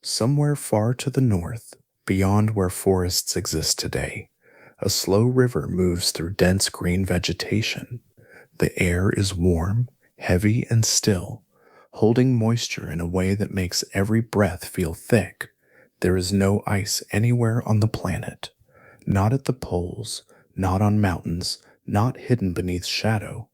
Somewhere far to the north, beyond where forests exist today, a slow river moves through dense green vegetation. The air is warm, heavy, and still, holding moisture in a way that makes every breath feel thick. There is no ice anywhere on the planet. Not at the poles, not on mountains, not hidden beneath shadow.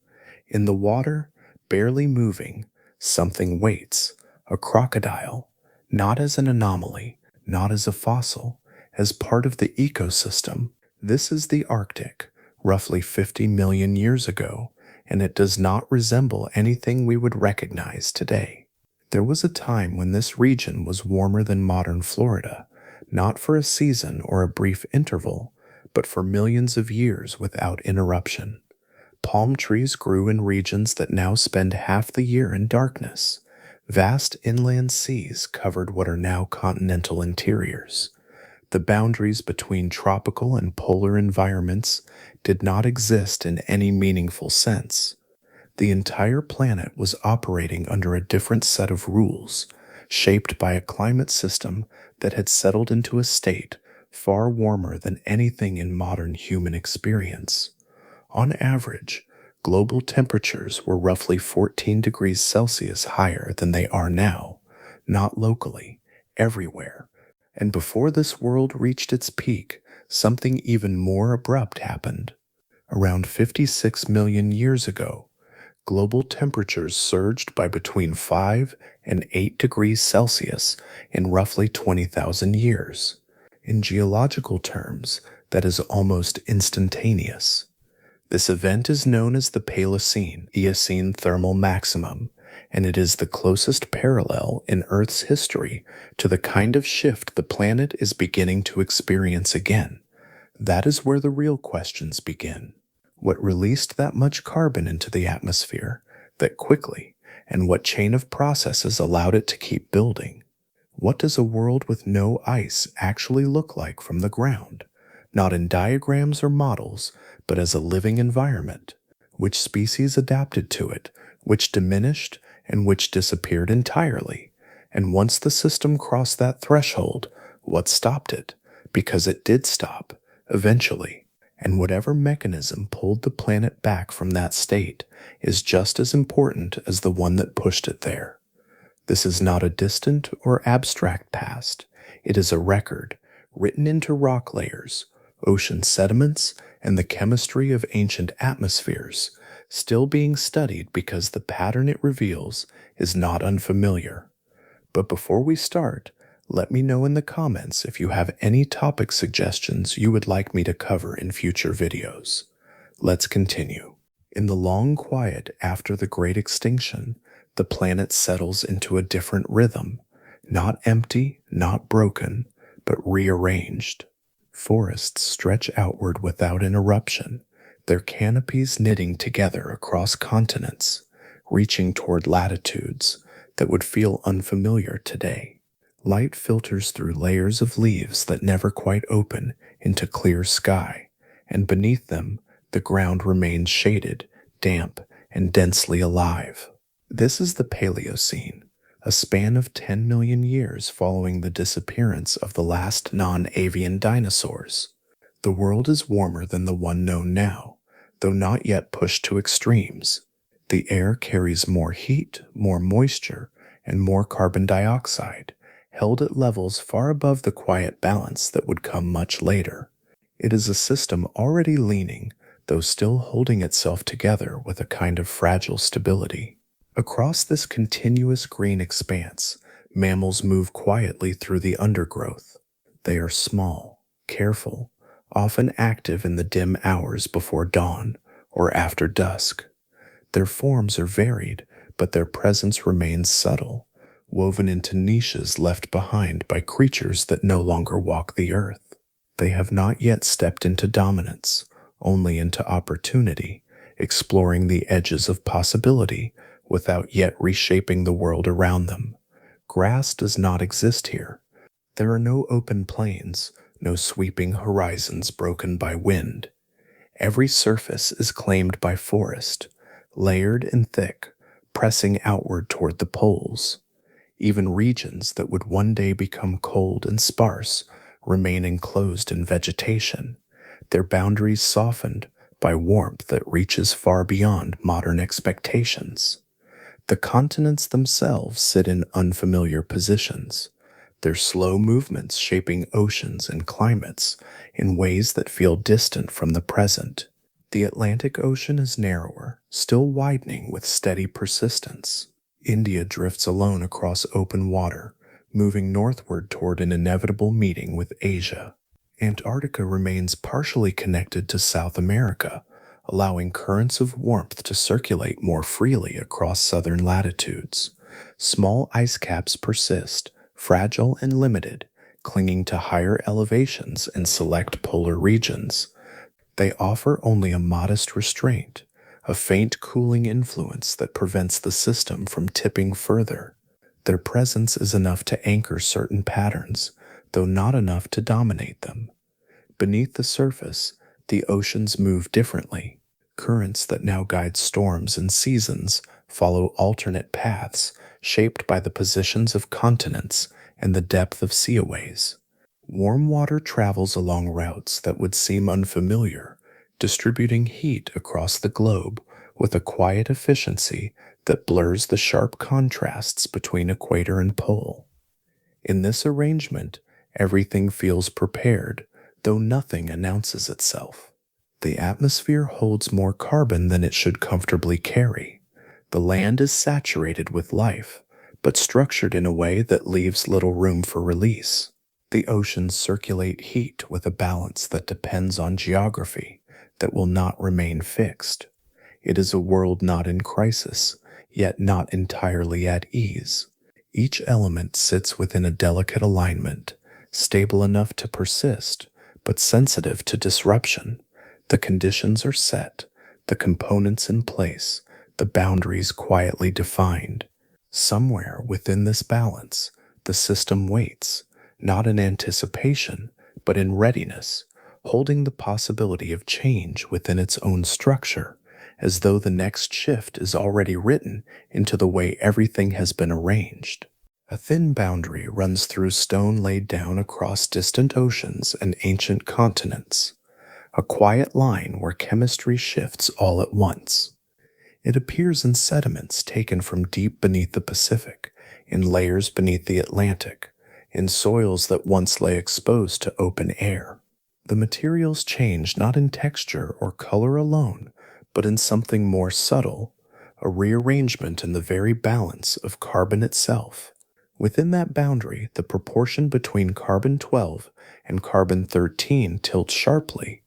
In the water, barely moving, something waits, a crocodile, not as an anomaly, not as a fossil, as part of the ecosystem. This is the Arctic, roughly 50 million years ago, and it does not resemble anything we would recognize today. There was a time when this region was warmer than modern Florida, not for a season or a brief interval, but for millions of years without interruption. Palm trees grew in regions that now spend half the year in darkness. Vast inland seas covered what are now continental interiors. The boundaries between tropical and polar environments did not exist in any meaningful sense. The entire planet was operating under a different set of rules, shaped by a climate system that had settled into a state far warmer than anything in modern human experience. On average, global temperatures were roughly 14 degrees Celsius higher than they are now, not locally, everywhere. And before this world reached its peak, something even more abrupt happened. Around 56 million years ago, global temperatures surged by between 5 and 8 degrees Celsius in roughly 20,000 years. In geological terms, that is almost instantaneous. This event is known as the Paleocene-Eocene Thermal Maximum, and it is the closest parallel in Earth's history to the kind of shift the planet is beginning to experience again. That is where the real questions begin. What released that much carbon into the atmosphere that quickly, and what chain of processes allowed it to keep building? What does a world with no ice actually look like from the ground? Not in diagrams or models, but as a living environment. Which species adapted to it, which diminished, and which disappeared entirely? And once the system crossed that threshold, what stopped it? Because it did stop, eventually. And whatever mechanism pulled the planet back from that state is just as important as the one that pushed it there. This is not a distant or abstract past. It is a record, written into rock layers, ocean sediments, and the chemistry of ancient atmospheres, still being studied because the pattern it reveals is not unfamiliar. But before we start, let me know in the comments if you have any topic suggestions you would like me to cover in future videos. Let's continue. In the long quiet after the Great Extinction, the planet settles into a different rhythm, not empty, not broken, but rearranged. Forests stretch outward without interruption, their canopies knitting together across continents, reaching toward latitudes that would feel unfamiliar today. Light filters through layers of leaves that never quite open into clear sky, and beneath them, the ground remains shaded, damp, and densely alive. This is the Paleocene, a span of 10 million years following the disappearance of the last non-avian dinosaurs. The world is warmer than the one known now, though not yet pushed to extremes. The air carries more heat, more moisture, and more carbon dioxide, held at levels far above the quiet balance that would come much later. It is a system already leaning, though still holding itself together with a kind of fragile stability. Across this continuous green expanse, mammals move quietly through the undergrowth. They are small, careful, often active in the dim hours before dawn or after dusk. Their forms are varied, but their presence remains subtle, woven into niches left behind by creatures that no longer walk the earth. They have not yet stepped into dominance, only into opportunity, exploring the edges of possibility without yet reshaping the world around them. Grass does not exist here. There are no open plains, no sweeping horizons broken by wind. Every surface is claimed by forest, layered and thick, pressing outward toward the poles. Even regions that would one day become cold and sparse remain enclosed in vegetation, their boundaries softened by warmth that reaches far beyond modern expectations. The continents themselves sit in unfamiliar positions, their slow movements shaping oceans and climates in ways that feel distant from the present. The Atlantic Ocean is narrower, still widening with steady persistence. India drifts alone across open water, moving northward toward an inevitable meeting with Asia. Antarctica remains partially connected to South America, allowing currents of warmth to circulate more freely across southern latitudes. Small ice caps persist, fragile and limited, clinging to higher elevations and select polar regions. They offer only a modest restraint, a faint cooling influence that prevents the system from tipping further. Their presence is enough to anchor certain patterns, though not enough to dominate them. Beneath the surface, the oceans move differently. Currents that now guide storms and seasons follow alternate paths shaped by the positions of continents and the depth of seaways. Warm water travels along routes that would seem unfamiliar, distributing heat across the globe with a quiet efficiency that blurs the sharp contrasts between equator and pole. In this arrangement, everything feels prepared, though nothing announces itself. The atmosphere holds more carbon than it should comfortably carry. The land is saturated with life, but structured in a way that leaves little room for release. The oceans circulate heat with a balance that depends on geography, that will not remain fixed. It is a world not in crisis, yet not entirely at ease. Each element sits within a delicate alignment, stable enough to persist, but sensitive to disruption. The conditions are set, the components in place, the boundaries quietly defined. Somewhere within this balance, the system waits, not in anticipation, but in readiness, holding the possibility of change within its own structure, as though the next shift is already written into the way everything has been arranged. A thin boundary runs through stone laid down across distant oceans and ancient continents, a quiet line where chemistry shifts all at once. It appears in sediments taken from deep beneath the Pacific, in layers beneath the Atlantic, in soils that once lay exposed to open air. The materials change not in texture or color alone, but in something more subtle, a rearrangement in the very balance of carbon itself. Within that boundary, the proportion between carbon-12 and carbon-13 tilts sharply.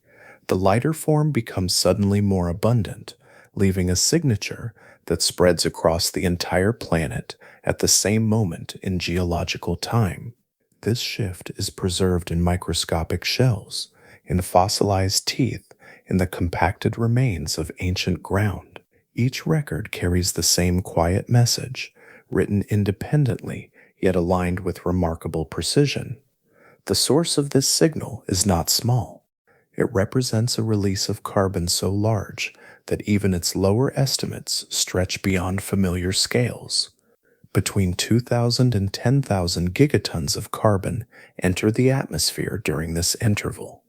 The lighter form becomes suddenly more abundant, leaving a signature that spreads across the entire planet at the same moment in geological time. This shift is preserved in microscopic shells, in fossilized teeth, in the compacted remains of ancient ground. Each record carries the same quiet message, written independently yet aligned with remarkable precision. The source of this signal is not small. It represents a release of carbon so large that even its lower estimates stretch beyond familiar scales. Between 2,000 and 10,000 gigatons of carbon enter the atmosphere during this interval,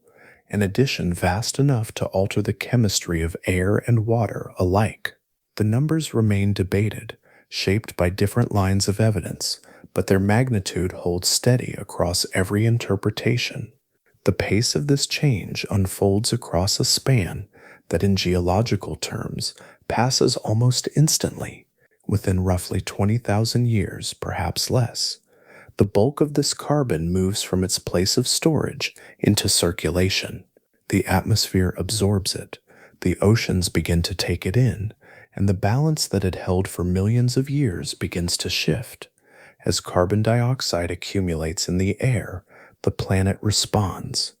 an addition vast enough to alter the chemistry of air and water alike. The numbers remain debated, shaped by different lines of evidence, but their magnitude holds steady across every interpretation. The pace of this change unfolds across a span that in geological terms passes almost instantly, within roughly 20,000 years, perhaps less. The bulk of this carbon moves from its place of storage into circulation. The atmosphere absorbs it, the oceans begin to take it in, and the balance that it held for millions of years begins to shift. As carbon dioxide accumulates in the air, the planet responds.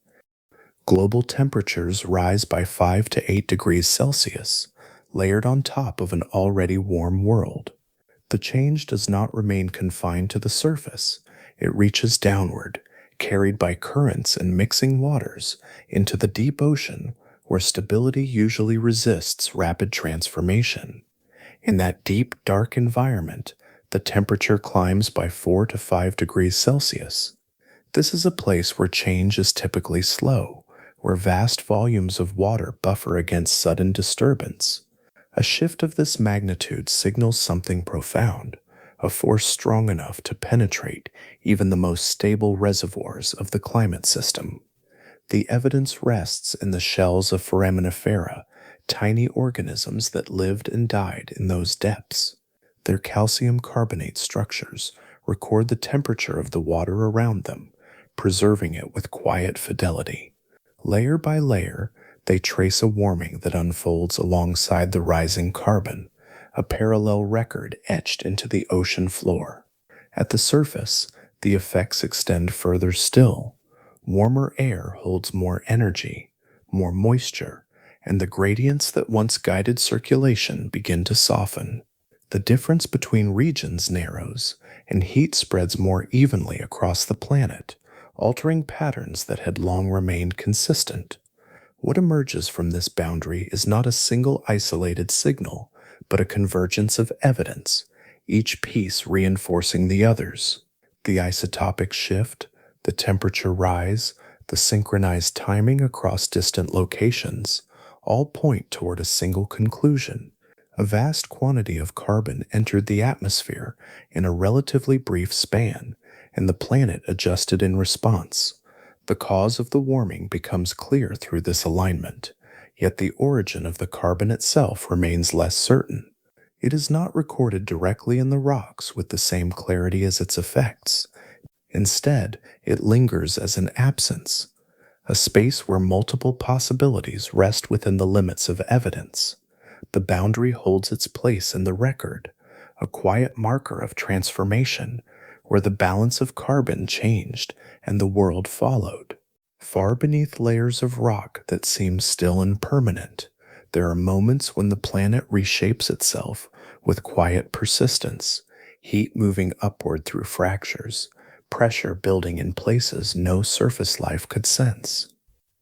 Global temperatures rise by 5 to 8 degrees Celsius, layered on top of an already warm world. The change does not remain confined to the surface. It reaches downward, carried by currents and mixing waters, into the deep ocean, where stability usually resists rapid transformation. In that deep, dark environment, the temperature climbs by 4 to 5 degrees Celsius. This is a place where change is typically slow, where vast volumes of water buffer against sudden disturbance. A shift of this magnitude signals something profound, a force strong enough to penetrate even the most stable reservoirs of the climate system. The evidence rests in the shells of foraminifera, tiny organisms that lived and died in those depths. Their calcium carbonate structures record the temperature of the water around them, preserving it with quiet fidelity. Layer by layer, they trace a warming that unfolds alongside the rising carbon, a parallel record etched into the ocean floor. At the surface, the effects extend further still. Warmer air holds more energy, more moisture, and the gradients that once guided circulation begin to soften. The difference between regions narrows, and heat spreads more evenly across the planet, altering patterns that had long remained consistent. What emerges from this boundary is not a single isolated signal, but a convergence of evidence, each piece reinforcing the others. The isotopic shift, the temperature rise, the synchronized timing across distant locations, all point toward a single conclusion. A vast quantity of carbon entered the atmosphere in a relatively brief span, and the planet adjusted in response. The cause of the warming becomes clear through this alignment, yet the origin of the carbon itself remains less certain. It is not recorded directly in the rocks with the same clarity as its effects. Instead, it lingers as an absence, a space where multiple possibilities rest within the limits of evidence. The boundary holds its place in the record, a quiet marker of transformation, where the balance of carbon changed and the world followed. Far beneath layers of rock that seem still and permanent, there are moments when the planet reshapes itself with quiet persistence, heat moving upward through fractures, pressure building in places no surface life could sense.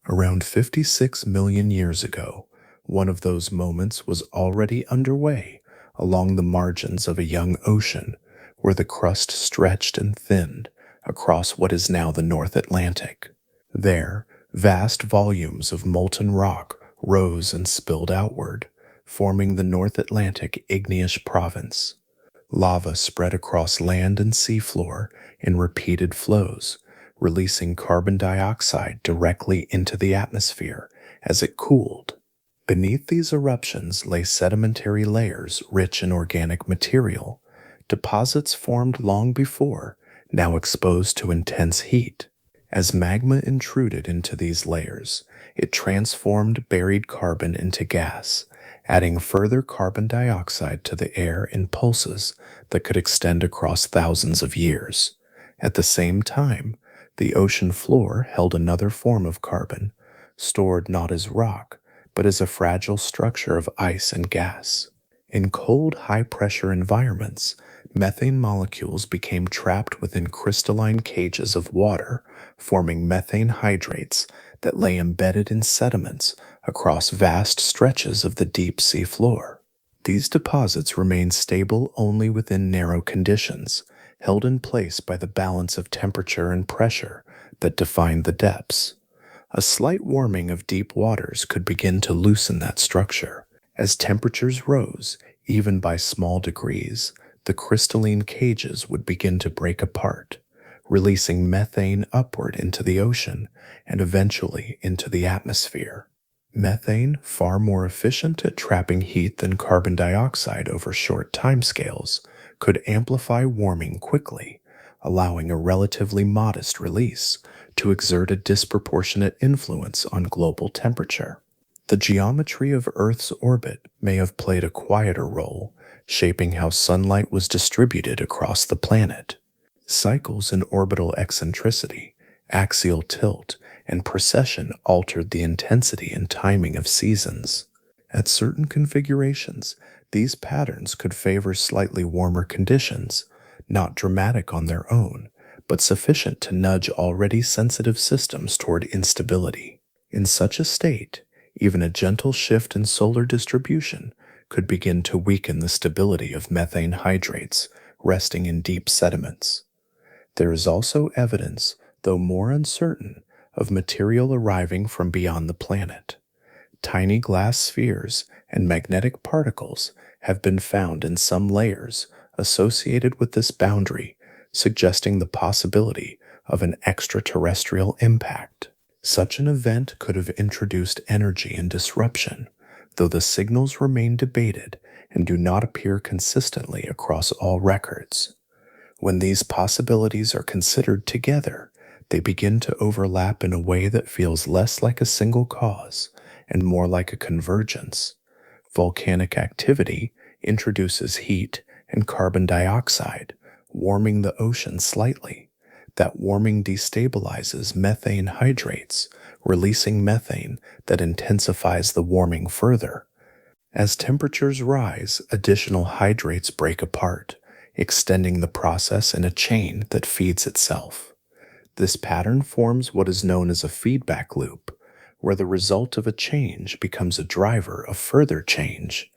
Around 56 million years ago, one of those moments was already underway along the margins of a young ocean where the crust stretched and thinned across what is now the North Atlantic. There, vast volumes of molten rock rose and spilled outward, forming the North Atlantic igneous province. Lava spread across land and seafloor in repeated flows, releasing carbon dioxide directly into the atmosphere as it cooled. Beneath these eruptions lay sedimentary layers rich in organic material, deposits formed long before, now exposed to intense heat. As magma intruded into these layers, it transformed buried carbon into gas, adding further carbon dioxide to the air in pulses that could extend across thousands of years. At the same time, the ocean floor held another form of carbon, stored not as rock, but as a fragile structure of ice and gas. In cold, high-pressure environments, methane molecules became trapped within crystalline cages of water, forming methane hydrates that lay embedded in sediments across vast stretches of the deep sea floor. These deposits remain stable only within narrow conditions, held in place by the balance of temperature and pressure that defined the depths. A slight warming of deep waters could begin to loosen that structure. As temperatures rose, even by small degrees, the crystalline cages would begin to break apart, releasing methane upward into the ocean and eventually into the atmosphere. Methane, far more efficient at trapping heat than carbon dioxide over short timescales, could amplify warming quickly, allowing a relatively modest release to exert a disproportionate influence on global temperature. The geometry of Earth's orbit may have played a quieter role, shaping how sunlight was distributed across the planet. Cycles in orbital eccentricity, axial tilt, and precession altered the intensity and timing of seasons. At certain configurations, these patterns could favor slightly warmer conditions, not dramatic on their own, but sufficient to nudge already sensitive systems toward instability. In such a state, even a gentle shift in solar distribution could begin to weaken the stability of methane hydrates, resting in deep sediments. There is also evidence, though more uncertain, of material arriving from beyond the planet. Tiny glass spheres and magnetic particles have been found in some layers associated with this boundary, suggesting the possibility of an extraterrestrial impact. Such an event could have introduced energy and disruption, though the signals remain debated and do not appear consistently across all records. When these possibilities are considered together, they begin to overlap in a way that feels less like a single cause and more like a convergence. Volcanic activity introduces heat and carbon dioxide, warming the ocean slightly. That warming destabilizes methane hydrates, releasing methane that intensifies the warming further. As temperatures rise, additional hydrates break apart, extending the process in a chain that feeds itself. This pattern forms what is known as a feedback loop, where the result of a change becomes a driver of further change.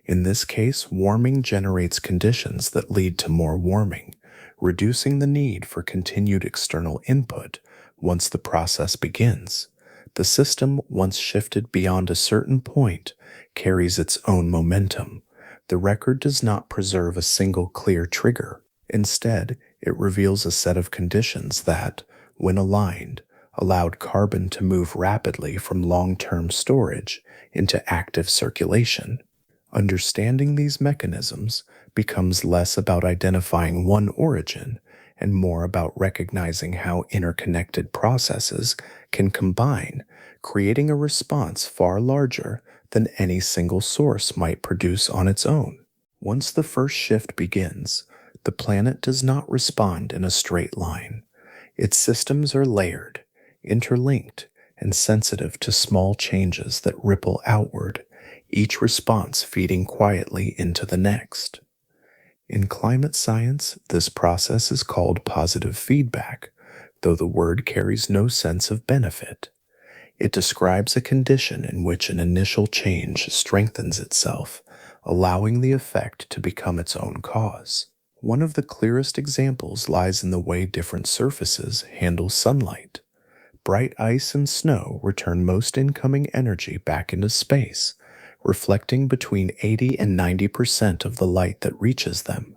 In this case, warming generates conditions that lead to more warming, reducing the need for continued external input once the process begins. The system, once shifted beyond a certain point, carries its own momentum. The record does not preserve a single clear trigger. Instead, it reveals a set of conditions that, when aligned, allowed carbon to move rapidly from long-term storage into active circulation. Understanding these mechanisms becomes less about identifying one origin and more about recognizing how interconnected processes can combine, creating a response far larger than any single source might produce on its own. Once the first shift begins, the planet does not respond in a straight line. Its systems are layered, interlinked, and sensitive to small changes that ripple outward, each response feeding quietly into the next. In climate science, this process is called positive feedback, though the word carries no sense of benefit. It describes a condition in which an initial change strengthens itself, allowing the effect to become its own cause. One of the clearest examples lies in the way different surfaces handle sunlight. Bright ice and snow return most incoming energy back into space, reflecting between 80 and 90% of the light that reaches them.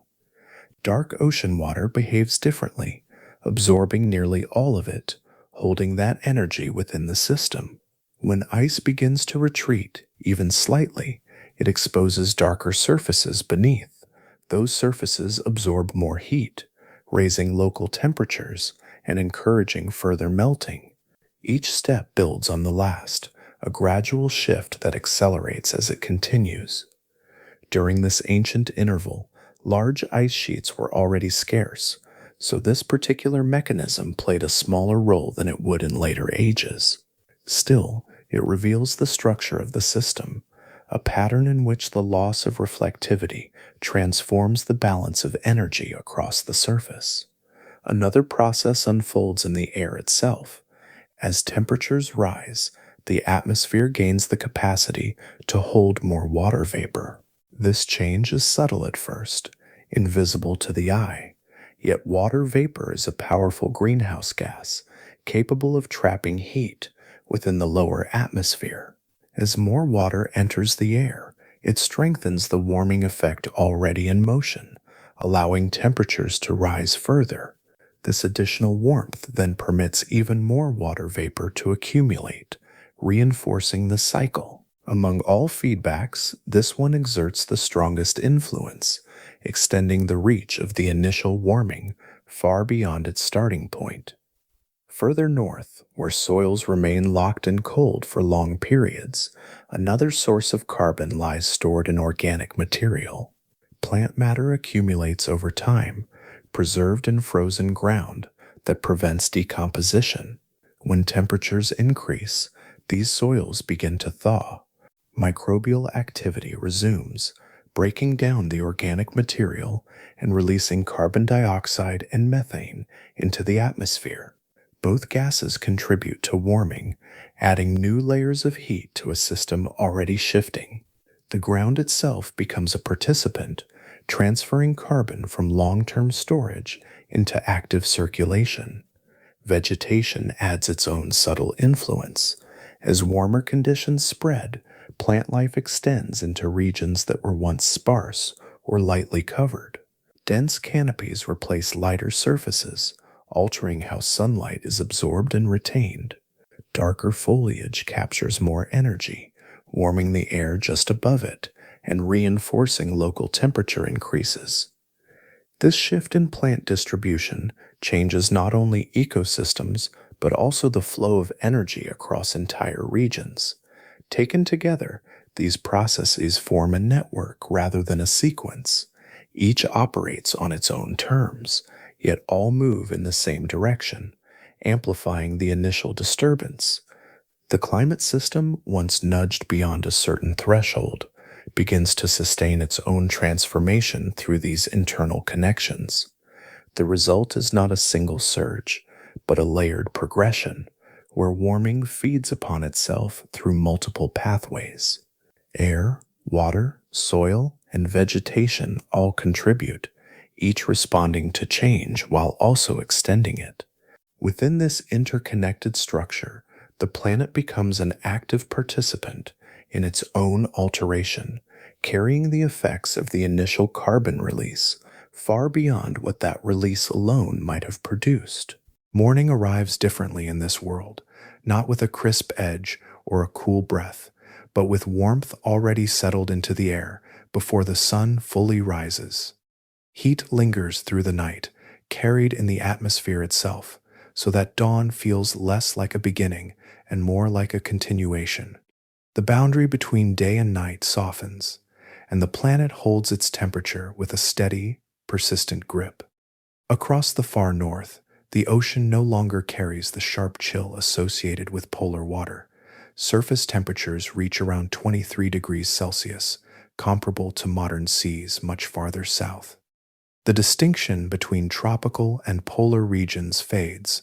Dark ocean water behaves differently, absorbing nearly all of it, holding that energy within the system. When ice begins to retreat, even slightly, it exposes darker surfaces beneath. Those surfaces absorb more heat, raising local temperatures and encouraging further melting. Each step builds on the last, a gradual shift that accelerates as it continues. During this ancient interval, large ice sheets were already scarce, so this particular mechanism played a smaller role than it would in later ages. Still, it reveals the structure of the system, a pattern in which the loss of reflectivity transforms the balance of energy across the surface. Another process unfolds in the air itself. As temperatures rise, the atmosphere gains the capacity to hold more water vapor. This change is subtle at first, invisible to the eye, yet water vapor is a powerful greenhouse gas, capable of trapping heat within the lower atmosphere. As more water enters the air, it strengthens the warming effect already in motion, allowing temperatures to rise further. This additional warmth then permits even more water vapor to accumulate, reinforcing the cycle. Among all feedbacks, this one exerts the strongest influence, extending the reach of the initial warming far beyond its starting point. Further north, where soils remain locked and cold for long periods, another source of carbon lies stored in organic material. Plant matter accumulates over time, preserved in frozen ground that prevents decomposition. When temperatures increase, these soils begin to thaw. Microbial activity resumes, breaking down the organic material and releasing carbon dioxide and methane into the atmosphere. Both gases contribute to warming, adding new layers of heat to a system already shifting. The ground itself becomes a participant, transferring carbon from long-term storage into active circulation. Vegetation adds its own subtle influence. As warmer conditions spread, plant life extends into regions that were once sparse or lightly covered. Dense canopies replace lighter surfaces, altering how sunlight is absorbed and retained. Darker foliage captures more energy, warming the air just above it and reinforcing local temperature increases. This shift in plant distribution changes not only ecosystems, but also the flow of energy across entire regions. Taken together, these processes form a network rather than a sequence. Each operates on its own terms, yet all move in the same direction, amplifying the initial disturbance. The climate system, once nudged beyond a certain threshold, begins to sustain its own transformation through these internal connections. The result is not a single surge, but a layered progression, where warming feeds upon itself through multiple pathways. Air, water, soil, and vegetation all contribute, each responding to change while also extending it. Within this interconnected structure, the planet becomes an active participant in its own alteration, carrying the effects of the initial carbon release far beyond what that release alone might have produced. Morning arrives differently in this world, not with a crisp edge or a cool breath, but with warmth already settled into the air before the sun fully rises. Heat lingers through the night, carried in the atmosphere itself, so that dawn feels less like a beginning and more like a continuation. The boundary between day and night softens, and the planet holds its temperature with a steady, persistent grip. Across the far north, the ocean no longer carries the sharp chill associated with polar water. Surface temperatures reach around 23 degrees Celsius, comparable to modern seas much farther south. The distinction between tropical and polar regions fades,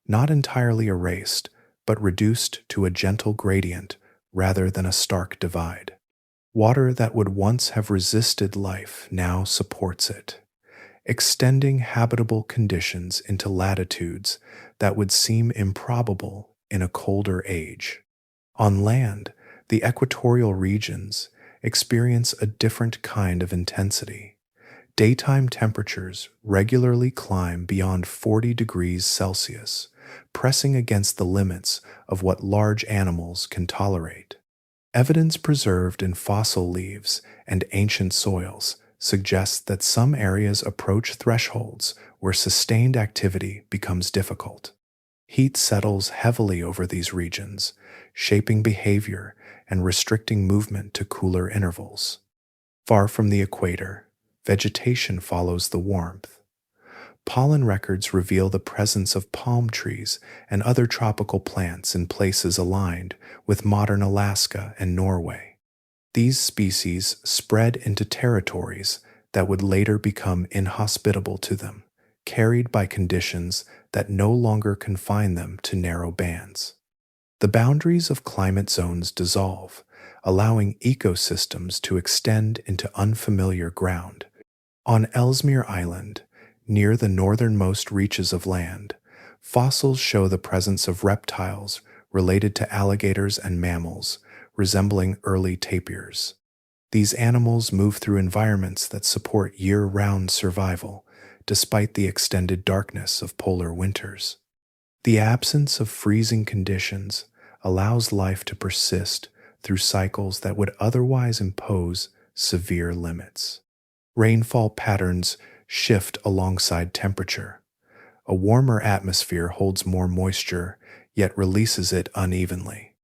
not entirely erased, but reduced to a gentle gradient rather than a stark divide. Water that would once have resisted life now supports it, extending habitable conditions into latitudes that would seem improbable in a colder age. On land, the equatorial regions experience a different kind of intensity. Daytime temperatures regularly climb beyond 40 degrees Celsius, pressing against the limits of what large animals can tolerate. Evidence preserved in fossil leaves and ancient soils suggests that some areas approach thresholds where sustained activity becomes difficult. Heat settles heavily over these regions, shaping behavior and restricting movement to cooler intervals. Far from the equator, vegetation follows the warmth. Pollen records reveal the presence of palm trees and other tropical plants in places aligned with modern Alaska and Norway. These species spread into territories that would later become inhospitable to them, carried by conditions that no longer confine them to narrow bands. The boundaries of climate zones dissolve, allowing ecosystems to extend into unfamiliar ground. On Ellesmere Island, near the northernmost reaches of land, fossils show the presence of reptiles related to alligators and mammals, resembling early tapirs. These animals move through environments that support year-round survival, despite the extended darkness of polar winters. The absence of freezing conditions allows life to persist through cycles that would otherwise impose severe limits. Rainfall patterns shift alongside temperature. A warmer atmosphere holds more moisture, yet releases it unevenly.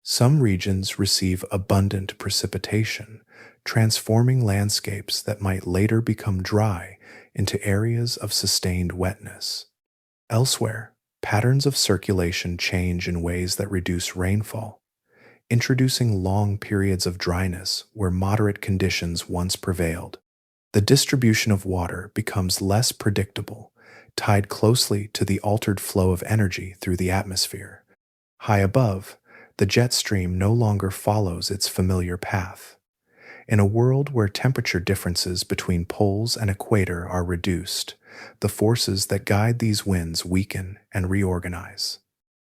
Some regions receive abundant precipitation, transforming landscapes that might later become dry into areas of sustained wetness. Elsewhere, patterns of circulation change in ways that reduce rainfall, introducing long periods of dryness where moderate conditions once prevailed. The distribution of water becomes less predictable, tied closely to the altered flow of energy through the atmosphere. High above, the jet stream no longer follows its familiar path. In a world where temperature differences between poles and equator are reduced, the forces that guide these winds weaken and reorganize.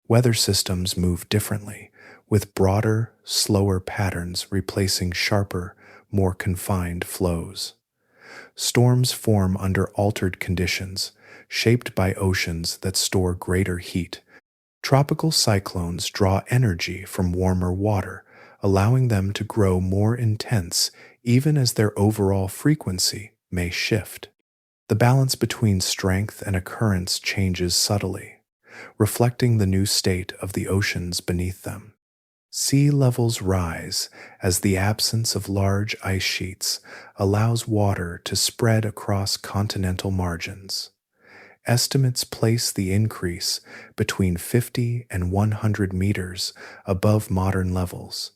Weather systems move differently, with broader, slower patterns replacing sharper, more confined flows. Storms form under altered conditions, shaped by oceans that store greater heat. Tropical cyclones draw energy from warmer water, allowing them to grow more intense even as their overall frequency may shift. The balance between strength and occurrence changes subtly, reflecting the new state of the oceans beneath them. Sea levels rise as the absence of large ice sheets allows water to spread across continental margins. Estimates place the increase between 50 and 100 meters above modern levels.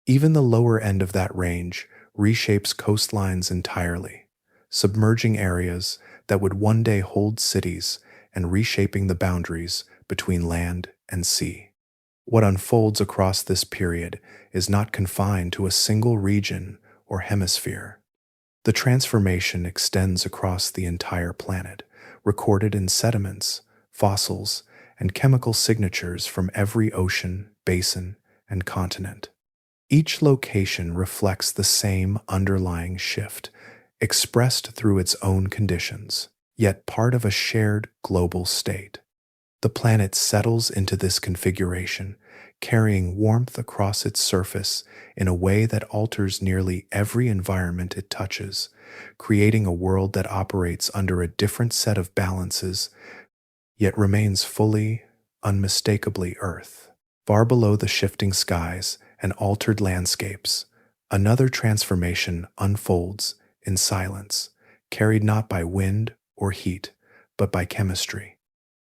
Even the lower end of that range reshapes coastlines entirely, submerging areas that would one day hold cities and reshaping the boundaries between land and sea. What unfolds across this period is not confined to a single region or hemisphere. The transformation extends across the entire planet, recorded in sediments, fossils, and chemical signatures from every ocean, basin, and continent. Each location reflects the same underlying shift, expressed through its own conditions, yet part of a shared global state. The planet settles into this configuration, carrying warmth across its surface in a way that alters nearly every environment it touches, creating a world that operates under a different set of balances, yet remains fully, unmistakably Earth. Far below the shifting skies and altered landscapes, another transformation unfolds in silence, carried not by wind or heat, but by chemistry.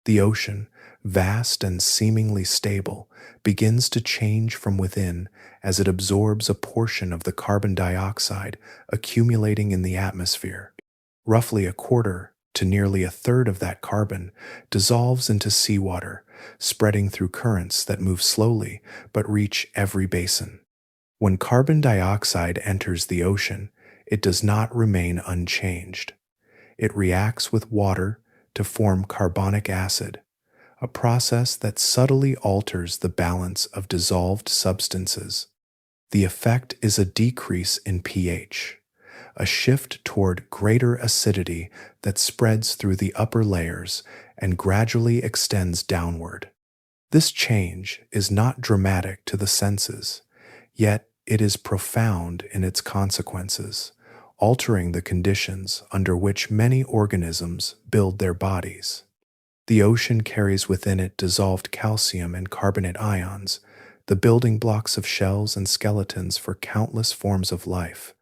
The ocean, vast and seemingly stable, begins to change from within as it absorbs a portion of the carbon dioxide accumulating in the atmosphere. Roughly a quarter to nearly a third of that carbon dissolves into seawater, spreading through currents that move slowly but reach every basin. When carbon dioxide enters the ocean, it does not remain unchanged. It reacts with water to form carbonic acid, a process that subtly alters the balance of dissolved substances. The effect is a decrease in pH, a shift toward greater acidity that spreads through the upper layers and gradually extends downward. This change is not dramatic to the senses, yet it is profound in its consequences, altering the conditions under which many organisms build their bodies. The ocean carries within it dissolved calcium and carbonate ions, the building blocks of shells and skeletons for countless forms of life.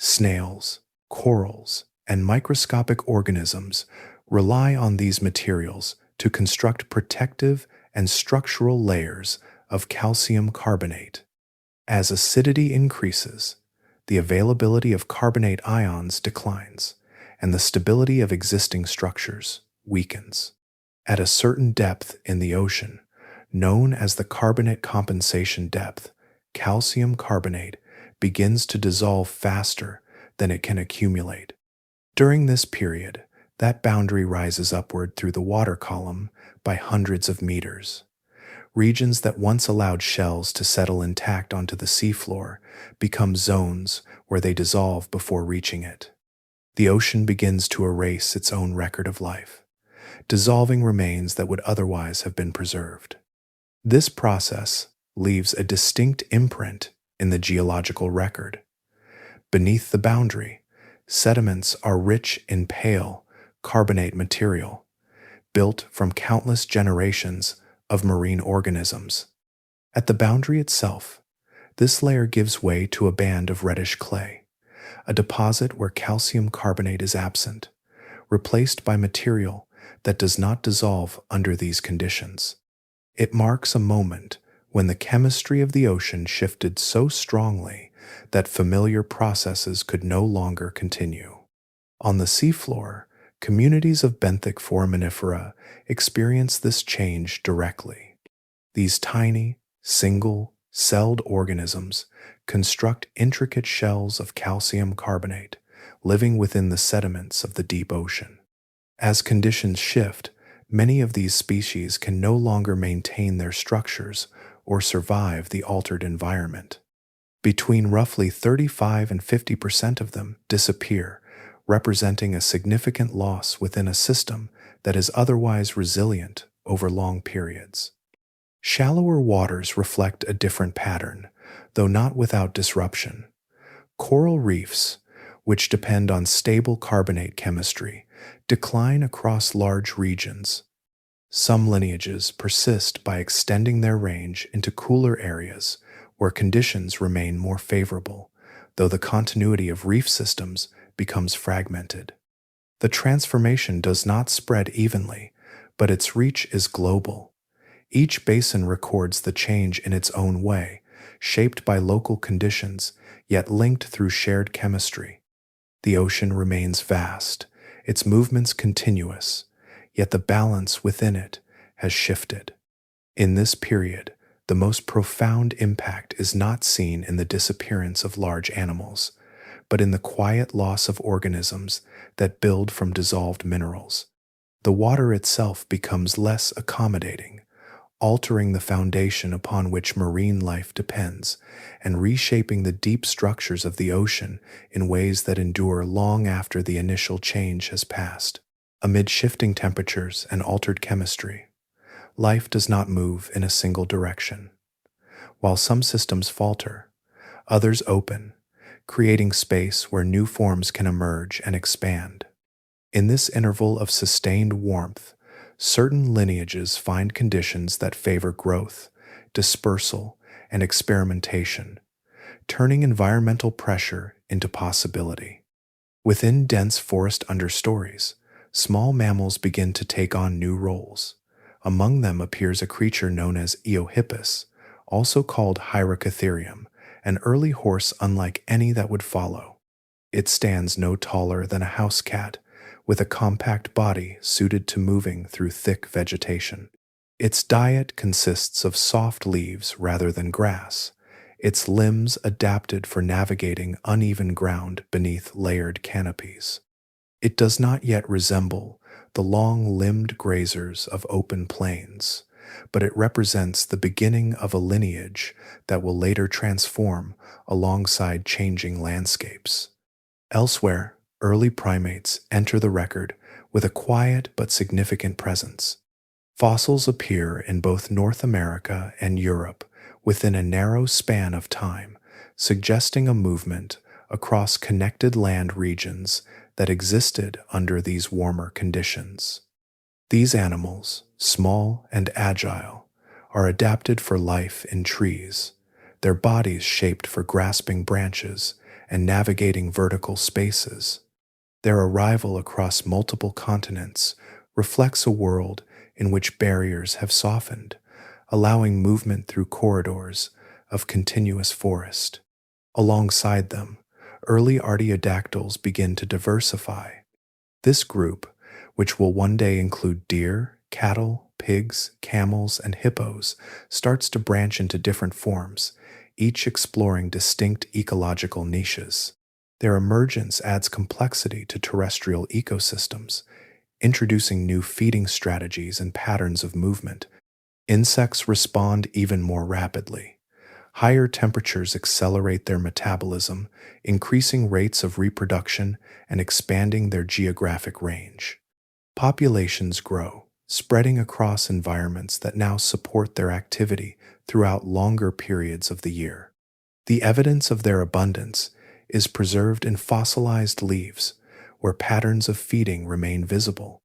Snails, corals, and microscopic organisms rely on these materials to construct protective and structural layers of calcium carbonate. As acidity increases, the availability of carbonate ions declines, and the stability of existing structures weakens. At a certain depth in the ocean, known as the carbonate compensation depth, calcium carbonate begins to dissolve faster than it can accumulate. During this period, that boundary rises upward through the water column by hundreds of meters. Regions that once allowed shells to settle intact onto the seafloor become zones where they dissolve before reaching it. The ocean begins to erase its own record of life, dissolving remains that would otherwise have been preserved. This process leaves a distinct imprint in the geological record. Beneath the boundary, sediments are rich in pale, carbonate material, built from countless generations of marine organisms. At the boundary itself, this layer gives way to a band of reddish clay, a deposit where calcium carbonate is absent, replaced by material that does not dissolve under these conditions. It marks a moment when the chemistry of the ocean shifted so strongly that familiar processes could no longer continue. On the seafloor, communities of benthic foraminifera experience this change directly. These tiny, single, Celled organisms construct intricate shells of calcium carbonate, living within the sediments of the deep ocean. As conditions shift, many of these species can no longer maintain their structures or survive the altered environment. Between roughly 35 and 50% of them disappear, representing a significant loss within a system that is otherwise resilient over long periods. Shallower waters reflect a different pattern, though not without disruption. Coral reefs, which depend on stable carbonate chemistry, decline across large regions. Some lineages persist by extending their range into cooler areas where conditions remain more favorable, though the continuity of reef systems becomes fragmented. The transformation does not spread evenly, but its reach is global. Each basin records the change in its own way, shaped by local conditions, yet linked through shared chemistry. The ocean remains vast, its movements continuous, yet the balance within it has shifted. In this period, the most profound impact is not seen in the disappearance of large animals, but in the quiet loss of organisms that build from dissolved minerals. The water itself becomes less accommodating, altering the foundation upon which marine life depends and reshaping the deep structures of the ocean in ways that endure long after the initial change has passed. Amid shifting temperatures and altered chemistry, life does not move in a single direction. While some systems falter, others open, creating space where new forms can emerge and expand. In this interval of sustained warmth, certain lineages find conditions that favor growth, dispersal, and experimentation, turning environmental pressure into possibility. Within dense forest understories, small mammals begin to take on new roles. Among them appears a creature known as Eohippus, also called Hyracotherium, an early horse unlike any that would follow. It stands no taller than a house cat, with a compact body suited to moving through thick vegetation. Its diet consists of soft leaves rather than grass, its limbs adapted for navigating uneven ground beneath layered canopies. It does not yet resemble the long-limbed grazers of open plains, but it represents the beginning of a lineage that will later transform alongside changing landscapes. Elsewhere, early primates enter the record with a quiet but significant presence. Fossils appear in both North America and Europe within a narrow span of time, suggesting a movement across connected land regions that existed under these warmer conditions. These animals, small and agile, are adapted for life in trees, their bodies shaped for grasping branches and navigating vertical spaces. Their arrival across multiple continents reflects a world in which barriers have softened, allowing movement through corridors of continuous forest. Alongside them, early artiodactyls begin to diversify. This group, which will one day include deer, cattle, pigs, camels, and hippos, starts to branch into different forms, each exploring distinct ecological niches. Their emergence adds complexity to terrestrial ecosystems, introducing new feeding strategies and patterns of movement. Insects respond even more rapidly. Higher temperatures accelerate their metabolism, increasing rates of reproduction and expanding their geographic range. Populations grow, spreading across environments that now support their activity throughout longer periods of the year. The evidence of their abundance is preserved in fossilized leaves, where patterns of feeding remain visible.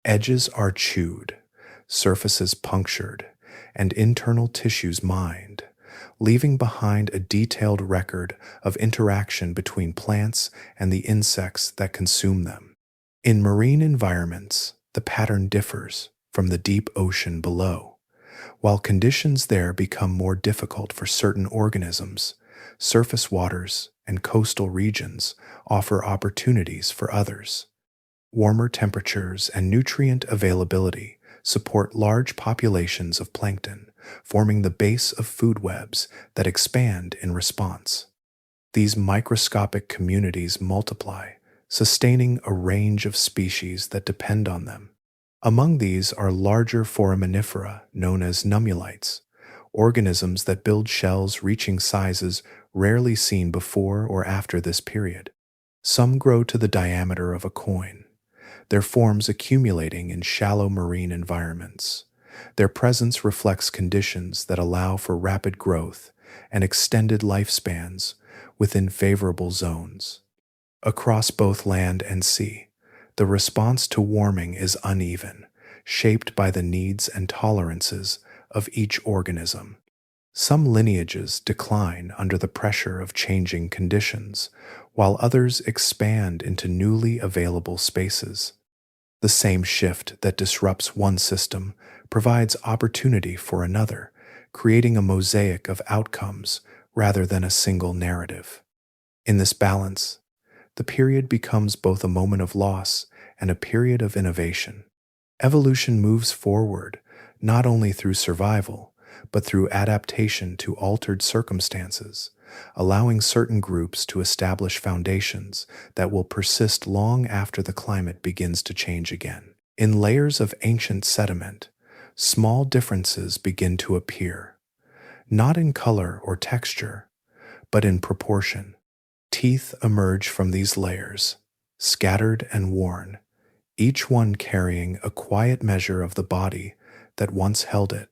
Edges are chewed, surfaces punctured, and internal tissues mined, leaving behind a detailed record of interaction between plants and the insects that consume them. In marine environments, the pattern differs from the deep ocean below. While conditions there become more difficult for certain organisms, surface waters and coastal regions offer opportunities for others. Warmer temperatures and nutrient availability support large populations of plankton, forming the base of food webs that expand in response. These microscopic communities multiply, sustaining a range of species that depend on them. Among these are larger foraminifera known as nummulites, organisms that build shells reaching sizes rarely seen before or after this period. Some grow to the diameter of a coin, their forms accumulating in shallow marine environments. Their presence reflects conditions that allow for rapid growth and extended lifespans within favorable zones. Across both land and sea, the response to warming is uneven, shaped by the needs and tolerances of each organism. Some lineages decline under the pressure of changing conditions, while others expand into newly available spaces. The same shift that disrupts one system provides opportunity for another, creating a mosaic of outcomes rather than a single narrative. In this balance, the period becomes both a moment of loss and a period of innovation. Evolution moves forward not only through survival, but through adaptation to altered circumstances, allowing certain groups to establish foundations that will persist long after the climate begins to change again. In layers of ancient sediment, small differences begin to appear, not in color or texture, but in proportion. Teeth emerge from these layers, scattered and worn, each one carrying a quiet measure of the body that once held it.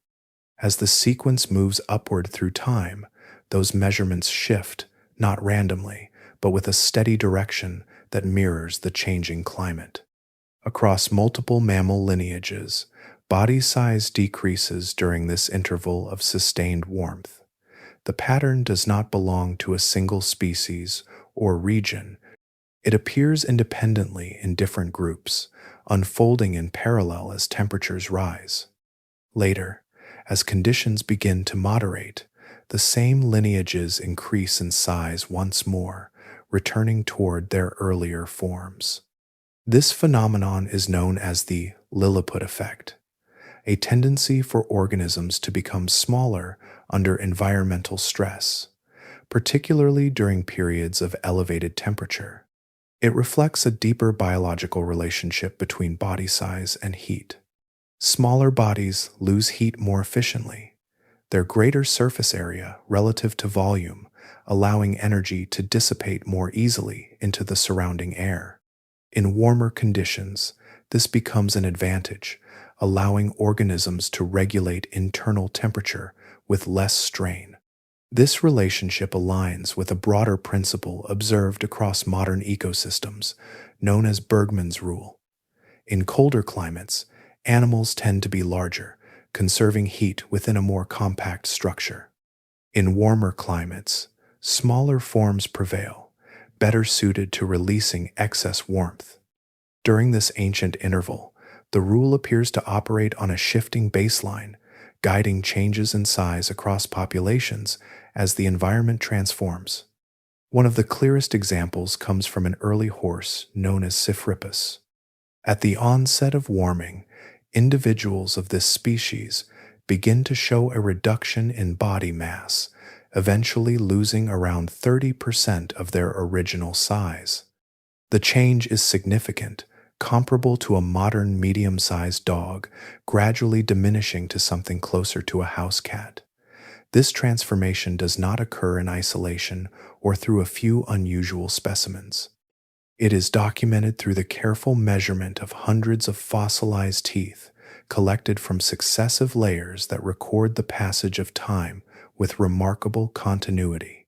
As the sequence moves upward through time, those measurements shift, not randomly, but with a steady direction that mirrors the changing climate. Across multiple mammal lineages, body size decreases during this interval of sustained warmth. The pattern does not belong to a single species or region. It appears independently in different groups, unfolding in parallel as temperatures rise. Later, as conditions begin to moderate, the same lineages increase in size once more, returning toward their earlier forms. This phenomenon is known as the Lilliput effect, a tendency for organisms to become smaller under environmental stress, particularly during periods of elevated temperature. It reflects a deeper biological relationship between body size and heat. Smaller bodies lose heat more efficiently, their greater surface area relative to volume allowing energy to dissipate more easily into the surrounding air. In warmer conditions, this becomes an advantage, allowing organisms to regulate internal temperature with less strain. This relationship aligns with a broader principle observed across modern ecosystems, known as Bergmann's rule. In colder climates, animals tend to be larger, conserving heat within a more compact structure. In warmer climates, smaller forms prevail, better suited to releasing excess warmth. During this ancient interval, the rule appears to operate on a shifting baseline, guiding changes in size across populations as the environment transforms. One of the clearest examples comes from an early horse known as Cyphippus. At the onset of warming, individuals of this species begin to show a reduction in body mass, eventually losing around 30% of their original size. The change is significant, comparable to a modern medium-sized dog, gradually diminishing to something closer to a house cat. This transformation does not occur in isolation or through a few unusual specimens. It is documented through the careful measurement of hundreds of fossilized teeth collected from successive layers that record the passage of time with remarkable continuity.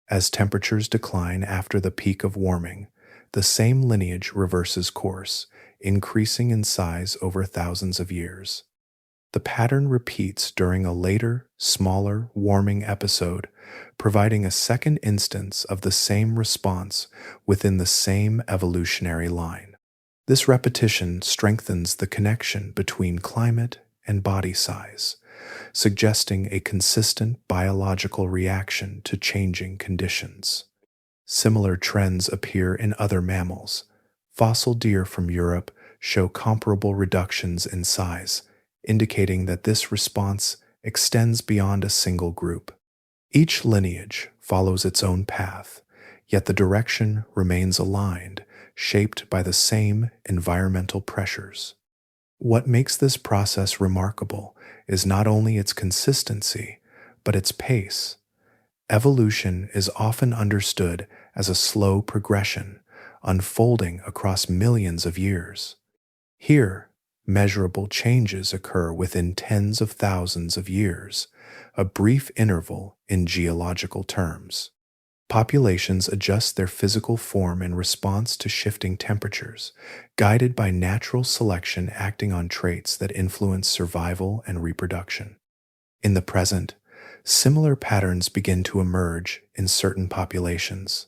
As temperatures decline after the peak of warming, the same lineage reverses course, increasing in size over thousands of years. The pattern repeats during a later, smaller warming episode, providing a second instance of the same response within the same evolutionary line. This repetition strengthens the connection between climate and body size, suggesting a consistent biological reaction to changing conditions. Similar trends appear in other mammals. Fossil deer from Europe show comparable reductions in size, indicating that this response extends beyond a single group. Each lineage follows its own path, yet the direction remains aligned, shaped by the same environmental pressures. What makes this process remarkable is not only its consistency, but its pace. Evolution is often understood as a slow progression, unfolding across millions of years. Here, measurable changes occur within tens of thousands of years, a brief interval in geological terms. Populations adjust their physical form in response to shifting temperatures, guided by natural selection acting on traits that influence survival and reproduction. In the present, similar patterns begin to emerge in certain populations.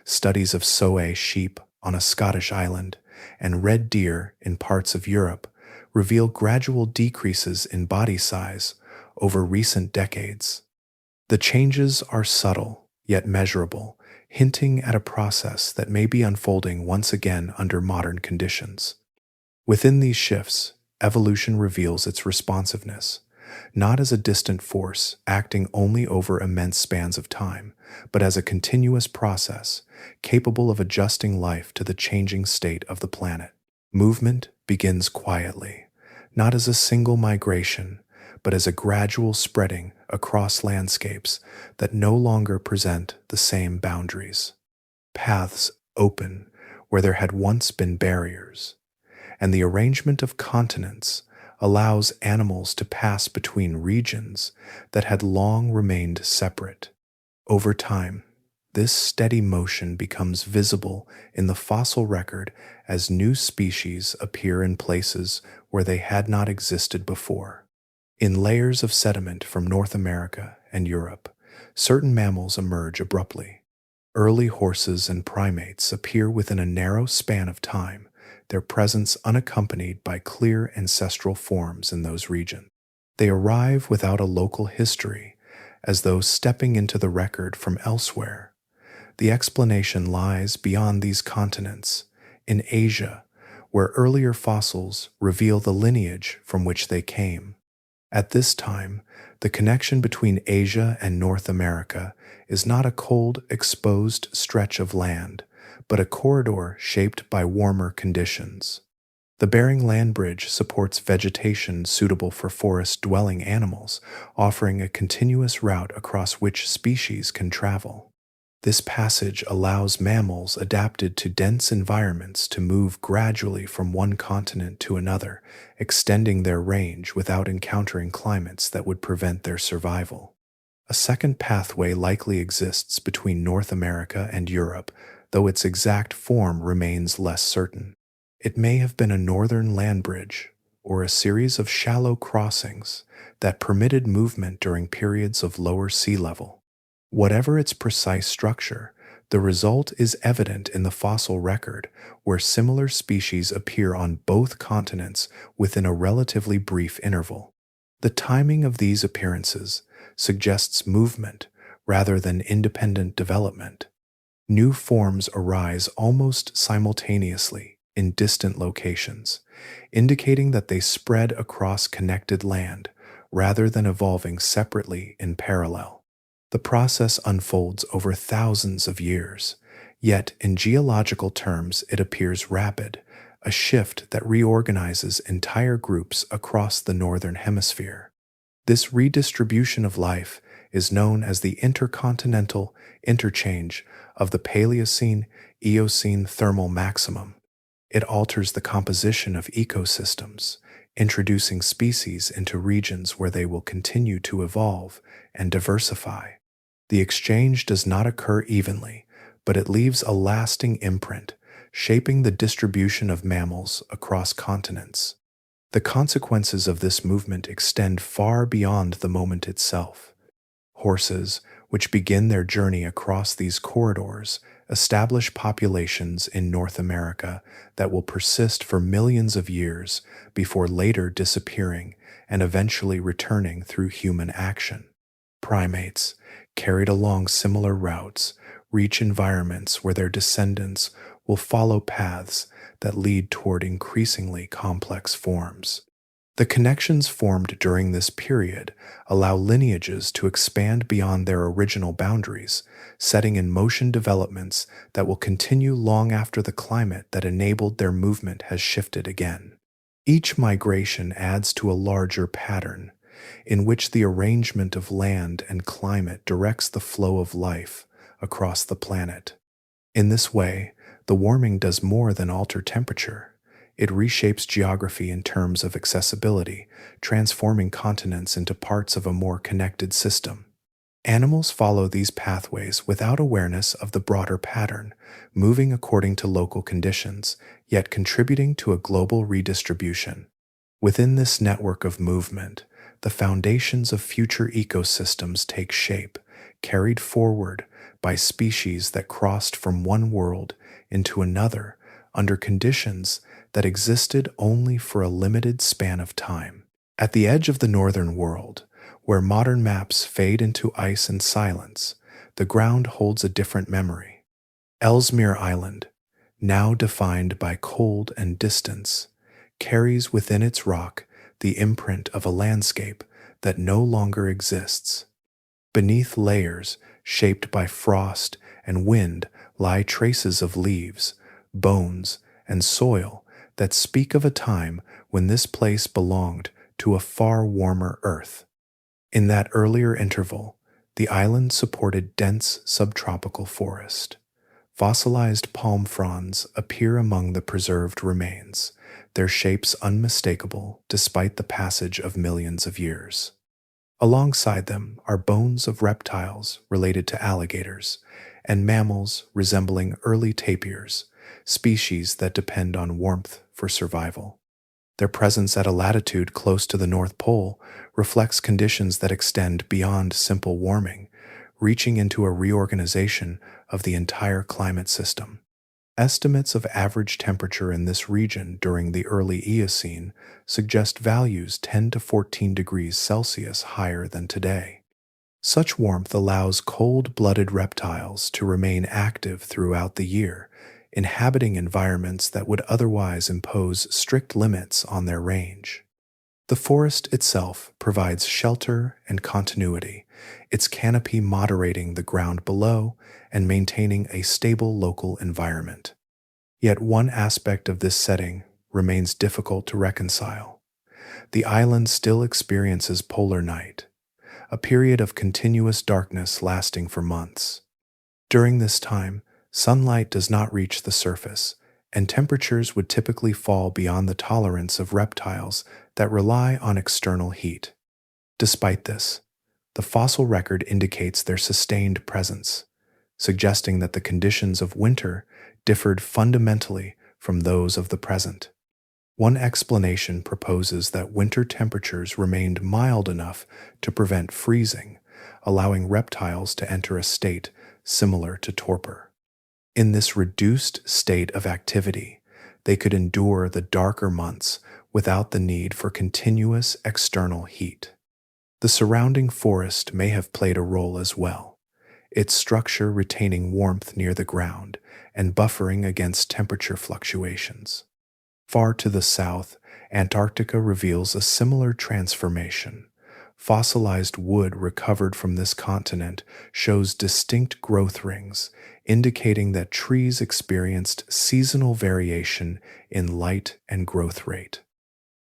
Studies of Soay sheep on a Scottish island and red deer in parts of Europe reveal gradual decreases in body size over recent decades. The changes are subtle, yet measurable, hinting at a process that may be unfolding once again under modern conditions. Within these shifts, evolution reveals its responsiveness, not as a distant force acting only over immense spans of time, but as a continuous process capable of adjusting life to the changing state of the planet. Movement begins quietly, not as a single migration, but as a gradual spreading across landscapes that no longer present the same boundaries. Paths open where there had once been barriers, and the arrangement of continents allows animals to pass between regions that had long remained separate. Over time, this steady motion becomes visible in the fossil record as new species appear in places where they had not existed before. In layers of sediment from North America and Europe, certain mammals emerge abruptly. Early horses and primates appear within a narrow span of time, their presence unaccompanied by clear ancestral forms in those regions. They arrive without a local history, as though stepping into the record from elsewhere. The explanation lies beyond these continents, in Asia, where earlier fossils reveal the lineage from which they came. At this time, the connection between Asia and North America is not a cold, exposed stretch of land, but a corridor shaped by warmer conditions. The Bering Land Bridge supports vegetation suitable for forest-dwelling animals, offering a continuous route across which species can travel. This passage allows mammals adapted to dense environments to move gradually from one continent to another, extending their range without encountering climates that would prevent their survival. A second pathway likely exists between North America and Europe, though its exact form remains less certain. It may have been a northern land bridge, or a series of shallow crossings that permitted movement during periods of lower sea level. Whatever its precise structure, the result is evident in the fossil record, where similar species appear on both continents within a relatively brief interval. The timing of these appearances suggests movement rather than independent development. New forms arise almost simultaneously in distant locations, indicating that they spread across connected land rather than evolving separately in parallel. The process unfolds over thousands of years, yet in geological terms it appears rapid, a shift that reorganizes entire groups across the northern hemisphere. This redistribution of life is known as the Intercontinental interchange of the Paleocene-Eocene Thermal Maximum. It alters the composition of ecosystems, introducing species into regions where they will continue to evolve and diversify. The exchange does not occur evenly, but it leaves a lasting imprint, shaping the distribution of mammals across continents. The consequences of this movement extend far beyond the moment itself. Horses, which begin their journey across these corridors, establish populations in North America that will persist for millions of years before later disappearing and eventually returning through human action. Primates, carried along similar routes, reach environments where their descendants will follow paths that lead toward increasingly complex forms. The connections formed during this period allow lineages to expand beyond their original boundaries, setting in motion developments that will continue long after the climate that enabled their movement has shifted again. Each migration adds to a larger pattern, in which the arrangement of land and climate directs the flow of life across the planet. In this way, the warming does more than alter temperature. It reshapes geography in terms of accessibility, transforming continents into parts of a more connected system. Animals follow these pathways without awareness of the broader pattern, moving according to local conditions, yet contributing to a global redistribution. Within this network of movement, the foundations of future ecosystems take shape, carried forward by species that crossed from one world into another under conditions that existed only for a limited span of time. At the edge of the northern world, where modern maps fade into ice and silence, the ground holds a different memory. Ellesmere Island, now defined by cold and distance, carries within its rock the imprint of a landscape that no longer exists. Beneath layers shaped by frost and wind lie traces of leaves, bones, and soil that speak of a time when this place belonged to a far warmer Earth. In that earlier interval, the island supported dense subtropical forest. Fossilized palm fronds appear among the preserved remains, their shapes unmistakable despite the passage of millions of years. Alongside them are bones of reptiles related to alligators and mammals resembling early tapirs, species that depend on warmth for survival. Their presence at a latitude close to the North Pole reflects conditions that extend beyond simple warming, reaching into a reorganization of the entire climate system. Estimates of average temperature in this region during the early Eocene suggest values 10 to 14 degrees Celsius higher than today. Such warmth allows cold-blooded reptiles to remain active throughout the year, inhabiting environments that would otherwise impose strict limits on their range. The forest itself provides shelter and continuity, its canopy moderating the ground below and maintaining a stable local environment. Yet one aspect of this setting remains difficult to reconcile. The island still experiences polar night, a period of continuous darkness lasting for months. During this time, sunlight does not reach the surface, and temperatures would typically fall beyond the tolerance of reptiles that rely on external heat. Despite this, the fossil record indicates their sustained presence, suggesting that the conditions of winter differed fundamentally from those of the present. One explanation proposes that winter temperatures remained mild enough to prevent freezing, allowing reptiles to enter a state similar to torpor. In this reduced state of activity, they could endure the darker months without the need for continuous external heat. The surrounding forest may have played a role as well, its structure retaining warmth near the ground and buffering against temperature fluctuations. Far to the south, Antarctica reveals a similar transformation. Fossilized wood recovered from this continent shows distinct growth rings, indicating that trees experienced seasonal variation in light and growth rate.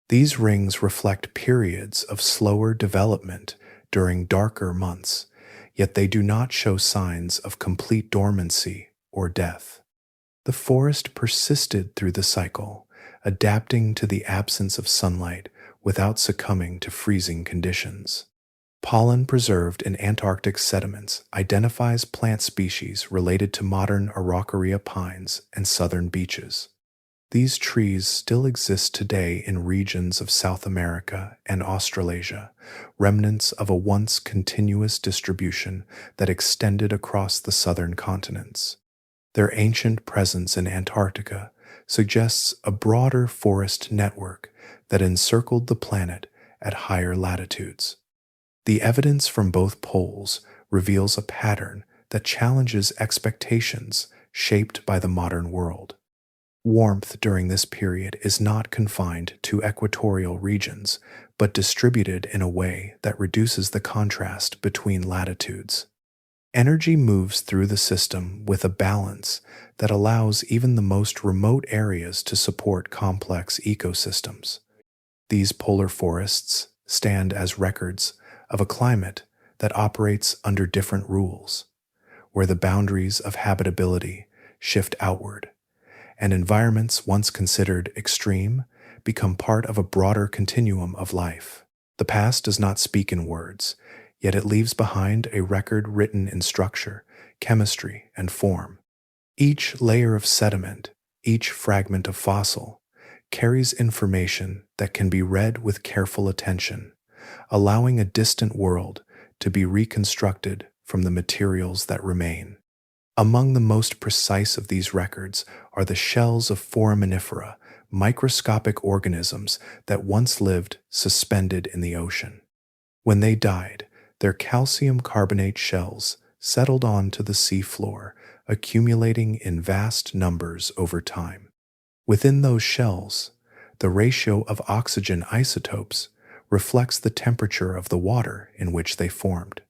These rings reflect periods of slower development during darker months, yet they do not show signs of complete dormancy or death. The forest persisted through the cycle, adapting to the absence of sunlight without succumbing to freezing conditions. Pollen preserved in Antarctic sediments identifies plant species related to modern Araucaria pines and southern beeches. These trees still exist today in regions of South America and Australasia, remnants of a once continuous distribution that extended across the southern continents. Their ancient presence in Antarctica suggests a broader forest network that encircled the planet at higher latitudes. The evidence from both poles reveals a pattern that challenges expectations shaped by the modern world. Warmth during this period is not confined to equatorial regions, but distributed in a way that reduces the contrast between latitudes. Energy moves through the system with a balance that allows even the most remote areas to support complex ecosystems. These polar forests stand as records of a climate that operates under different rules, where the boundaries of habitability shift outward, and environments once considered extreme become part of a broader continuum of life. The past does not speak in words, yet it leaves behind a record written in structure, chemistry, and form. Each layer of sediment, each fragment of fossil, carries information that can be read with careful attention, allowing a distant world to be reconstructed from the materials that remain. Among the most precise of these records are the shells of foraminifera, microscopic organisms that once lived suspended in the ocean. When they died, their calcium carbonate shells settled onto the seafloor, accumulating in vast numbers over time. Within those shells, the ratio of oxygen isotopes reflects the temperature of the water in which they formed.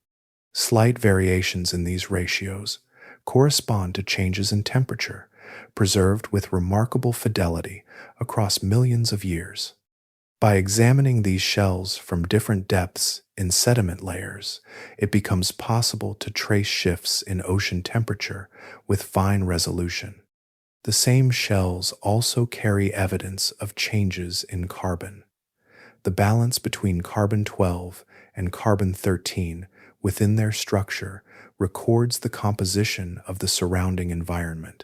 Slight variations in these ratios correspond to changes in temperature, preserved with remarkable fidelity across millions of years. By examining these shells from different depths in sediment layers, it becomes possible to trace shifts in ocean temperature with fine resolution. The same shells also carry evidence of changes in carbon. The balance between carbon-12 and carbon-13 within their structure records the composition of the surrounding environment.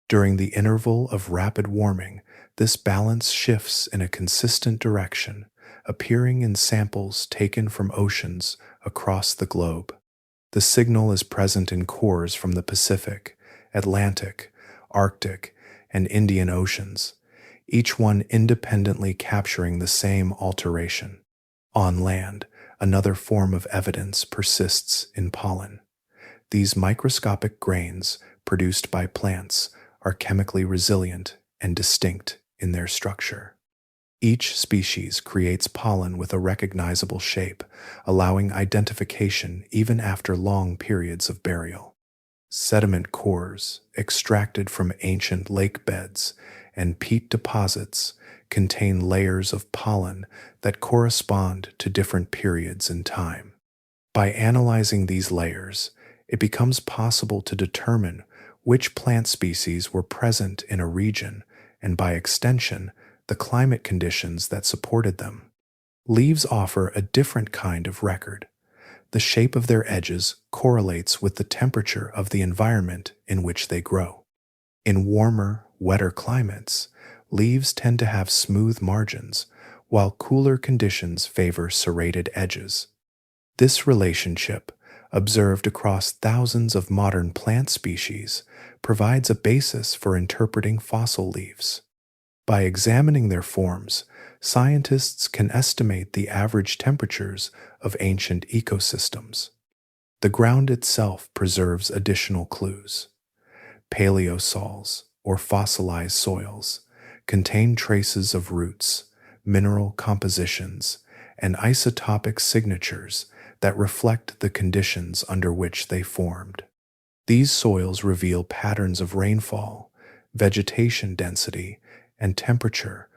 During the interval of rapid warming, this balance shifts in a consistent direction, appearing in samples taken from oceans across the globe. The signal is present in cores from the Pacific, Atlantic, Arctic, and Indian Oceans, each one independently capturing the same alteration. On land, another form of evidence persists in pollen. These microscopic grains, produced by plants, are chemically resilient and distinct in their structure. Each species creates pollen with a recognizable shape, allowing identification even after long periods of burial. Sediment cores, extracted from ancient lake beds and peat deposits, contain layers of pollen that correspond to different periods in time. By analyzing these layers, it becomes possible to determine which plant species were present in a region and, by extension, the climate conditions that supported them. Leaves offer a different kind of record. The shape of their edges correlates with the temperature of the environment in which they grow. In warmer, wetter climates, leaves tend to have smooth margins, while cooler conditions favor serrated edges. This relationship, observed across thousands of modern plant species, provides a basis for interpreting fossil leaves. By examining their forms, scientists can estimate the average temperatures of ancient ecosystems. The ground itself preserves additional clues. Paleosols, or fossilized soils, contain traces of roots, mineral compositions, and isotopic signatures that reflect the conditions under which they formed. These soils reveal patterns of rainfall, vegetation density, and temperature,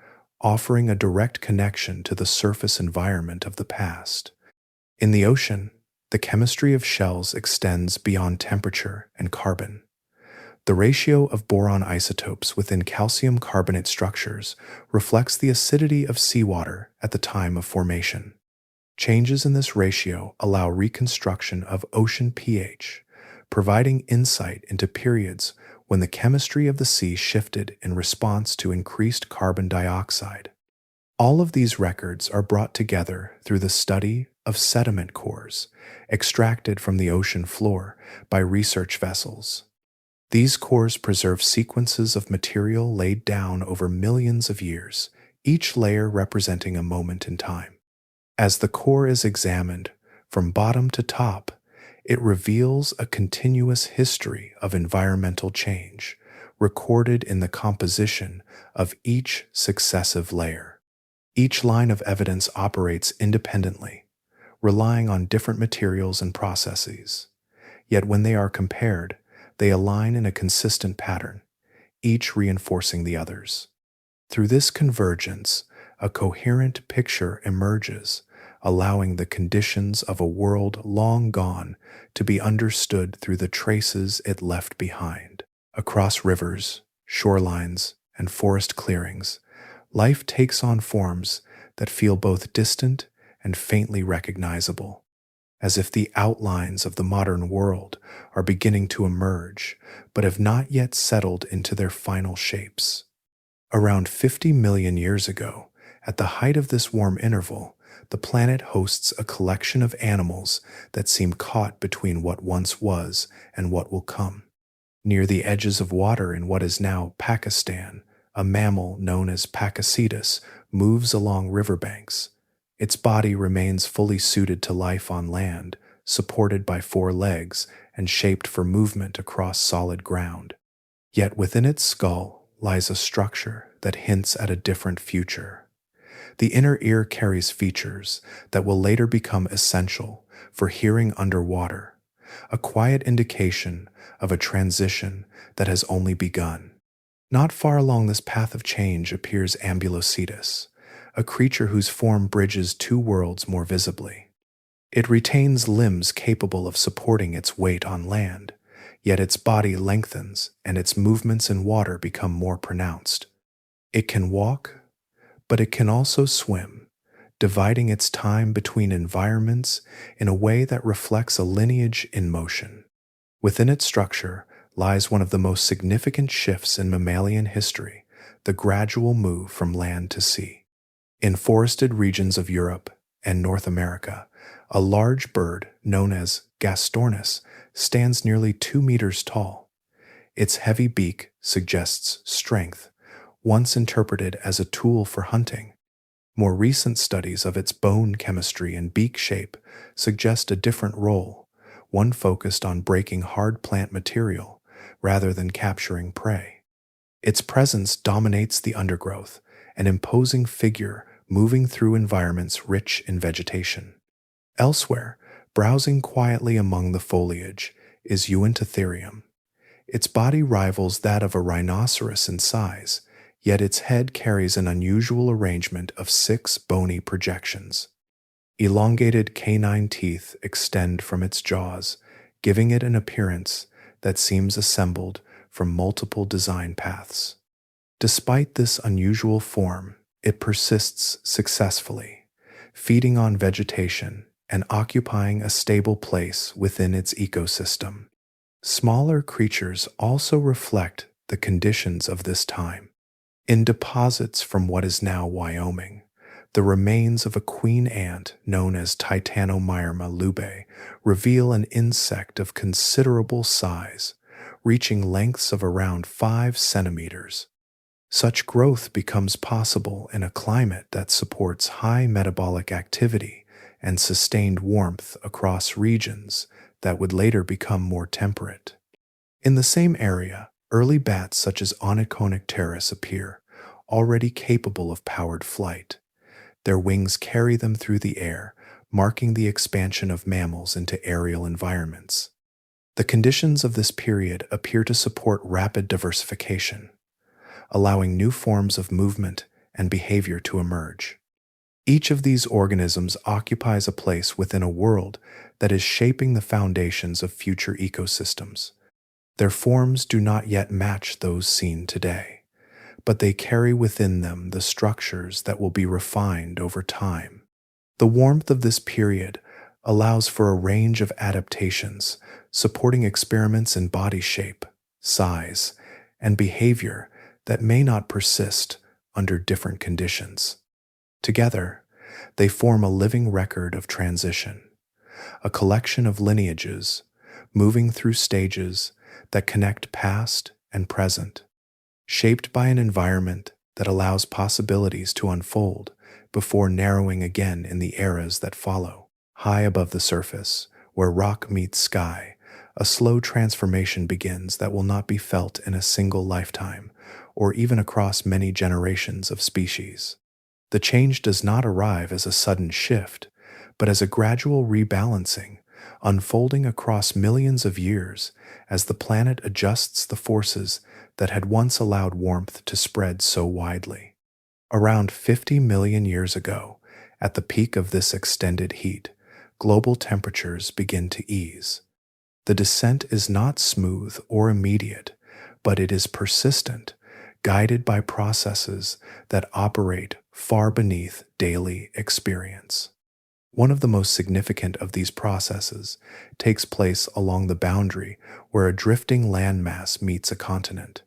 offering a direct connection to the surface environment of the past. In the ocean, the chemistry of shells extends beyond temperature and carbon. The ratio of boron isotopes within calcium carbonate structures reflects the acidity of seawater at the time of formation. Changes in this ratio allow reconstruction of ocean pH, providing insight into periods when the chemistry of the sea shifted in response to increased carbon dioxide. All of these records are brought together through the study of sediment cores extracted from the ocean floor by research vessels. These cores preserve sequences of material laid down over millions of years, each layer representing a moment in time. As the core is examined from bottom to top, it reveals a continuous history of environmental change, recorded in the composition of each successive layer. Each line of evidence operates independently, relying on different materials and processes. Yet when they are compared, they align in a consistent pattern, each reinforcing the others. Through this convergence, a coherent picture emerges, allowing the conditions of a world long gone to be understood through the traces it left behind. Across rivers, shorelines, and forest clearings, life takes on forms that feel both distant and faintly recognizable, as if the outlines of the modern world are beginning to emerge but have not yet settled into their final shapes. Around 50 million years ago, at the height of this warm interval, the planet hosts a collection of animals that seem caught between what once was and what will come. Near the edges of water in what is now Pakistan, a mammal known as Pakicetus moves along riverbanks. Its body remains fully suited to life on land, supported by 4 legs and shaped for movement across solid ground. Yet within its skull lies a structure that hints at a different future. The inner ear carries features that will later become essential for hearing underwater, a quiet indication of a transition that has only begun. Not far along this path of change appears Ambulocetus, a creature whose form bridges 2 worlds more visibly. It retains limbs capable of supporting its weight on land, yet its body lengthens and its movements in water become more pronounced. It can walk, but it can also swim, dividing its time between environments in a way that reflects a lineage in motion. Within its structure lies one of the most significant shifts in mammalian history, the gradual move from land to sea. In forested regions of Europe and North America, a large bird known as Gastornis stands nearly 2 meters tall. Its heavy beak suggests strength, once interpreted as a tool for hunting. More recent studies of its bone chemistry and beak shape suggest a different role, one focused on breaking hard plant material rather than capturing prey. Its presence dominates the undergrowth, an imposing figure moving through environments rich in vegetation. Elsewhere, browsing quietly among the foliage, is Uintatherium. Its body rivals that of a rhinoceros in size, yet its head carries an unusual arrangement of 6 bony projections. Elongated canine teeth extend from its jaws, giving it an appearance that seems assembled from multiple design paths. Despite this unusual form, it persists successfully, feeding on vegetation and occupying a stable place within its ecosystem. Smaller creatures also reflect the conditions of this time. In deposits from what is now Wyoming, the remains of a queen ant known as Titanomyrma lube reveal an insect of considerable size, reaching lengths of around 5 centimeters. Such growth becomes possible in a climate that supports high metabolic activity and sustained warmth across regions that would later become more temperate. In the same area, early bats such as Onychonycteris appear, already capable of powered flight. Their wings carry them through the air, marking the expansion of mammals into aerial environments. The conditions of this period appear to support rapid diversification, allowing new forms of movement and behavior to emerge. Each of these organisms occupies a place within a world that is shaping the foundations of future ecosystems. Their forms do not yet match those seen today, but they carry within them the structures that will be refined over time. The warmth of this period allows for a range of adaptations, supporting experiments in body shape, size, and behavior that may not persist under different conditions. Together, they form a living record of transition, a collection of lineages moving through stages that connect past and present, shaped by an environment that allows possibilities to unfold before narrowing again in the eras that follow. High above the surface, where rock meets sky, A slow transformation begins that will not be felt in a single lifetime, or even across many generations of species. The change does not arrive as a sudden shift, but as a gradual rebalancing, unfolding across millions of years as the planet adjusts the forces that had once allowed warmth to spread so widely. Around 50 million years ago, at the peak of this extended heat, global temperatures begin to ease. The descent is not smooth or immediate, but it is persistent, guided by processes that operate far beneath daily experience. One of the most significant of these processes takes place along the boundary where a drifting landmass meets a continent.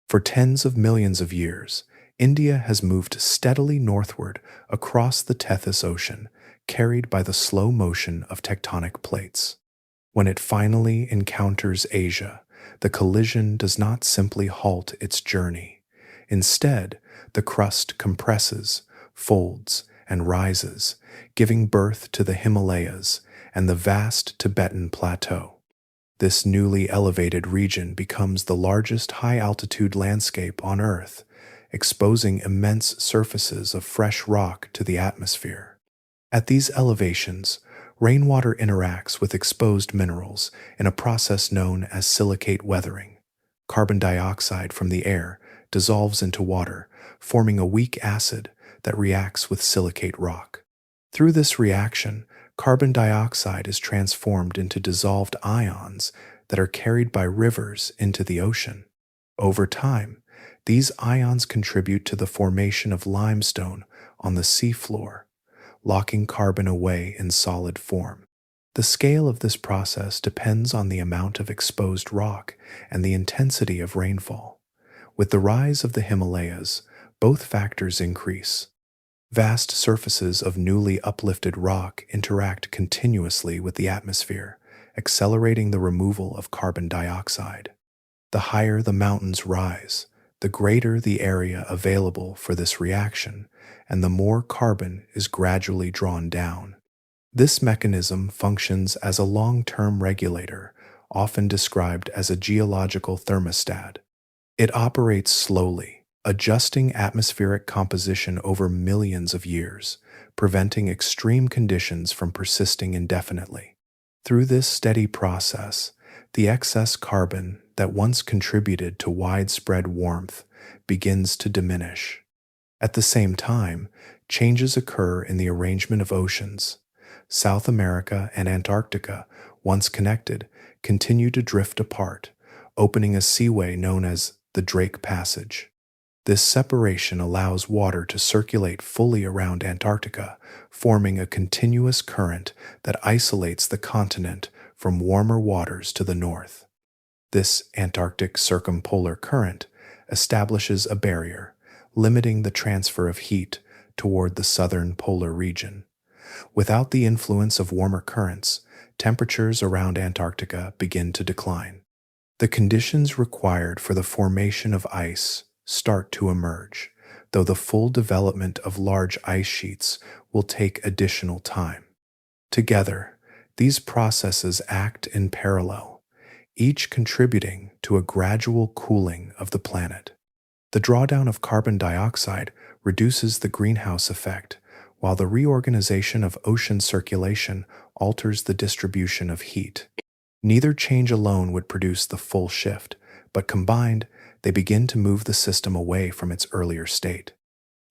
For tens of millions of years, India has moved steadily northward across the Tethys Ocean, carried by the slow motion of tectonic plates. When it finally encounters Asia, the collision does not simply halt its journey. Instead, the crust compresses, folds, and rises, giving birth to the Himalayas and the vast Tibetan Plateau. This newly elevated region becomes the largest high-altitude landscape on Earth, exposing immense surfaces of fresh rock to the atmosphere. At these elevations, rainwater interacts with exposed minerals in a process known as silicate weathering. Carbon dioxide from the air dissolves into water, forming a weak acid that reacts with silicate rock. Through this reaction, carbon dioxide is transformed into dissolved ions that are carried by rivers into the ocean. Over time, these ions contribute to the formation of limestone on the seafloor, locking carbon away in solid form. The scale of this process depends on the amount of exposed rock and the intensity of rainfall. With the rise of the Himalayas, both factors increase. Vast surfaces of newly uplifted rock interact continuously with the atmosphere, accelerating the removal of carbon dioxide. The higher the mountains rise, the greater the area available for this reaction, and the more carbon is gradually drawn down. This mechanism functions as a long-term regulator, often described as a geological thermostat. It operates slowly, adjusting atmospheric composition over millions of years, preventing extreme conditions from persisting indefinitely. Through this steady process, the excess carbon that once contributed to widespread warmth begins to diminish. At the same time, changes occur in the arrangement of oceans. South America and Antarctica, once connected, continue to drift apart, opening a seaway known as the Drake Passage. This separation allows water to circulate fully around Antarctica, forming a continuous current that isolates the continent from warmer waters to the north. This Antarctic circumpolar current establishes a barrier, limiting the transfer of heat toward the southern polar region. Without the influence of warmer currents, temperatures around Antarctica begin to decline. The conditions required for the formation of ice start to emerge, though the full development of large ice sheets will take additional time. Together, these processes act in parallel, each contributing to a gradual cooling of the planet. The drawdown of carbon dioxide reduces the greenhouse effect, while the reorganization of ocean circulation alters the distribution of heat. Neither change alone would produce the full shift, but combined, they begin to move the system away from its earlier state.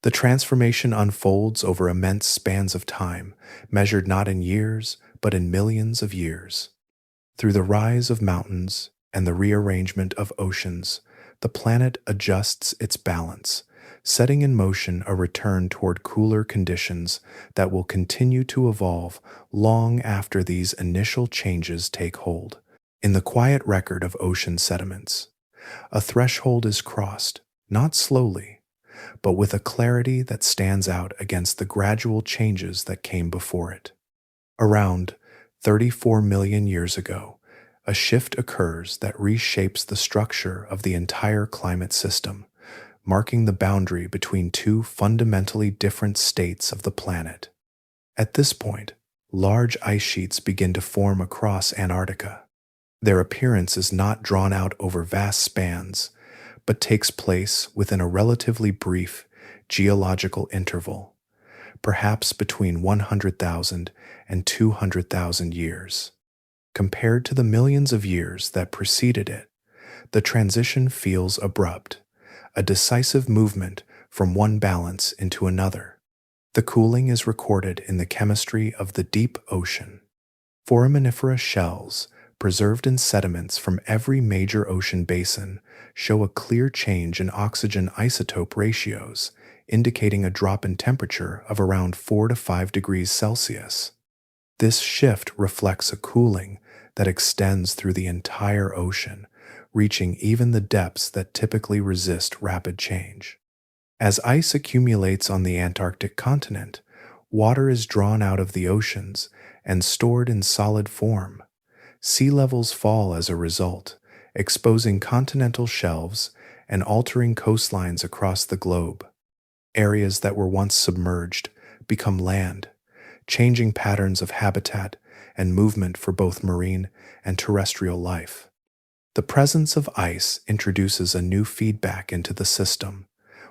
The transformation unfolds over immense spans of time, measured not in years, but in millions of years. Through the rise of mountains and the rearrangement of oceans, the planet adjusts its balance, setting in motion a return toward cooler conditions that will continue to evolve long after these initial changes take hold. In the quiet record of ocean sediments, a threshold is crossed, not slowly, but with a clarity that stands out against the gradual changes that came before it. Around 34 million years ago, a shift occurs that reshapes the structure of the entire climate system, marking the boundary between two fundamentally different states of the planet. At this point, large ice sheets begin to form across Antarctica. Their appearance is not drawn out over vast spans, but takes place within a relatively brief geological interval, perhaps between 100,000 and 200,000 years. Compared to the millions of years that preceded it, the transition feels abrupt, a decisive movement from one balance into another. The cooling is recorded in the chemistry of the deep ocean. Foraminifera shells, preserved in sediments from every major ocean basin, show a clear change in oxygen isotope ratios, indicating a drop in temperature of around 4 to 5 degrees Celsius. This shift reflects a cooling that extends through the entire ocean, reaching even the depths that typically resist rapid change. As ice accumulates on the Antarctic continent, water is drawn out of the oceans and stored in solid form. Sea levels fall as a result, exposing continental shelves and altering coastlines across the globe. Areas that were once submerged become land, changing patterns of habitat and movement for both marine and terrestrial life. The presence of ice introduces a new feedback into the system,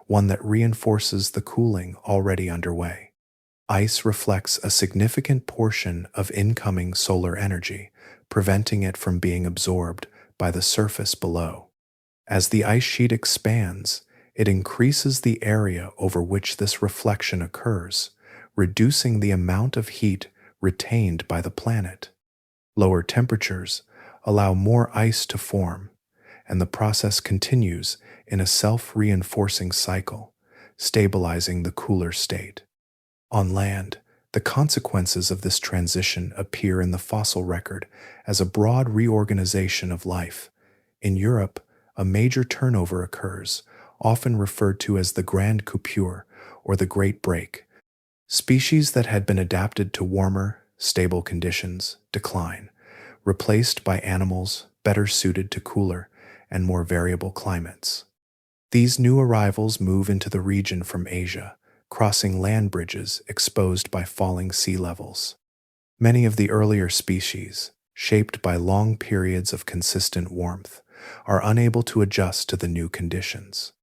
one that reinforces the cooling already underway. Ice reflects a significant portion of incoming solar energy, preventing it from being absorbed by the surface below. As the ice sheet expands, it increases the area over which this reflection occurs, reducing the amount of heat retained by the planet. Lower temperatures allow more ice to form, and the process continues in a self-reinforcing cycle, stabilizing the cooler state. On land, the consequences of this transition appear in the fossil record as a broad reorganization of life. In Europe, a major turnover occurs, often referred to as the Grand Coupure or the Great Break. Species that had been adapted to warmer, stable conditions decline, replaced by animals better suited to cooler and more variable climates. These new arrivals move into the region from Asia, crossing land bridges exposed by falling sea levels. Many of the earlier species, shaped by long periods of consistent warmth, are unable to adjust to the new conditions.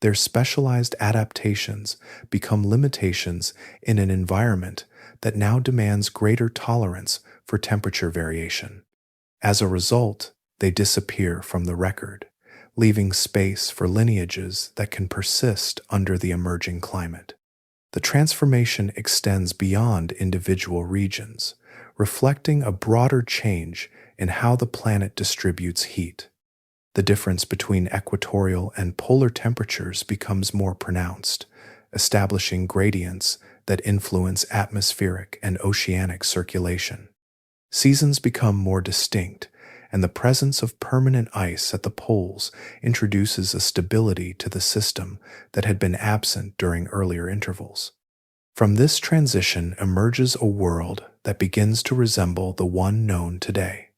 Their specialized adaptations become limitations in an environment that now demands greater tolerance for temperature variation. As a result, they disappear from the record, leaving space for lineages that can persist under the emerging climate. The transformation extends beyond individual regions, reflecting a broader change in how the planet distributes heat. The difference between equatorial and polar temperatures becomes more pronounced, establishing gradients that influence atmospheric and oceanic circulation. Seasons become more distinct, and the presence of permanent ice at the poles introduces a stability to the system that had been absent during earlier intervals. From this transition emerges a world that begins to resemble the one known today.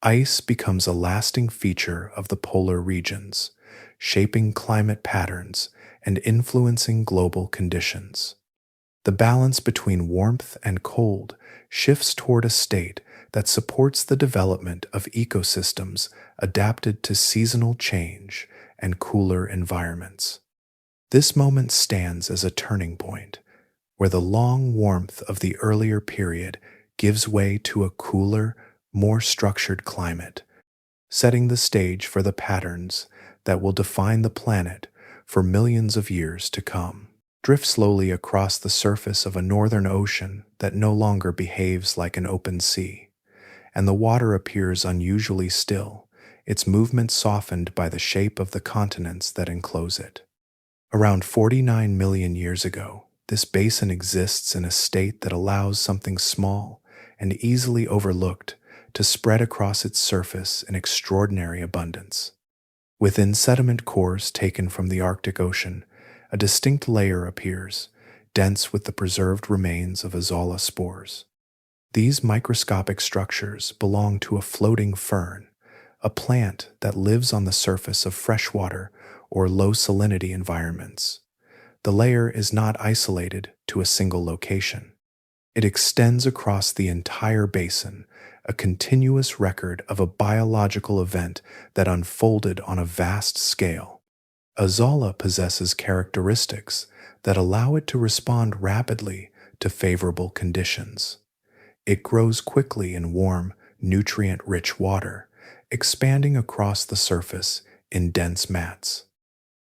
Ice becomes a lasting feature of the polar regions, shaping climate patterns and influencing global conditions. The balance between warmth and cold shifts toward a state that supports the development of ecosystems adapted to seasonal change and cooler environments. This moment stands as a turning point, where the long warmth of the earlier period gives way to a cooler, more structured climate, setting the stage for the patterns that will define the planet for millions of years to come. Drift slowly across the surface of a northern ocean that no longer behaves like an open sea, and the water appears unusually still, its movement softened by the shape of the continents that enclose it. Around 49 million years ago, this basin exists in a state that allows something small and easily overlooked to spread across its surface in extraordinary abundance. Within sediment cores taken from the Arctic Ocean, a distinct layer appears, dense with the preserved remains of Azolla spores. These microscopic structures belong to a floating fern, a plant that lives on the surface of freshwater or low salinity environments. The layer is not isolated to a single location. It extends across the entire basin, a continuous record of a biological event that unfolded on a vast scale. Azolla possesses characteristics that allow it to respond rapidly to favorable conditions. It grows quickly in warm, nutrient-rich water, expanding across the surface in dense mats.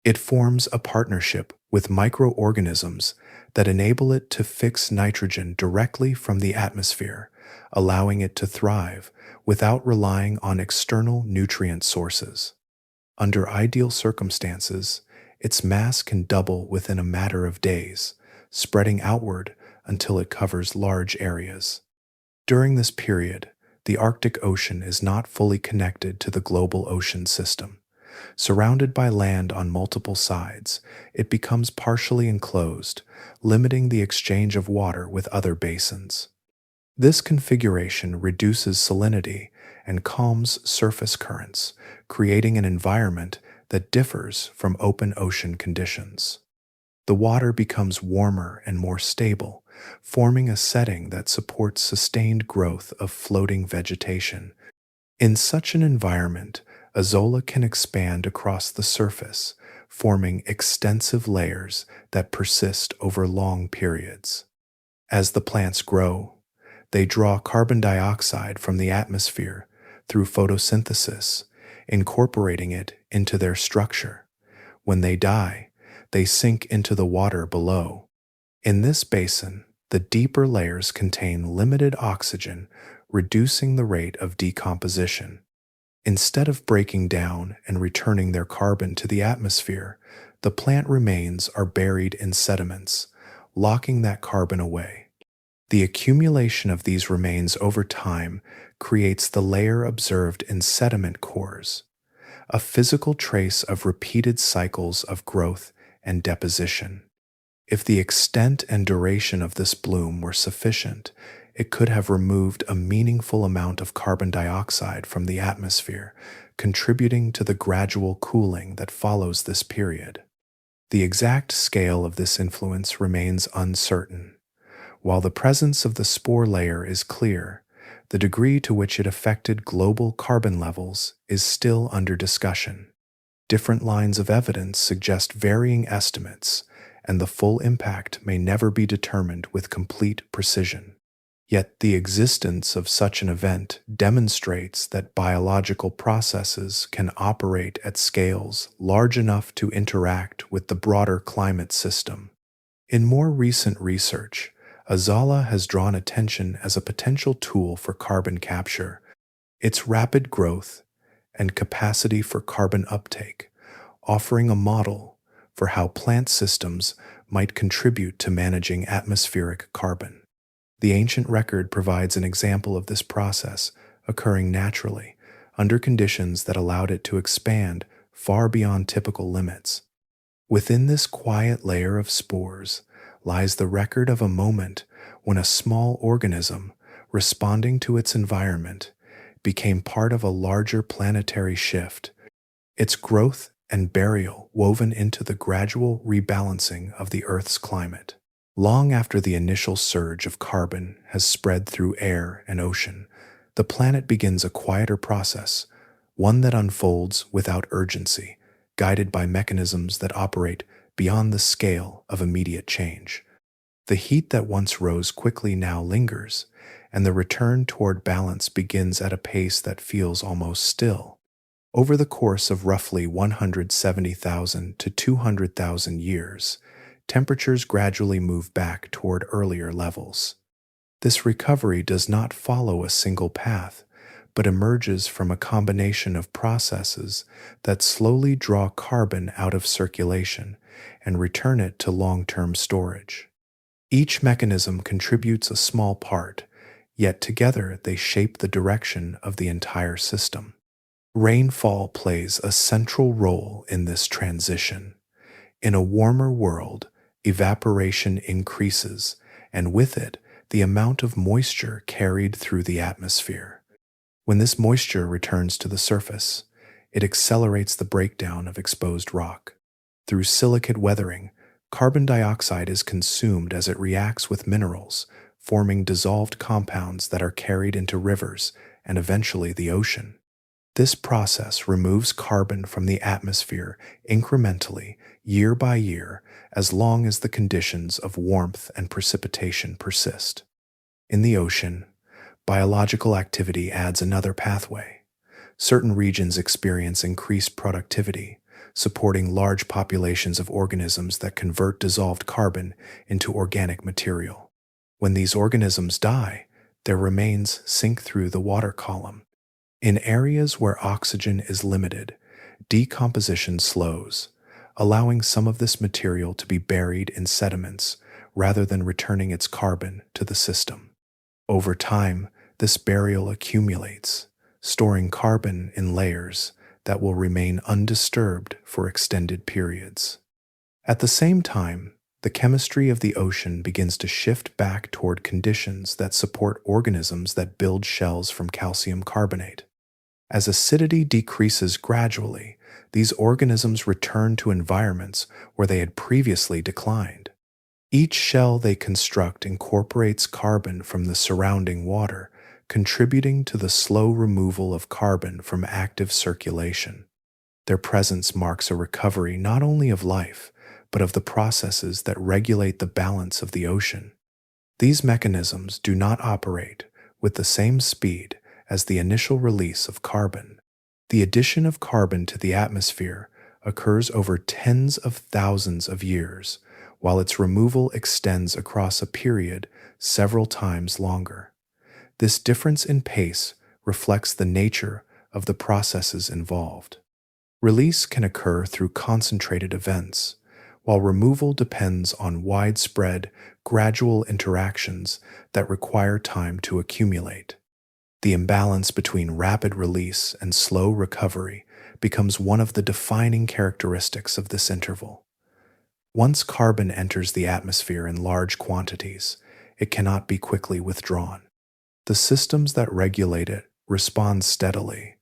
It forms a partnership with microorganisms that enable it to fix nitrogen directly from the atmosphere, allowing it to thrive without relying on external nutrient sources. Under ideal circumstances, its mass can double within a matter of days, spreading outward until it covers large areas. During this period, the Arctic Ocean is not fully connected to the global ocean system. Surrounded by land on multiple sides, it becomes partially enclosed, limiting the exchange of water with other basins. This configuration reduces salinity and calms surface currents, creating an environment that differs from open ocean conditions. The water becomes warmer and more stable, forming a setting that supports sustained growth of floating vegetation. In such an environment, Azolla can expand across the surface, forming extensive layers that persist over long periods. As the plants grow, they draw carbon dioxide from the atmosphere through photosynthesis, incorporating it into their structure. When they die, they sink into the water below. In this basin, the deeper layers contain limited oxygen, reducing the rate of decomposition. Instead of breaking down and returning their carbon to the atmosphere, the plant remains are buried in sediments, locking that carbon away. The accumulation of these remains over time creates the layer observed in sediment cores, a physical trace of repeated cycles of growth and deposition. If the extent and duration of this bloom were sufficient, it could have removed a meaningful amount of carbon dioxide from the atmosphere, contributing to the gradual cooling that follows this period. The exact scale of this influence remains uncertain. While the presence of the spore layer is clear, the degree to which it affected global carbon levels is still under discussion. Different lines of evidence suggest varying estimates, and the full impact may never be determined with complete precision. Yet the existence of such an event demonstrates that biological processes can operate at scales large enough to interact with the broader climate system. In more recent research, Azolla has drawn attention as a potential tool for carbon capture. Its rapid growth and capacity for carbon uptake, offering a model for how plant systems might contribute to managing atmospheric carbon. The ancient record provides an example of this process occurring naturally under conditions that allowed it to expand far beyond typical limits. Within this quiet layer of spores lies the record of a moment when a small organism, responding to its environment, became part of a larger planetary shift, its growth and burial woven into the gradual rebalancing of the Earth's climate. Long after the initial surge of carbon has spread through air and ocean, the planet begins a quieter process, one that unfolds without urgency, guided by mechanisms that operate beyond the scale of immediate change. The heat that once rose quickly now lingers, and the return toward balance begins at a pace that feels almost still. Over the course of roughly 170,000 to 200,000 years, temperatures gradually move back toward earlier levels. This recovery does not follow a single path, but emerges from a combination of processes that slowly draw carbon out of circulation and return it to long-term storage. Each mechanism contributes a small part, yet together they shape the direction of the entire system. Rainfall plays a central role in this transition. In a warmer world, evaporation increases, and with it, the amount of moisture carried through the atmosphere. When this moisture returns to the surface, it accelerates the breakdown of exposed rock. Through silicate weathering, carbon dioxide is consumed as it reacts with minerals, forming dissolved compounds that are carried into rivers and eventually the ocean. This process removes carbon from the atmosphere incrementally, year by year, as long as the conditions of warmth and precipitation persist. In the ocean, biological activity adds another pathway. Certain regions experience increased productivity, supporting large populations of organisms that convert dissolved carbon into organic material. When these organisms die, their remains sink through the water column. In areas where oxygen is limited, decomposition slows, allowing some of this material to be buried in sediments rather than returning its carbon to the system. Over time, this burial accumulates, storing carbon in layers that will remain undisturbed for extended periods. At the same time, the chemistry of the ocean begins to shift back toward conditions that support organisms that build shells from calcium carbonate. As acidity decreases gradually, these organisms return to environments where they had previously declined. Each shell they construct incorporates carbon from the surrounding water, contributing to the slow removal of carbon from active circulation. Their presence marks a recovery not only of life, but of the processes that regulate the balance of the ocean. These mechanisms do not operate with the same speed as the initial release of carbon. The addition of carbon to the atmosphere occurs over tens of thousands of years, while its removal extends across a period several times longer. This difference in pace reflects the nature of the processes involved. Release can occur through concentrated events, while removal depends on widespread, gradual interactions that require time to accumulate. The imbalance between rapid release and slow recovery becomes one of the defining characteristics of this interval. Once carbon enters the atmosphere in large quantities, it cannot be quickly withdrawn. The systems that regulate it respond steadily,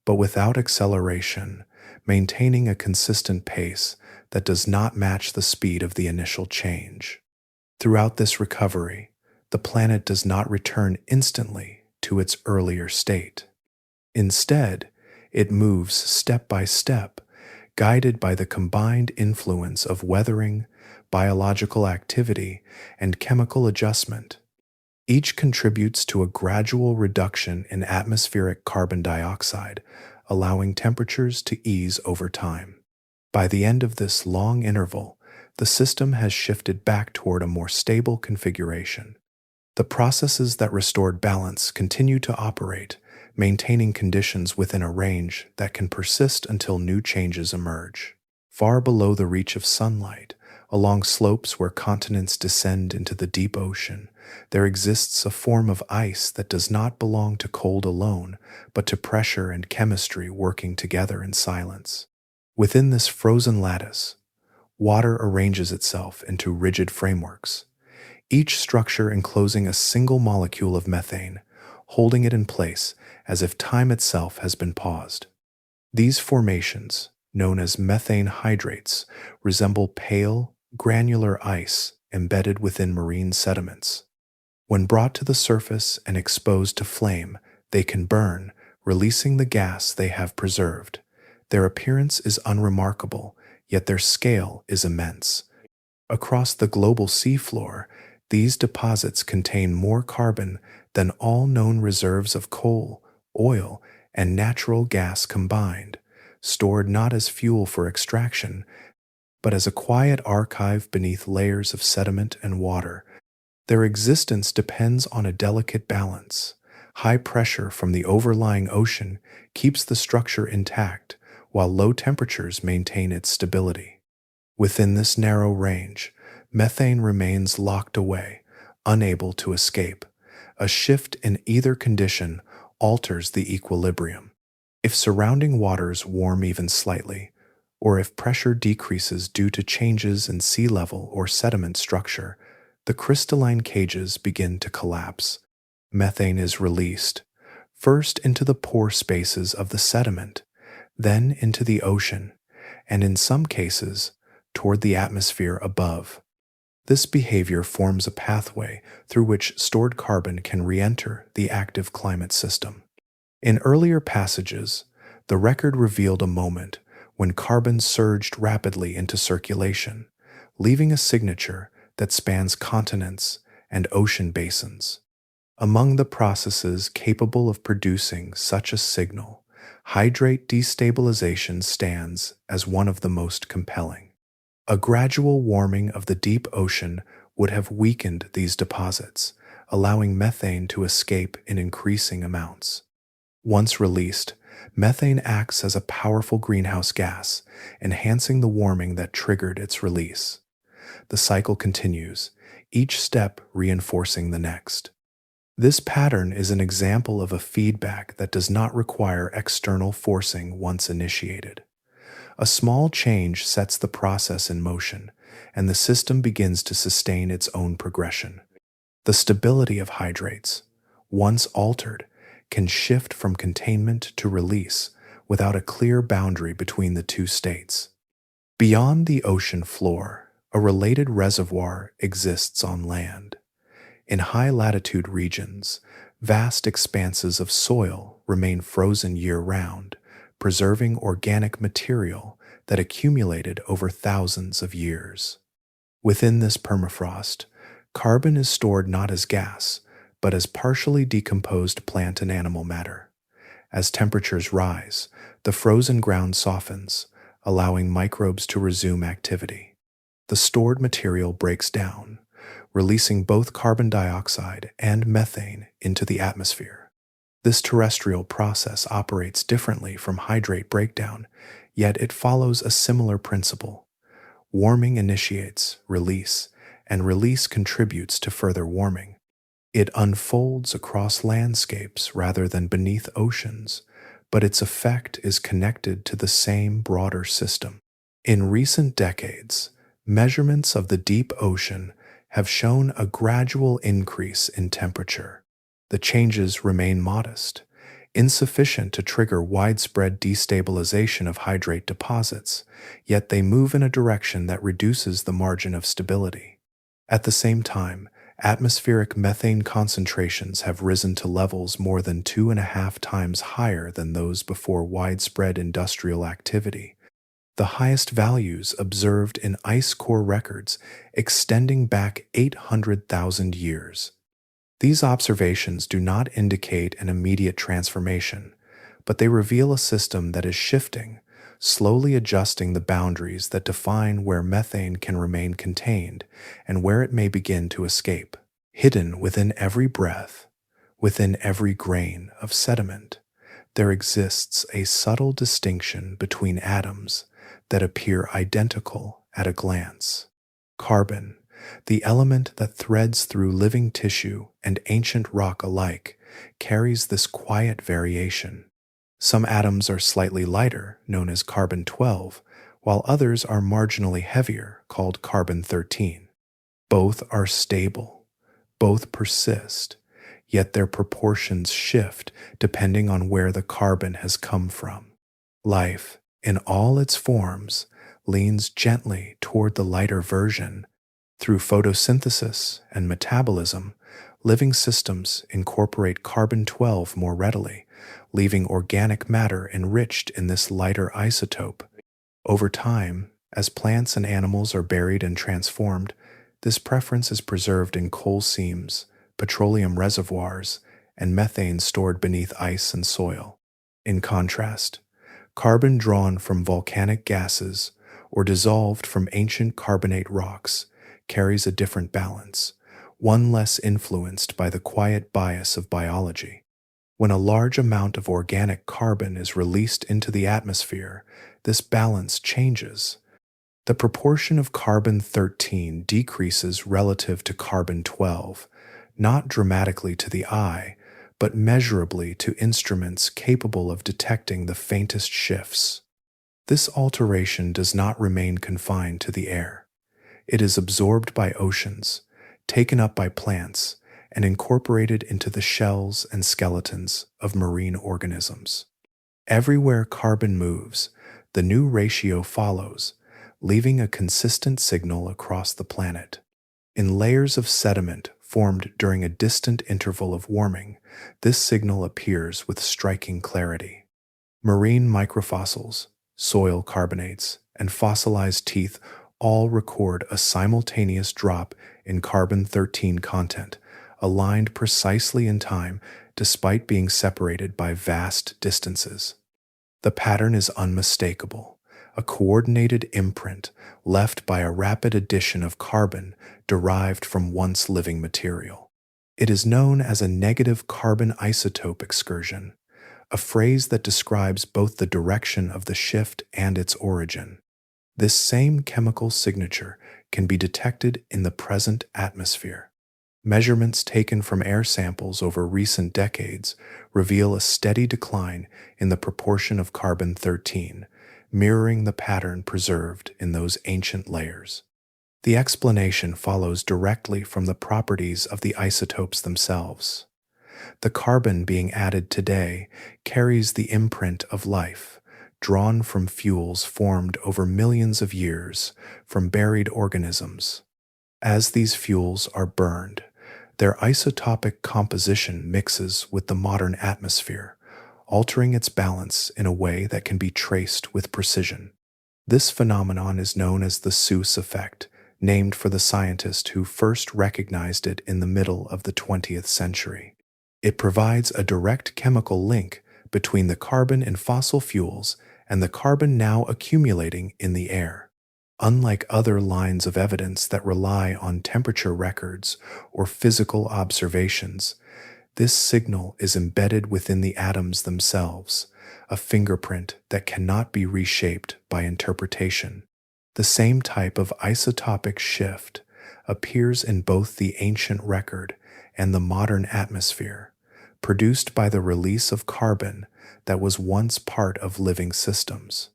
but without acceleration, maintaining a consistent pace that does not match the speed of the initial change. Throughout this recovery, the planet does not return instantly to its earlier state. Instead, it moves step by step, guided by the combined influence of weathering, biological activity, and chemical adjustment. Each contributes to a gradual reduction in atmospheric carbon dioxide, allowing temperatures to ease over time. By the end of this long interval, the system has shifted back toward a more stable configuration. The processes that restored balance continue to operate, maintaining conditions within a range that can persist until new changes emerge. Far below the reach of sunlight, along slopes where continents descend into the deep ocean, there exists a form of ice that does not belong to cold alone, but to pressure and chemistry working together in silence. Within this frozen lattice, water arranges itself into rigid frameworks, each structure enclosing a single molecule of methane, holding it in place as if time itself has been paused. These formations, known as methane hydrates, resemble pale, granular ice embedded within marine sediments. When brought to the surface and exposed to flame, they can burn, releasing the gas they have preserved. Their appearance is unremarkable, yet their scale is immense. Across the global seafloor, these deposits contain more carbon than all known reserves of coal, oil, and natural gas combined, stored not as fuel for extraction, but as a quiet archive beneath layers of sediment and water. Their existence depends on a delicate balance. High pressure from the overlying ocean keeps the structure intact, while low temperatures maintain its stability. Within this narrow range, methane remains locked away, unable to escape. A shift in either condition alters the equilibrium. If surrounding waters warm even slightly, or if pressure decreases due to changes in sea level or sediment structure, the crystalline cages begin to collapse. Methane is released, first into the pore spaces of the sediment, then into the ocean, and in some cases, toward the atmosphere above. This behavior forms a pathway through which stored carbon can re-enter the active climate system. In earlier passages, the record revealed a moment when carbon surged rapidly into circulation, leaving a signature that spans continents and ocean basins. Among the processes capable of producing such a signal, hydrate destabilization stands as one of the most compelling. A gradual warming of the deep ocean would have weakened these deposits, allowing methane to escape in increasing amounts. Once released, methane acts as a powerful greenhouse gas, enhancing the warming that triggered its release. The cycle continues, each step reinforcing the next. This pattern is an example of a feedback that does not require external forcing once initiated. A small change sets the process in motion, and the system begins to sustain its own progression. The stability of hydrates, once altered, can shift from containment to release without a clear boundary between the two states. Beyond the ocean floor, a related reservoir exists on land. In high-latitude regions, vast expanses of soil remain frozen year-round, preserving organic material that accumulated over thousands of years. Within this permafrost, carbon is stored not as gas, but as partially decomposed plant and animal matter. As temperatures rise, the frozen ground softens, allowing microbes to resume activity. The stored material breaks down, releasing both carbon dioxide and methane into the atmosphere. This terrestrial process operates differently from hydrate breakdown, yet it follows a similar principle. Warming initiates release, and release contributes to further warming. It unfolds across landscapes rather than beneath oceans, but its effect is connected to the same broader system. In recent decades, measurements of the deep ocean have shown a gradual increase in temperature. The changes remain modest, insufficient to trigger widespread destabilization of hydrate deposits, yet they move in a direction that reduces the margin of stability. At the same time, atmospheric methane concentrations have risen to levels more than 2.5 times higher than those before widespread industrial activity, the highest values observed in ice core records extending back 800,000 years. These observations do not indicate an immediate transformation, but they reveal a system that is shifting, slowly adjusting the boundaries that define where methane can remain contained and where it may begin to escape. Hidden within every breath, within every grain of sediment, there exists a subtle distinction between atoms that appear identical at a glance. Carbon, the element that threads through living tissue and ancient rock alike, carries this quiet variation. Some atoms are slightly lighter, known as carbon-12, while others are marginally heavier, called carbon-13. Both are stable, both persist, yet their proportions shift depending on where the carbon has come from. Life, in all its forms, leans gently toward the lighter version. Through photosynthesis and metabolism, living systems incorporate carbon-12 more readily, leaving organic matter enriched in this lighter isotope. Over time, as plants and animals are buried and transformed, this preference is preserved in coal seams, petroleum reservoirs, and methane stored beneath ice and soil. In contrast, carbon drawn from volcanic gases or dissolved from ancient carbonate rocks carries a different balance, one less influenced by the quiet bias of biology. When a large amount of organic carbon is released into the atmosphere, this balance changes. The proportion of carbon-13 decreases relative to carbon-12, not dramatically to the eye, but measurably to instruments capable of detecting the faintest shifts. This alteration does not remain confined to the air. It is absorbed by oceans, taken up by plants, and incorporated into the shells and skeletons of marine organisms. Everywhere carbon moves, the new ratio follows, leaving a consistent signal across the planet. In layers of sediment formed during a distant interval of warming, this signal appears with striking clarity. Marine microfossils, soil carbonates, and fossilized teeth all record a simultaneous drop in carbon-13 content, aligned precisely in time despite being separated by vast distances. The pattern is unmistakable, a coordinated imprint left by a rapid addition of carbon derived from once living material. It is known as a negative carbon isotope excursion, a phrase that describes both the direction of the shift and its origin. This same chemical signature can be detected in the present atmosphere. Measurements taken from air samples over recent decades reveal a steady decline in the proportion of carbon-13, mirroring the pattern preserved in those ancient layers. The explanation follows directly from the properties of the isotopes themselves. The carbon being added today carries the imprint of life, drawn from fuels formed over millions of years from buried organisms. As these fuels are burned, their isotopic composition mixes with the modern atmosphere, altering its balance in a way that can be traced with precision. This phenomenon is known as the Seuss effect, named for the scientist who first recognized it in the middle of the 20th century. It provides a direct chemical link between the carbon in fossil fuels and the carbon now accumulating in the air. Unlike other lines of evidence that rely on temperature records or physical observations, this signal is embedded within the atoms themselves, a fingerprint that cannot be reshaped by interpretation. The same type of isotopic shift appears in both the ancient record and the modern atmosphere, produced by the release of carbon that was once part of living systems.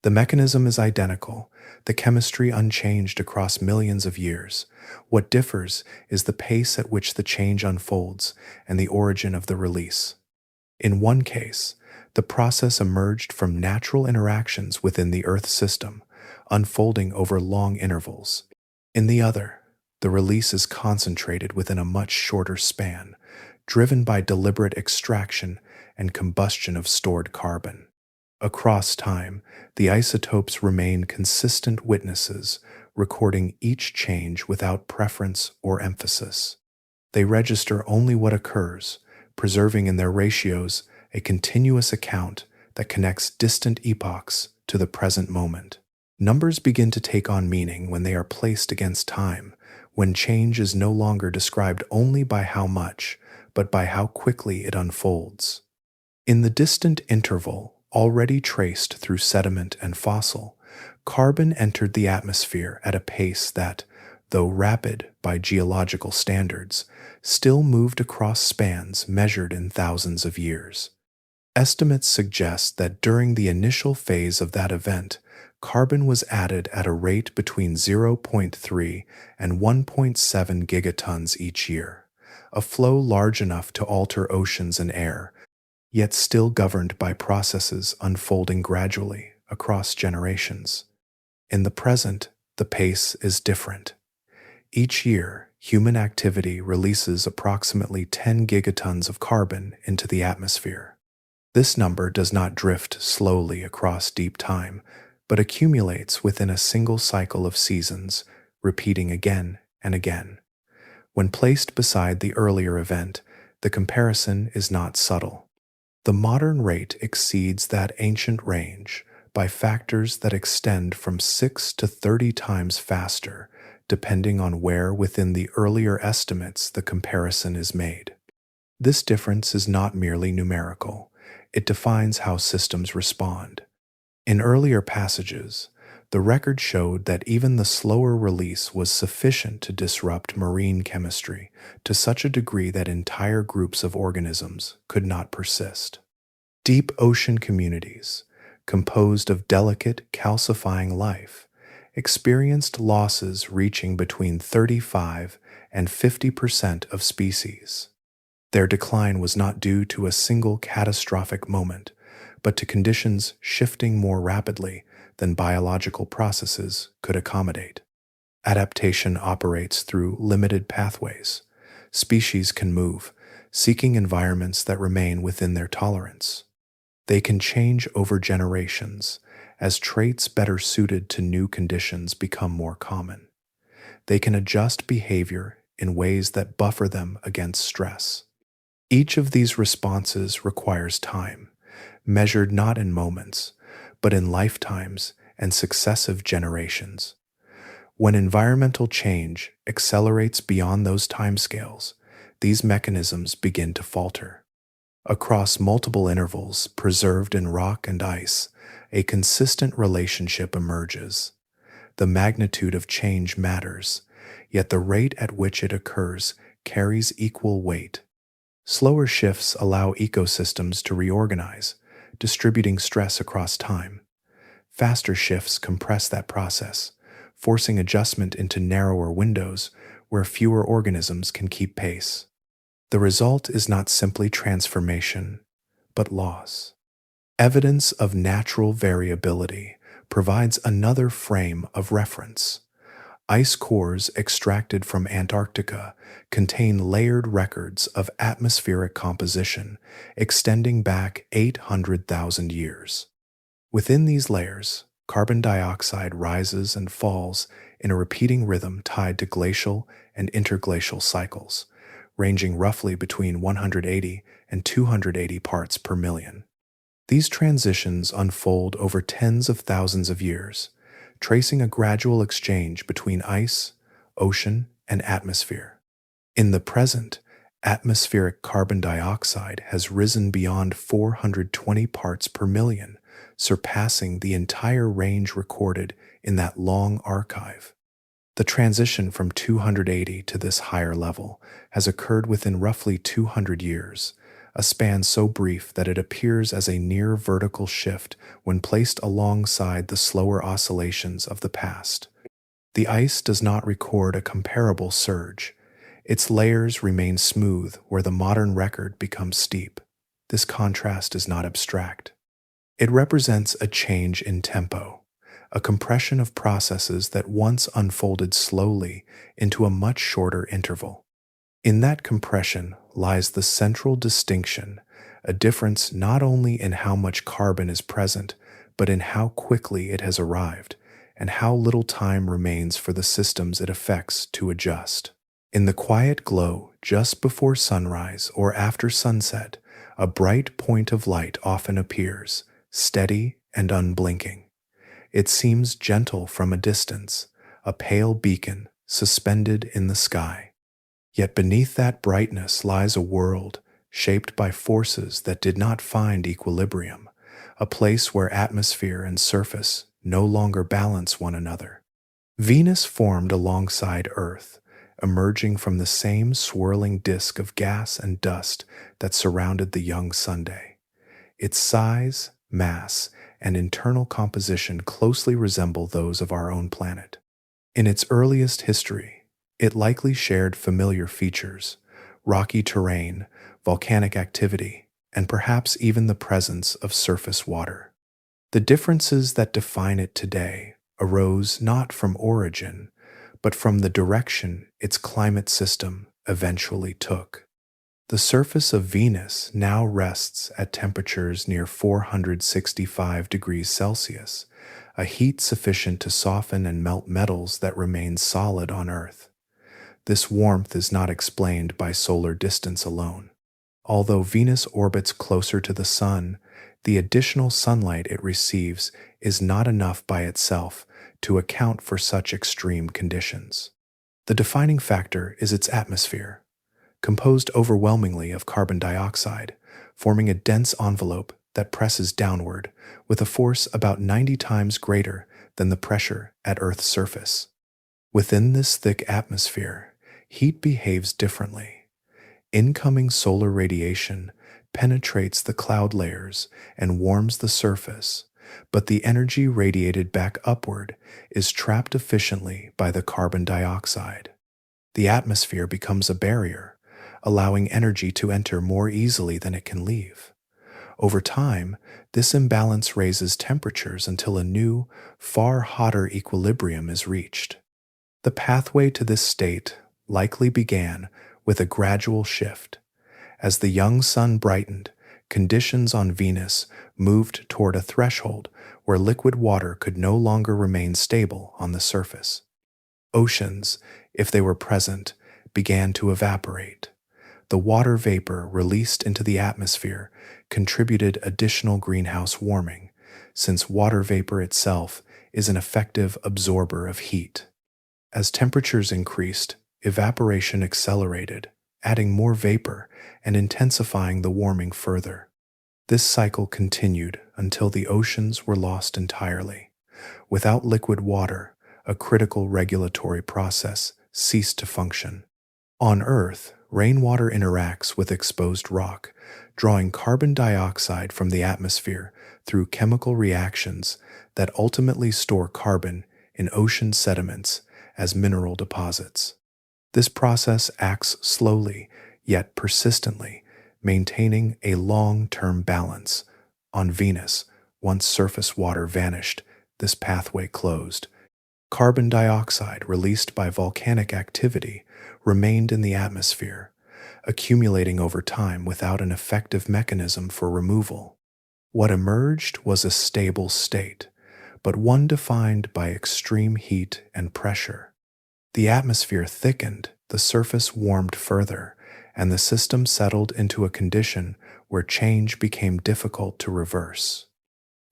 The mechanism is identical, the chemistry unchanged across millions of years. What differs is the pace at which the change unfolds and the origin of the release. In one case, the process emerged from natural interactions within the Earth system, unfolding over long intervals. In the other, the release is concentrated within a much shorter span, driven by deliberate extraction and combustion of stored carbon. Across time, the isotopes remain consistent witnesses, recording each change without preference or emphasis. They register only what occurs, preserving in their ratios a continuous account that connects distant epochs to the present moment. Numbers begin to take on meaning when they are placed against time, when change is no longer described only by how much, but by how quickly it unfolds. In the distant interval, already traced through sediment and fossil, carbon entered the atmosphere at a pace that, though rapid by geological standards, still moved across spans measured in thousands of years. Estimates suggest that during the initial phase of that event, carbon was added at a rate between 0.3 and 1.7 gigatons each year, a flow large enough to alter oceans and air, yet still governed by processes unfolding gradually across generations. In the present, the pace is different. Each year, human activity releases approximately 10 gigatons of carbon into the atmosphere. This number does not drift slowly across deep time, but accumulates within a single cycle of seasons, repeating again and again. When placed beside the earlier event, the comparison is not subtle. The modern rate exceeds that ancient range by factors that extend from 6 to 30 times faster, depending on where within the earlier estimates the comparison is made. This difference is not merely numerical, it defines how systems respond. In earlier passages, the record showed that even the slower release was sufficient to disrupt marine chemistry to such a degree that entire groups of organisms could not persist. Deep ocean communities, composed of delicate, calcifying life, experienced losses reaching between 35 and 50% of species. Their decline was not due to a single catastrophic moment, but to conditions shifting more rapidly than biological processes could accommodate. Adaptation operates through limited pathways. Species can move, seeking environments that remain within their tolerance. They can change over generations as traits better suited to new conditions become more common. They can adjust behavior in ways that buffer them against stress. Each of these responses requires time, measured not in moments, but in lifetimes and successive generations. When environmental change accelerates beyond those timescales, these mechanisms begin to falter. Across multiple intervals preserved in rock and ice, a consistent relationship emerges. The magnitude of change matters, yet the rate at which it occurs carries equal weight. Slower shifts allow ecosystems to reorganize, distributing stress across time. Faster shifts compress that process, forcing adjustment into narrower windows where fewer organisms can keep pace. The result is not simply transformation, but loss. Evidence of natural variability provides another frame of reference. Ice cores extracted from Antarctica contain layered records of atmospheric composition extending back 800,000 years. Within these layers, carbon dioxide rises and falls in a repeating rhythm tied to glacial and interglacial cycles, ranging roughly between 180 and 280 parts per million. These transitions unfold over tens of thousands of years, tracing a gradual exchange between ice, ocean, and atmosphere. In the present, atmospheric carbon dioxide has risen beyond 420 parts per million, surpassing the entire range recorded in that long archive. The transition from 280 to this higher level has occurred within roughly 200 years, a span so brief that it appears as a near vertical shift when placed alongside the slower oscillations of the past. The ice does not record a comparable surge. Its layers remain smooth where the modern record becomes steep. This contrast is not abstract. It represents a change in tempo, a compression of processes that once unfolded slowly into a much shorter interval. In that compression lies the central distinction, a difference not only in how much carbon is present, but in how quickly it has arrived, and how little time remains for the systems it affects to adjust. In the quiet glow just before sunrise or after sunset, a bright point of light often appears, steady and unblinking. It seems gentle from a distance, a pale beacon suspended in the sky. Yet beneath that brightness lies a world shaped by forces that did not find equilibrium, a place where atmosphere and surface no longer balance one another. Venus formed alongside Earth, emerging from the same swirling disk of gas and dust that surrounded the young Sunday. Its size, mass, and internal composition closely resemble those of our own planet. In its earliest history, it likely shared familiar features: rocky terrain, volcanic activity, and perhaps even the presence of surface water. The differences that define it today arose not from origin, but from the direction its climate system eventually took. The surface of Venus now rests at temperatures near 465 degrees Celsius, a heat sufficient to soften and melt metals that remain solid on Earth. This warmth is not explained by solar distance alone. Although Venus orbits closer to the Sun, the additional sunlight it receives is not enough by itself to account for such extreme conditions. The defining factor is its atmosphere, composed overwhelmingly of carbon dioxide, forming a dense envelope that presses downward with a force about 90 times greater than the pressure at Earth's surface. Within this thick atmosphere, heat behaves differently. Incoming solar radiation penetrates the cloud layers and warms the surface, but the energy radiated back upward is trapped efficiently by the carbon dioxide. The atmosphere becomes a barrier, allowing energy to enter more easily than it can leave. Over time, this imbalance raises temperatures until a new, far hotter equilibrium is reached. The pathway to this state likely began with a gradual shift. As the young sun brightened, conditions on Venus moved toward a threshold where liquid water could no longer remain stable on the surface. Oceans, if they were present, began to evaporate. The water vapor released into the atmosphere contributed additional greenhouse warming, since water vapor itself is an effective absorber of heat. As temperatures increased, evaporation accelerated, adding more vapor and intensifying the warming further. This cycle continued until the oceans were lost entirely. Without liquid water, a critical regulatory process ceased to function. On Earth, rainwater interacts with exposed rock, drawing carbon dioxide from the atmosphere through chemical reactions that ultimately store carbon in ocean sediments as mineral deposits. This process acts slowly yet persistently, maintaining a long-term balance. On Venus, once surface water vanished, this pathway closed. Carbon dioxide released by volcanic activity remained in the atmosphere, accumulating over time without an effective mechanism for removal. What emerged was a stable state, but one defined by extreme heat and pressure. The atmosphere thickened, the surface warmed further, and the system settled into a condition where change became difficult to reverse.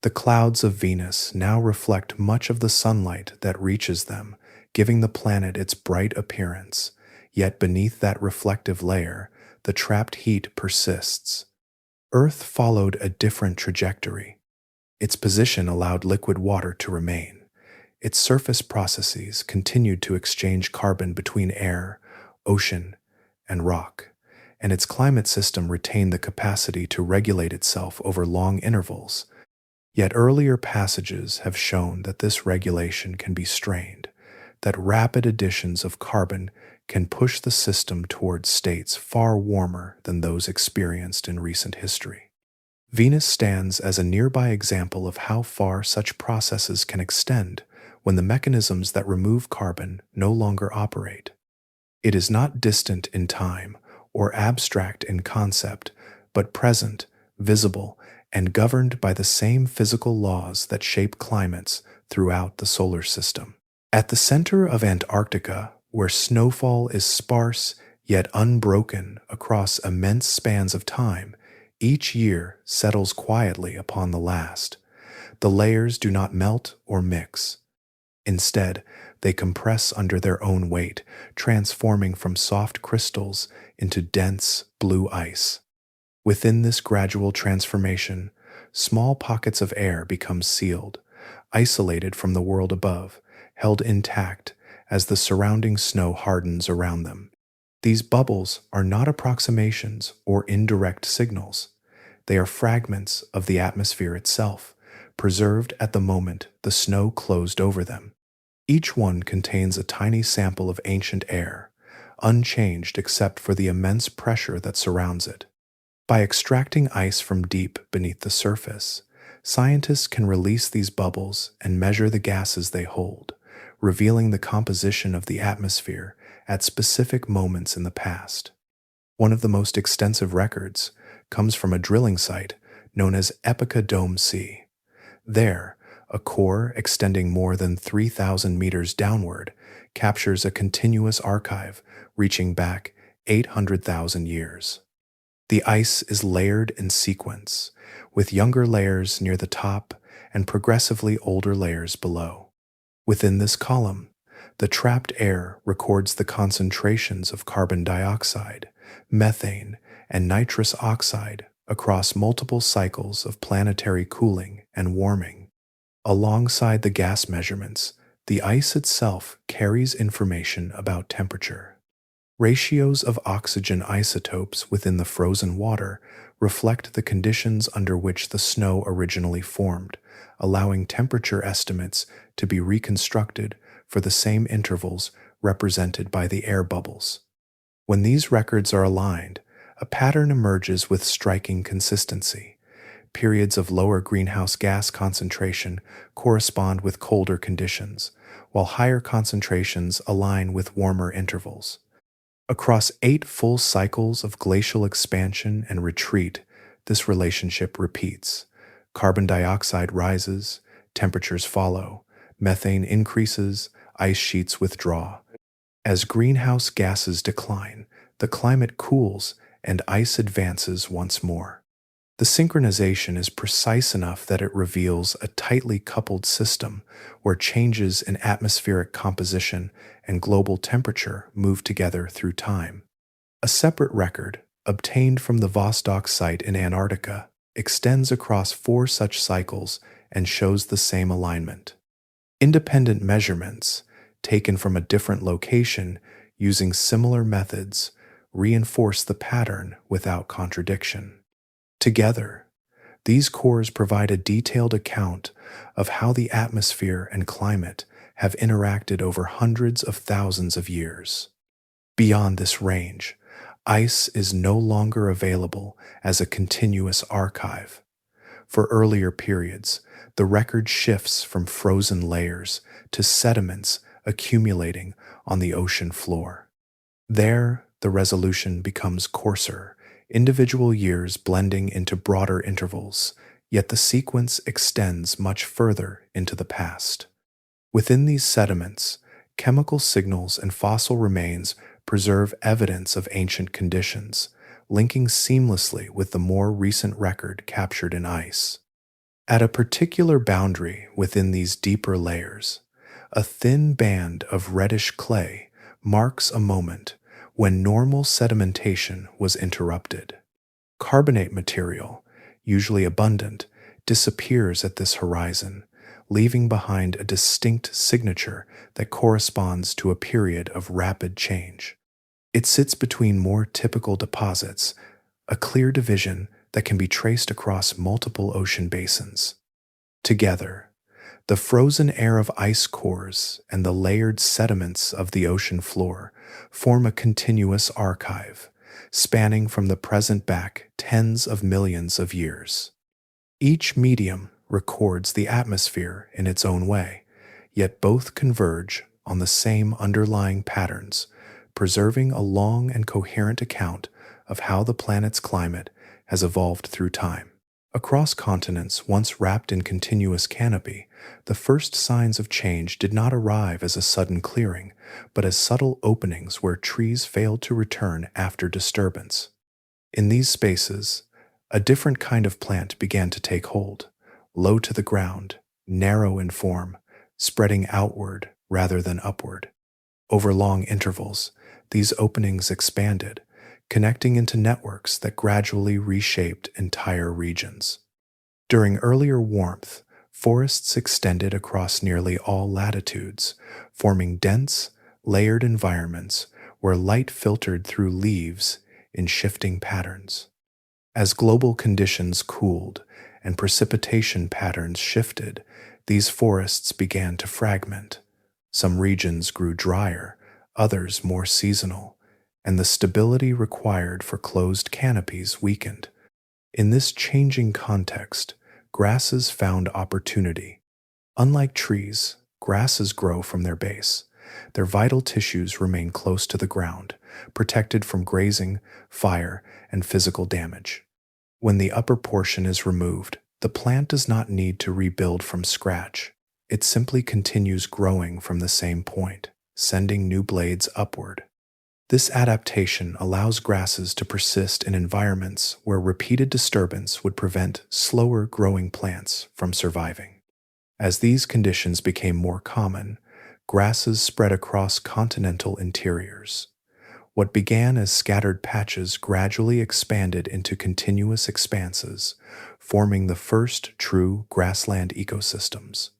The clouds of Venus now reflect much of the sunlight that reaches them, giving the planet its bright appearance. Yet beneath that reflective layer, the trapped heat persists. Earth followed a different trajectory. Its position allowed liquid water to remain. Its surface processes continued to exchange carbon between air, ocean, and rock, and its climate system retained the capacity to regulate itself over long intervals. Yet earlier passages have shown that this regulation can be strained, that rapid additions of carbon can push the system towards states far warmer than those experienced in recent history. Venus stands as a nearby example of how far such processes can extend when the mechanisms that remove carbon no longer operate. It is not distant in time or abstract in concept, but present, visible, and governed by the same physical laws that shape climates throughout the solar system. At the center of Antarctica, where snowfall is sparse yet unbroken across immense spans of time, each year settles quietly upon the last. The layers do not melt or mix. Instead, they compress under their own weight, transforming from soft crystals into dense blue ice. Within this gradual transformation, small pockets of air become sealed, isolated from the world above, held intact as the surrounding snow hardens around them. These bubbles are not approximations or indirect signals. They are fragments of the atmosphere itself, preserved at the moment the snow closed over them. Each one contains a tiny sample of ancient air, unchanged except for the immense pressure that surrounds it. By extracting ice from deep beneath the surface, scientists can release these bubbles and measure the gases they hold, revealing the composition of the atmosphere at specific moments in the past. One of the most extensive records comes from a drilling site known as Epica Dome C. There, a core extending more than 3,000 meters downward captures a continuous archive reaching back 800,000 years. The ice is layered in sequence, with younger layers near the top and progressively older layers below. Within this column, the trapped air records the concentrations of carbon dioxide, methane, and nitrous oxide across multiple cycles of planetary cooling and warming. Alongside the gas measurements, the ice itself carries information about temperature. Ratios of oxygen isotopes within the frozen water reflect the conditions under which the snow originally formed, allowing temperature estimates to be reconstructed for the same intervals represented by the air bubbles. When these records are aligned, a pattern emerges with striking consistency. Periods of lower greenhouse gas concentration correspond with colder conditions, while higher concentrations align with warmer intervals. Across 8 full cycles of glacial expansion and retreat, this relationship repeats. Carbon dioxide rises, temperatures follow, methane increases, ice sheets withdraw. As greenhouse gases decline, the climate cools and ice advances once more. The synchronization is precise enough that it reveals a tightly coupled system where changes in atmospheric composition and global temperature move together through time. A separate record, obtained from the Vostok site in Antarctica, extends across 4 such cycles and shows the same alignment. Independent measurements, taken from a different location using similar methods, reinforce the pattern without contradiction. Together, these cores provide a detailed account of how the atmosphere and climate have interacted over hundreds of thousands of years. Beyond this range, ice is no longer available as a continuous archive. For earlier periods, the record shifts from frozen layers to sediments accumulating on the ocean floor. There, the resolution becomes coarser, individual years blending into broader intervals, yet the sequence extends much further into the past. Within these sediments, chemical signals and fossil remains preserve evidence of ancient conditions, linking seamlessly with the more recent record captured in ice. At a particular boundary within these deeper layers, a thin band of reddish clay marks a moment when normal sedimentation was interrupted. Carbonate material, usually abundant, disappears at this horizon, leaving behind a distinct signature that corresponds to a period of rapid change. It sits between more typical deposits, a clear division that can be traced across multiple ocean basins. Together, the frozen air of ice cores and the layered sediments of the ocean floor form a continuous archive, spanning from the present back tens of millions of years. Each medium records the atmosphere in its own way, yet both converge on the same underlying patterns, preserving a long and coherent account of how the planet's climate has evolved through time. Across continents once wrapped in continuous canopy, the first signs of change did not arrive as a sudden clearing, but as subtle openings where trees failed to return after disturbance. In these spaces, a different kind of plant began to take hold, low to the ground, narrow in form, spreading outward rather than upward. Over long intervals, these openings expanded, connecting into networks that gradually reshaped entire regions. During earlier warmth, forests extended across nearly all latitudes, forming dense, layered environments where light filtered through leaves in shifting patterns. As global conditions cooled and precipitation patterns shifted, these forests began to fragment. Some regions grew drier, others more seasonal, and the stability required for closed canopies weakened. In this changing context, grasses found opportunity. Unlike trees, grasses grow from their base. Their vital tissues remain close to the ground, protected from grazing, fire, and physical damage. When the upper portion is removed, the plant does not need to rebuild from scratch. It simply continues growing from the same point, sending new blades upward. This adaptation allows grasses to persist in environments where repeated disturbance would prevent slower growing plants from surviving. As these conditions became more common, grasses spread across continental interiors. What began as scattered patches gradually expanded into continuous expanses, forming the first true grassland ecosystems.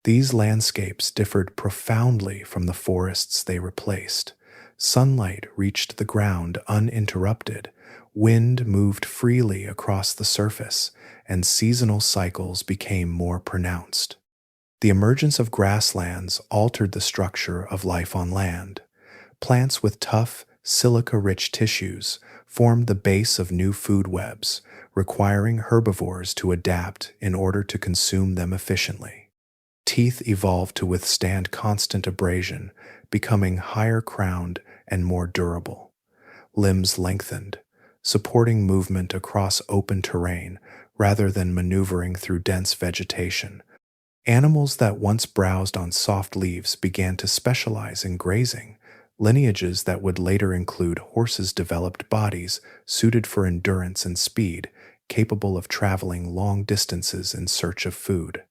These landscapes differed profoundly from the forests they replaced. Sunlight reached the ground uninterrupted, wind moved freely across the surface, and seasonal cycles became more pronounced. The emergence of grasslands altered the structure of life on land. Plants with tough, silica-rich tissues formed the base of new food webs, requiring herbivores to adapt in order to consume them efficiently. Teeth evolved to withstand constant abrasion, becoming higher crowned and more durable. Limbs lengthened, supporting movement across open terrain rather than maneuvering through dense vegetation. Animals that once browsed on soft leaves began to specialize in grazing. Lineages that would later include horses developed bodies suited for endurance and speed, capable of traveling long distances in search of food.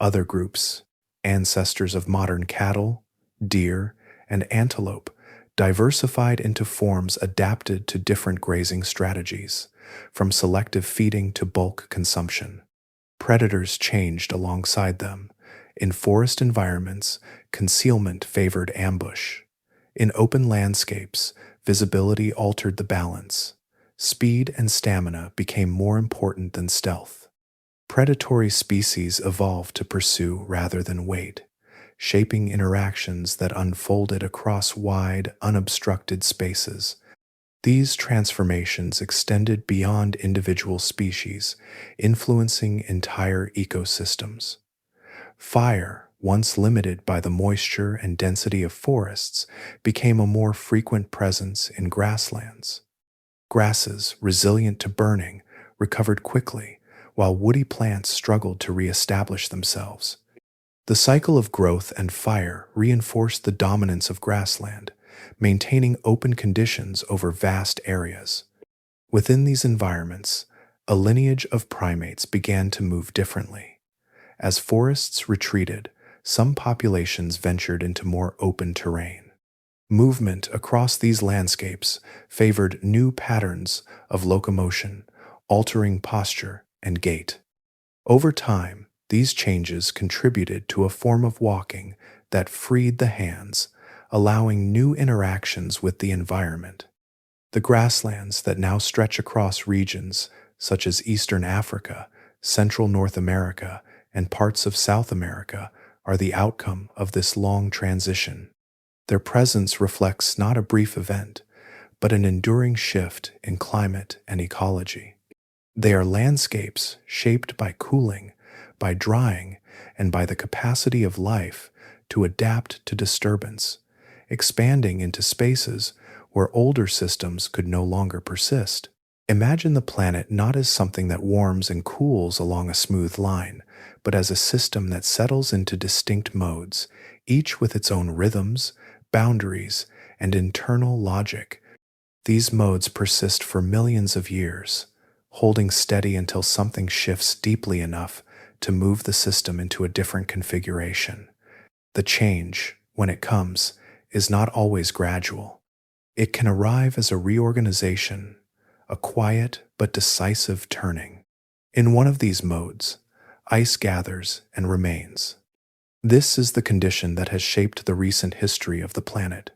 Other groups, ancestors of modern cattle, deer, and antelope, diversified into forms adapted to different grazing strategies, from selective feeding to bulk consumption. Predators changed alongside them. In forest environments, concealment favored ambush. In open landscapes, visibility altered the balance. Speed and stamina became more important than stealth. Predatory species evolved to pursue rather than wait, shaping interactions that unfolded across wide, unobstructed spaces. These transformations extended beyond individual species, influencing entire ecosystems. Fire, once limited by the moisture and density of forests, became a more frequent presence in grasslands. Grasses, resilient to burning, recovered quickly, while woody plants struggled to reestablish themselves. The cycle of growth and fire reinforced the dominance of grassland, maintaining open conditions over vast areas. Within these environments, a lineage of primates began to move differently. As forests retreated, some populations ventured into more open terrain. Movement across these landscapes favored new patterns of locomotion, altering posture and gait. Over time, these changes contributed to a form of walking that freed the hands, allowing new interactions with the environment. The grasslands that now stretch across regions such as Eastern Africa, Central North America, and parts of South America are the outcome of this long transition. Their presence reflects not a brief event, but an enduring shift in climate and ecology. They are landscapes shaped by cooling, by drying, and by the capacity of life to adapt to disturbance, expanding into spaces where older systems could no longer persist. Imagine the planet not as something that warms and cools along a smooth line, but as a system that settles into distinct modes, each with its own rhythms, boundaries, and internal logic. These modes persist for millions of years, holding steady until something shifts deeply enough to move the system into a different configuration. The change, when it comes, is not always gradual. It can arrive as a reorganization, a quiet but decisive turning. In one of these modes, ice gathers and remains. This is the condition that has shaped the recent history of the planet,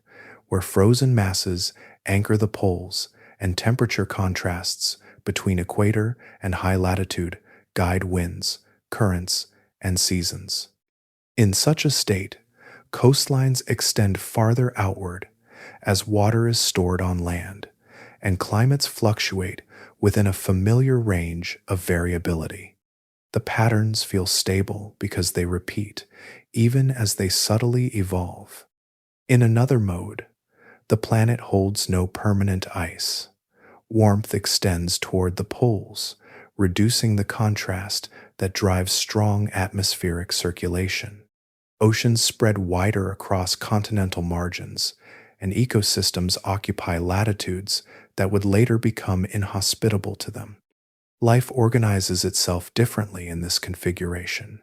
where frozen masses anchor the poles and temperature contrasts between equator and high latitude guide winds, currents, and seasons. In such a state, coastlines extend farther outward as water is stored on land, and climates fluctuate within a familiar range of variability. The patterns feel stable because they repeat, even as they subtly evolve. In another mode, the planet holds no permanent ice. Warmth extends toward the poles, reducing the contrast that drives strong atmospheric circulation. Oceans spread wider across continental margins, and ecosystems occupy latitudes that would later become inhospitable to them. Life organizes itself differently in this configuration,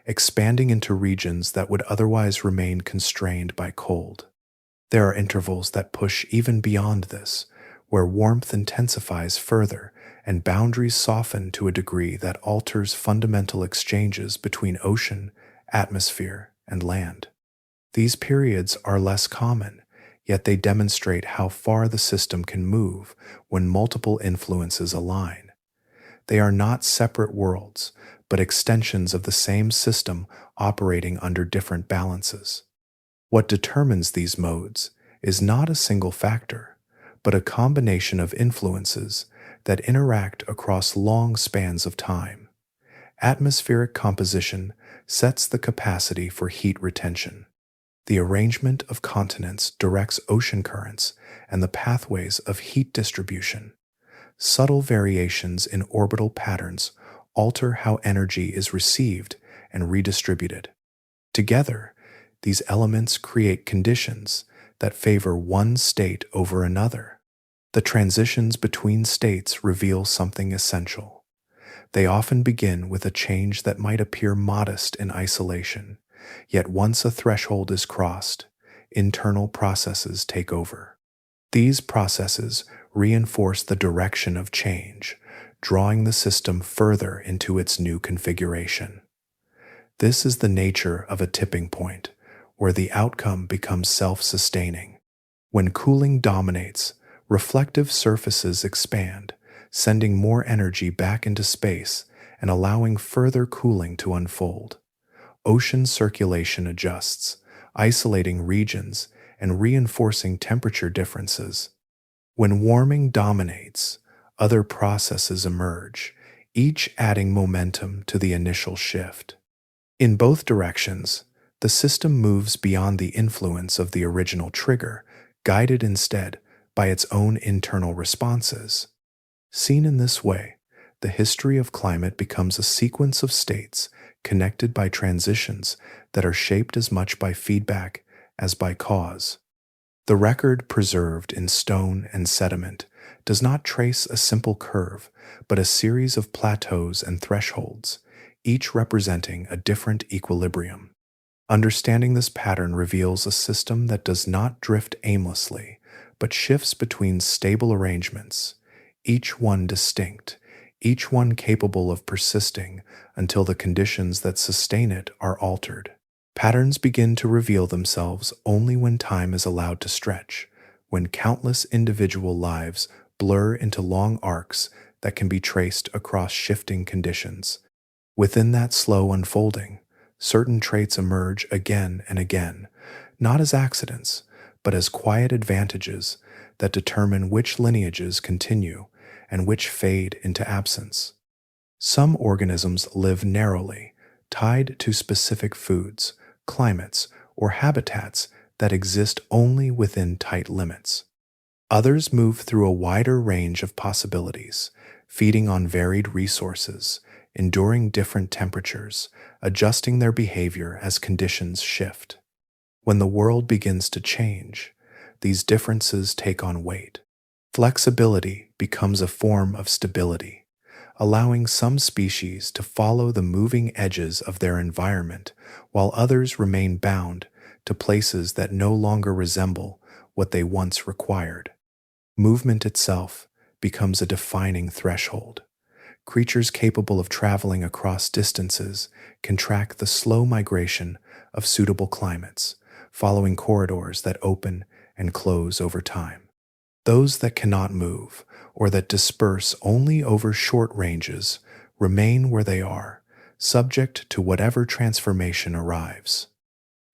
expanding into regions that would otherwise remain constrained by cold. There are intervals that push even beyond this, where warmth intensifies further and boundaries soften to a degree that alters fundamental exchanges between ocean, atmosphere, and land. These periods are less common, yet they demonstrate how far the system can move when multiple influences align. They are not separate worlds, but extensions of the same system operating under different balances. What determines these modes is not a single factor, but a combination of influences that interact across long spans of time. Atmospheric composition sets the capacity for heat retention. The arrangement of continents directs ocean currents and the pathways of heat distribution. Subtle variations in orbital patterns alter how energy is received and redistributed. Together, these elements create conditions that favor one state over another. The transitions between states reveal something essential. They often begin with a change that might appear modest in isolation, yet once a threshold is crossed, internal processes take over. These processes reinforce the direction of change, drawing the system further into its new configuration. This is the nature of a tipping point, where the outcome becomes self-sustaining. When cooling dominates, reflective surfaces expand, sending more energy back into space and allowing further cooling to unfold. Ocean circulation adjusts, isolating regions and reinforcing temperature differences. When warming dominates, other processes emerge, each adding momentum to the initial shift. In both directions, the system moves beyond the influence of the original trigger, guided instead by its own internal responses. Seen in this way, the history of climate becomes a sequence of states connected by transitions that are shaped as much by feedback as by cause. The record preserved in stone and sediment does not trace a simple curve, but a series of plateaus and thresholds, each representing a different equilibrium. Understanding this pattern reveals a system that does not drift aimlessly, but shifts between stable arrangements, each one distinct, each one capable of persisting until the conditions that sustain it are altered. Patterns begin to reveal themselves only when time is allowed to stretch, when countless individual lives blur into long arcs that can be traced across shifting conditions. Within that slow unfolding, certain traits emerge again and again, not as accidents, but as quiet advantages that determine which lineages continue and which fade into absence. Some organisms live narrowly, tied to specific foods, climates, or habitats that exist only within tight limits. Others move through a wider range of possibilities, feeding on varied resources, enduring different temperatures, adjusting their behavior as conditions shift. When the world begins to change, these differences take on weight. Flexibility becomes a form of stability, allowing some species to follow the moving edges of their environment while others remain bound to places that no longer resemble what they once required. Movement itself becomes a defining threshold. Creatures capable of traveling across distances can track the slow migration of suitable climates, following corridors that open and close over time. Those that cannot move, or that disperse only over short ranges, remain where they are, subject to whatever transformation arrives.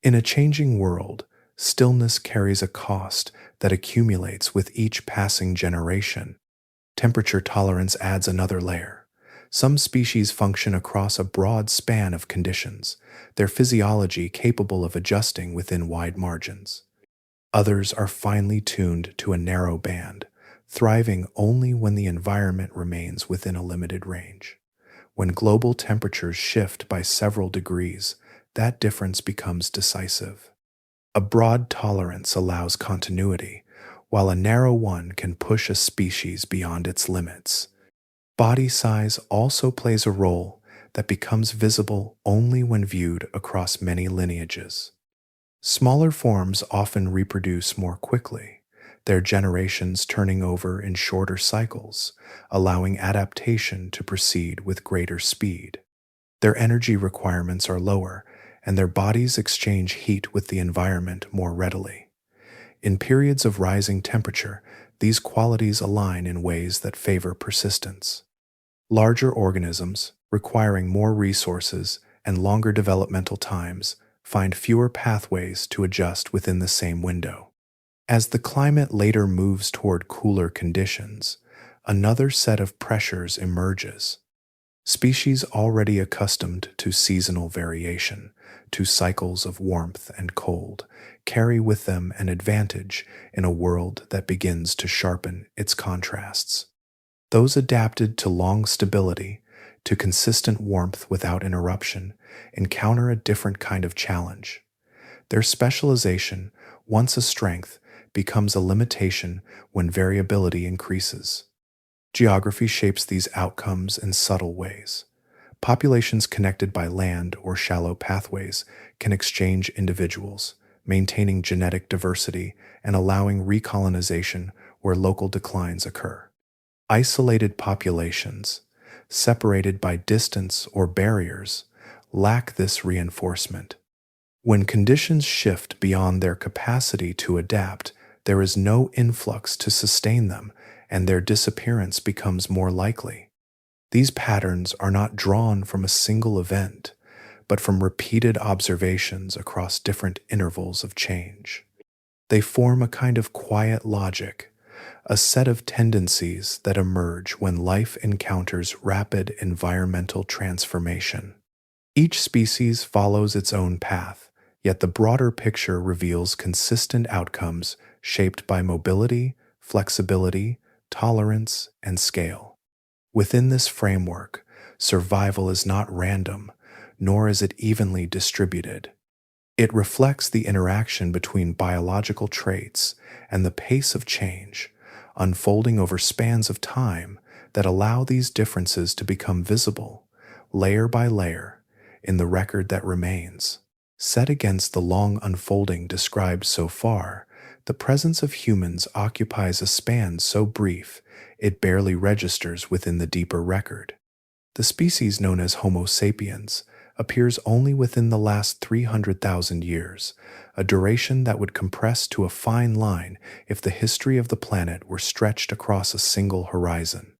In a changing world, stillness carries a cost that accumulates with each passing generation. Temperature tolerance adds another layer. Some species function across a broad span of conditions, their physiology capable of adjusting within wide margins. Others are finely tuned to a narrow band, thriving only when the environment remains within a limited range. When global temperatures shift by several degrees, that difference becomes decisive. A broad tolerance allows continuity, while a narrow one can push a species beyond its limits. Body size also plays a role that becomes visible only when viewed across many lineages. Smaller forms often reproduce more quickly, their generations turning over in shorter cycles, allowing adaptation to proceed with greater speed. Their energy requirements are lower, and their bodies exchange heat with the environment more readily. In periods of rising temperature, these qualities align in ways that favor persistence. Larger organisms, requiring more resources and longer developmental times, find fewer pathways to adjust within the same window. As the climate later moves toward cooler conditions, another set of pressures emerges. Species already accustomed to seasonal variation, to cycles of warmth and cold, carry with them an advantage in a world that begins to sharpen its contrasts. Those adapted to long stability, to consistent warmth without interruption, encounter a different kind of challenge. Their specialization, once a strength, becomes a limitation when variability increases. Geography shapes these outcomes in subtle ways. Populations connected by land or shallow pathways can exchange individuals, maintaining genetic diversity and allowing recolonization where local declines occur. Isolated populations, separated by distance or barriers, lack this reinforcement. When conditions shift beyond their capacity to adapt, there is no influx to sustain them, and their disappearance becomes more likely. These patterns are not drawn from a single event, but from repeated observations across different intervals of change. They form a kind of quiet logic, a set of tendencies that emerge when life encounters rapid environmental transformation. Each species follows its own path, yet the broader picture reveals consistent outcomes shaped by mobility, flexibility, tolerance, and scale. Within this framework, survival is not random, nor is it evenly distributed. It reflects the interaction between biological traits and the pace of change, unfolding over spans of time that allow these differences to become visible, layer by layer, in the record that remains. Set against the long unfolding described so far, the presence of humans occupies a span so brief it barely registers within the deeper record. The species known as Homo sapiens appears only within the last 300,000 years, a duration that would compress to a fine line if the history of the planet were stretched across a single horizon.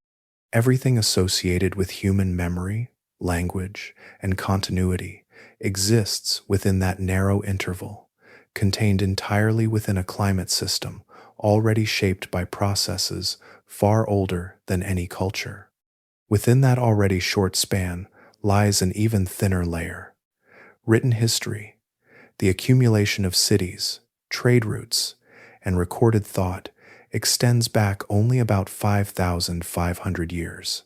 Everything associated with human memory, language, and continuity exists within that narrow interval, contained entirely within a climate system already shaped by processes far older than any culture. Within that already short span lies an even thinner layer. Written history, the accumulation of cities, trade routes, and recorded thought extends back only about 5,500 years.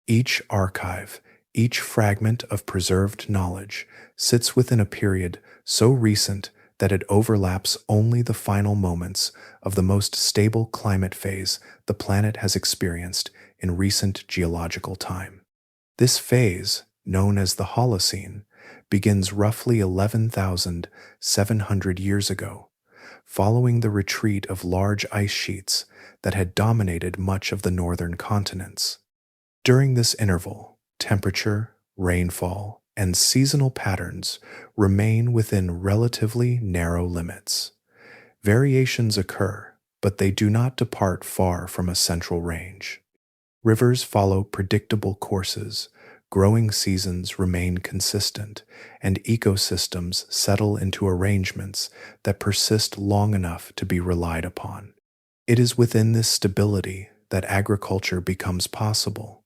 Each archive, each fragment of preserved knowledge sits within a period so recent that it overlaps only the final moments of the most stable climate phase the planet has experienced in recent geological time. This phase, known as the Holocene, begins roughly 11,700 years ago, following the retreat of large ice sheets that had dominated much of the northern continents. During this interval, temperature, rainfall, and seasonal patterns remain within relatively narrow limits. Variations occur, but they do not depart far from a central range. Rivers follow predictable courses, growing seasons remain consistent, and ecosystems settle into arrangements that persist long enough to be relied upon. It is within this stability that agriculture becomes possible.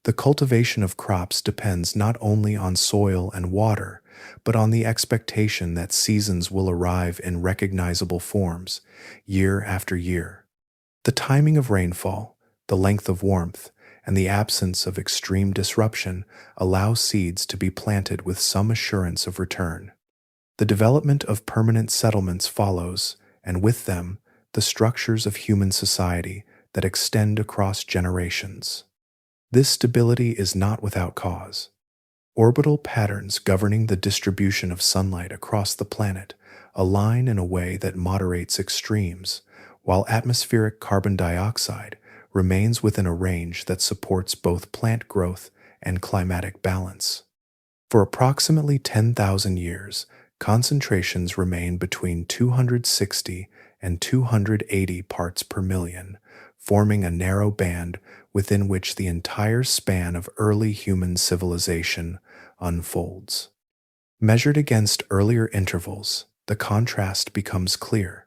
The cultivation of crops depends not only on soil and water, but on the expectation that seasons will arrive in recognizable forms, year after year. The timing of rainfall, the length of warmth, and the absence of extreme disruption allow seeds to be planted with some assurance of return. The development of permanent settlements follows, and with them, the structures of human society that extend across generations. This stability is not without cause. Orbital patterns governing the distribution of sunlight across the planet align in a way that moderates extremes, while atmospheric carbon dioxide remains within a range that supports both plant growth and climatic balance. For approximately 10,000 years, concentrations remain between 260 and 280 parts per million, forming a narrow band within which the entire span of early human civilization unfolds. Measured against earlier intervals, the contrast becomes clear.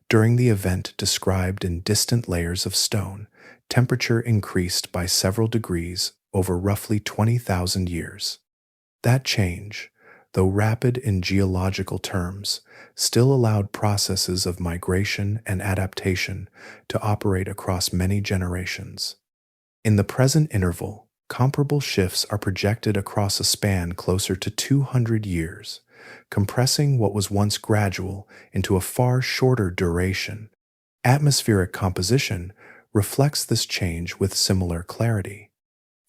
During the event described in distant layers of stone, temperature increased by several degrees over roughly 20,000 years. That change, though rapid in geological terms, still allowed processes of migration and adaptation to operate across many generations. In the present interval, comparable shifts are projected across a span closer to 200 years, compressing what was once gradual into a far shorter duration. Atmospheric composition reflects this change with similar clarity.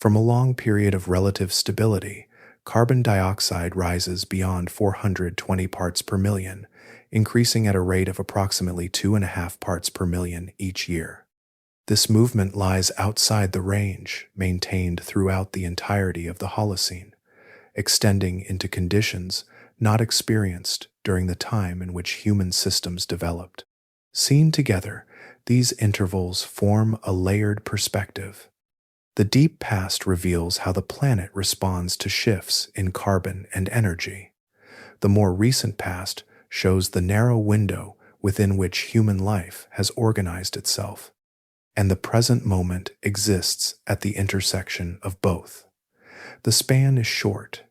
From a long period of relative stability, carbon dioxide rises beyond 420 parts per million, increasing at a rate of approximately 2.5 parts per million each year. This movement lies outside the range maintained throughout the entirety of the Holocene, extending into conditions not experienced during the time in which human systems developed. Seen together, these intervals form a layered perspective. The deep past reveals how the planet responds to shifts in carbon and energy. The more recent past shows the narrow window within which human life has organized itself. And the present moment exists at the intersection of both. The span is short,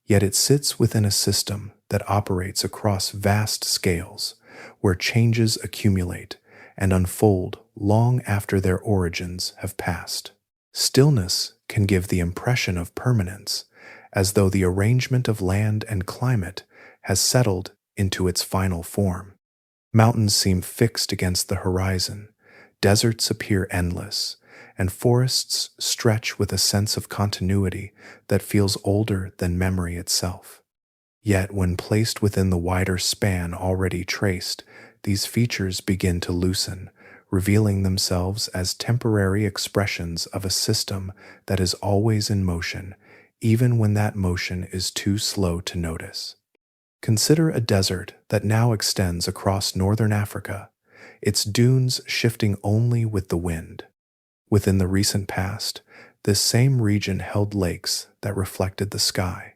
yet it sits within a system that operates across vast scales, where changes accumulate and unfold long after their origins have passed. Stillness can give the impression of permanence, as though the arrangement of land and climate has settled into its final form. Mountains seem fixed against the horizon, deserts appear endless, and forests stretch with a sense of continuity that feels older than memory itself. Yet, when placed within the wider span already traced, these features begin to loosen, revealing themselves as temporary expressions of a system that is always in motion, even when that motion is too slow to notice. Consider a desert that now extends across northern Africa, its dunes shifting only with the wind. Within the recent past, this same region held lakes that reflected the sky,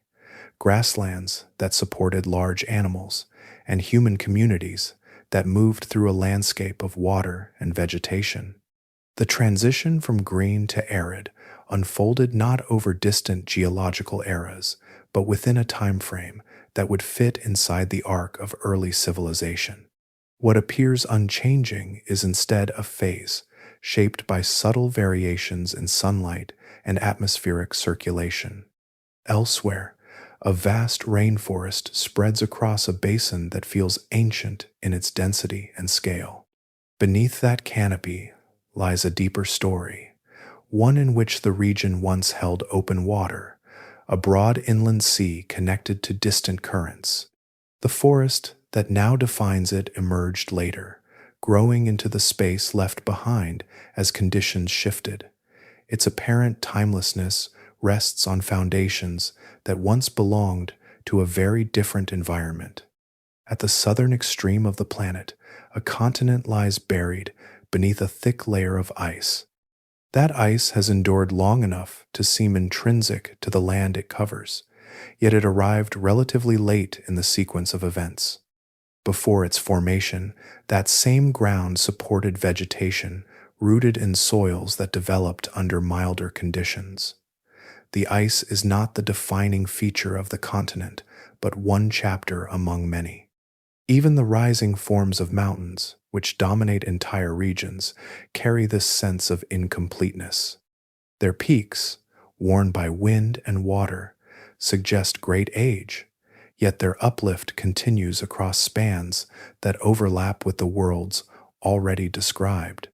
grasslands that supported large animals, and human communities that moved through a landscape of water and vegetation. The transition from green to arid unfolded not over distant geological eras, but within a time frame that would fit inside the arc of early civilization. What appears unchanging is instead a phase, shaped by subtle variations in sunlight and atmospheric circulation. Elsewhere, a vast rainforest spreads across a basin that feels ancient in its density and scale. Beneath that canopy lies a deeper story, one in which the region once held open water, a broad inland sea connected to distant currents. The forest that now defines it emerged later, growing into the space left behind as conditions shifted. Its apparent timelessness rests on foundations that once belonged to a very different environment. At the southern extreme of the planet, a continent lies buried beneath a thick layer of ice. That ice has endured long enough to seem intrinsic to the land it covers, yet it arrived relatively late in the sequence of events. Before its formation, that same ground supported vegetation rooted in soils that developed under milder conditions. The ice is not the defining feature of the continent, but one chapter among many. Even the rising forms of mountains, which dominate entire regions, carry this sense of incompleteness. Their peaks, worn by wind and water, suggest great age, yet their uplift continues across spans that overlap with the worlds already described.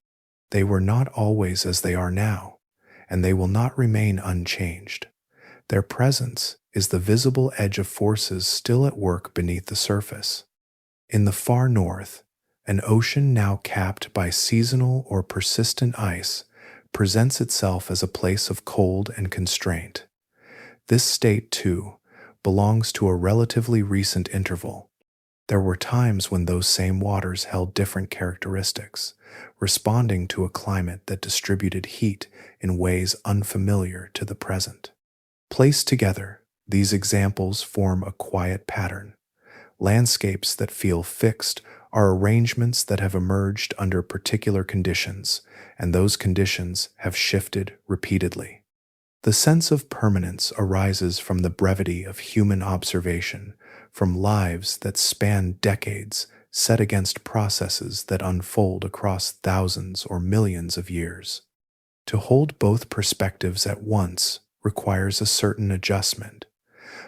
They were not always as they are now, and they will not remain unchanged. Their presence is the visible edge of forces still at work beneath the surface. In the far north, an ocean now capped by seasonal or persistent ice presents itself as a place of cold and constraint. This state, too, belongs to a relatively recent interval. There were times when those same waters held different characteristics, responding to a climate that distributed heat in ways unfamiliar to the present. Placed together, these examples form a quiet pattern. Landscapes that feel fixed are arrangements that have emerged under particular conditions, and those conditions have shifted repeatedly. The sense of permanence arises from the brevity of human observation, from lives that span decades set against processes that unfold across thousands or millions of years. To hold both perspectives at once requires a certain adjustment.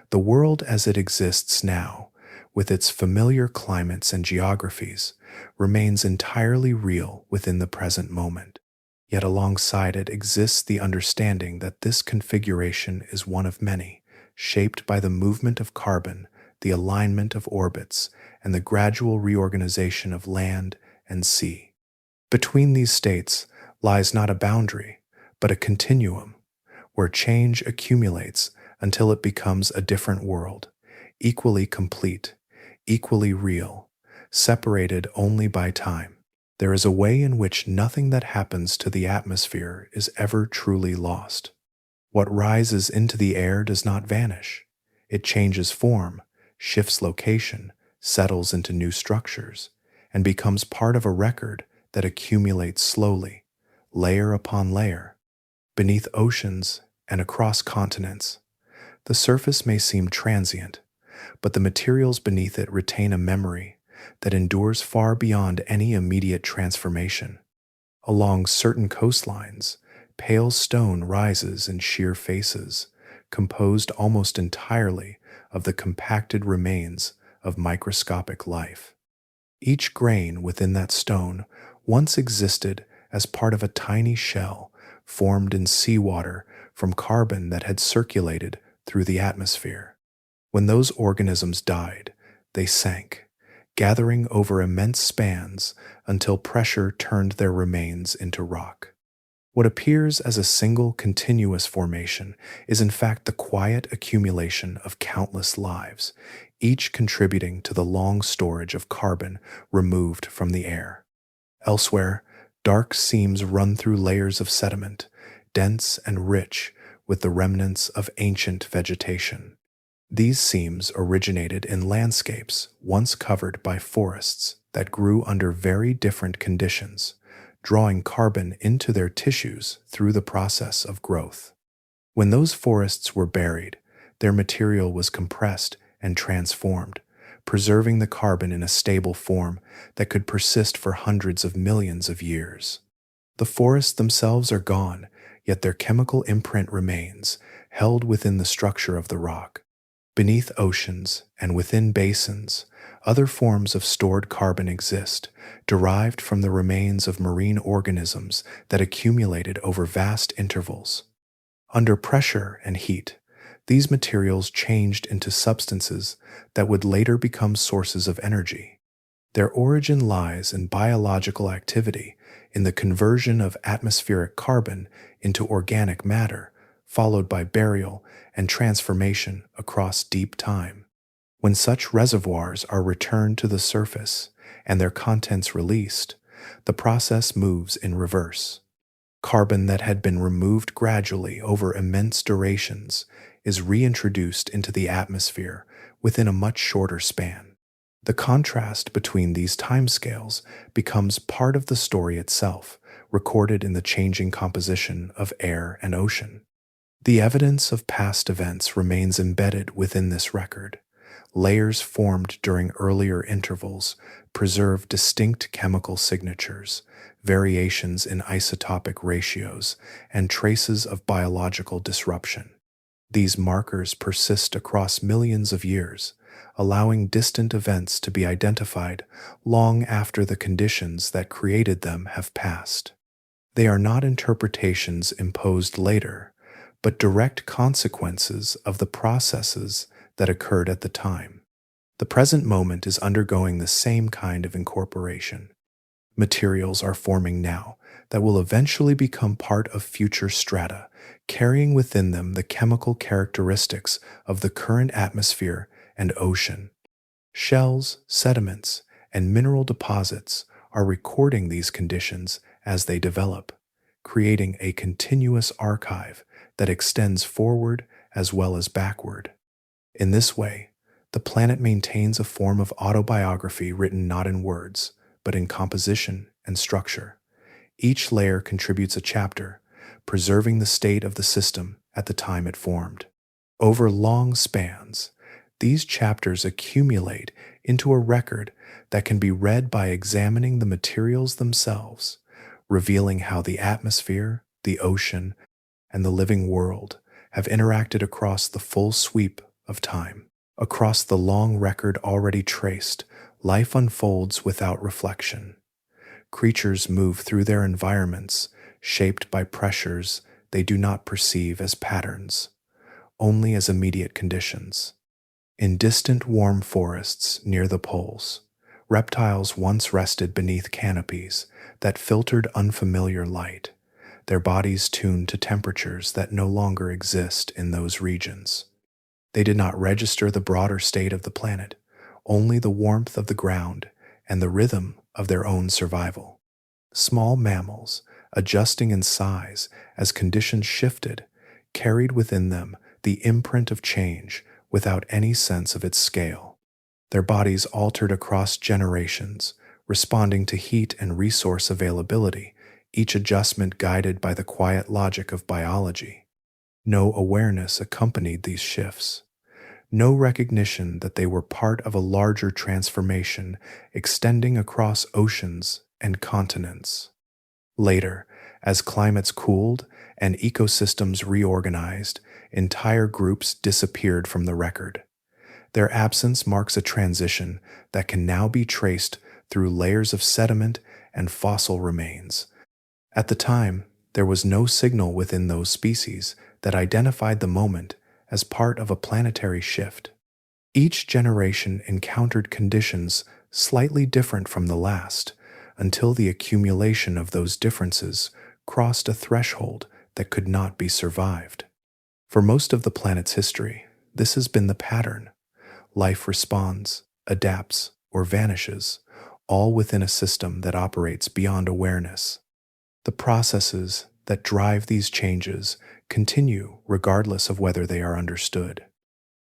The world as it exists now, with its familiar climates and geographies, remains entirely real within the present moment. Yet alongside it exists the understanding that this configuration is one of many, shaped by the movement of carbon, the alignment of orbits, and the gradual reorganization of land and sea. Between these states lies not a boundary, but a continuum, where change accumulates until it becomes a different world, equally complete, equally real, separated only by time. There is a way in which nothing that happens to the atmosphere is ever truly lost. What rises into the air does not vanish. It changes form, shifts location, settles into new structures, and becomes part of a record that accumulates slowly, layer upon layer, beneath oceans and across continents. The surface may seem transient, but the materials beneath it retain a memory that endures far beyond any immediate transformation. Along certain coastlines, pale stone rises in sheer faces, composed almost entirely of the compacted remains of microscopic life. Each grain within that stone once existed as part of a tiny shell formed in seawater from carbon that had circulated through the atmosphere. When those organisms died, they sank, gathering over immense spans until pressure turned their remains into rock. What appears as a single continuous formation is in fact the quiet accumulation of countless lives, each contributing to the long storage of carbon removed from the air. Elsewhere, dark seams run through layers of sediment, dense and rich with the remnants of ancient vegetation. These seams originated in landscapes once covered by forests that grew under very different conditions, drawing carbon into their tissues through the process of growth. When those forests were buried, their material was compressed and transformed, preserving the carbon in a stable form that could persist for hundreds of millions of years. The forests themselves are gone, yet their chemical imprint remains, held within the structure of the rock. Beneath oceans and within basins, other forms of stored carbon exist, derived from the remains of marine organisms that accumulated over vast intervals. Under pressure and heat, these materials changed into substances that would later become sources of energy. Their origin lies in biological activity, in the conversion of atmospheric carbon into organic matter, followed by burial and transformation across deep time. When such reservoirs are returned to the surface and their contents released, the process moves in reverse. Carbon that had been removed gradually over immense durations is reintroduced into the atmosphere within a much shorter span. The contrast between these timescales becomes part of the story itself, recorded in the changing composition of air and ocean. The evidence of past events remains embedded within this record. Layers formed during earlier intervals preserve distinct chemical signatures, variations in isotopic ratios, and traces of biological disruption. These markers persist across millions of years, allowing distant events to be identified long after the conditions that created them have passed. They are not interpretations imposed later, but direct consequences of the processes that occurred at the time. The present moment is undergoing the same kind of incorporation. Materials are forming now that will eventually become part of future strata, carrying within them the chemical characteristics of the current atmosphere and ocean. Shells, sediments, and mineral deposits are recording these conditions as they develop, creating a continuous archive that extends forward as well as backward. In this way, the planet maintains a form of autobiography written not in words, but in composition and structure. Each layer contributes a chapter, preserving the state of the system at the time it formed. Over long spans, these chapters accumulate into a record that can be read by examining the materials themselves, revealing how the atmosphere, the ocean, and the living world have interacted across the full sweep of time. Across the long record already traced, life unfolds without reflection. Creatures move through their environments, shaped by pressures they do not perceive as patterns, only as immediate conditions. In distant warm forests near the poles, reptiles once rested beneath canopies that filtered unfamiliar light, their bodies tuned to temperatures that no longer exist in those regions. They did not register the broader state of the planet, only the warmth of the ground and the rhythm of their own survival. Small mammals, adjusting in size as conditions shifted, carried within them the imprint of change without any sense of its scale. Their bodies altered across generations, responding to heat and resource availability, each adjustment guided by the quiet logic of biology. No awareness accompanied these shifts. No recognition that they were part of a larger transformation extending across oceans and continents. Later, as climates cooled and ecosystems reorganized, entire groups disappeared from the record. Their absence marks a transition that can now be traced through layers of sediment and fossil remains. At the time, there was no signal within those species that identified the moment as part of a planetary shift. Each generation encountered conditions slightly different from the last, until the accumulation of those differences crossed a threshold that could not be survived. For most of the planet's history, this has been the pattern. Life responds, adapts, or vanishes, all within a system that operates beyond awareness. The processes that drive these changes continue regardless of whether they are understood.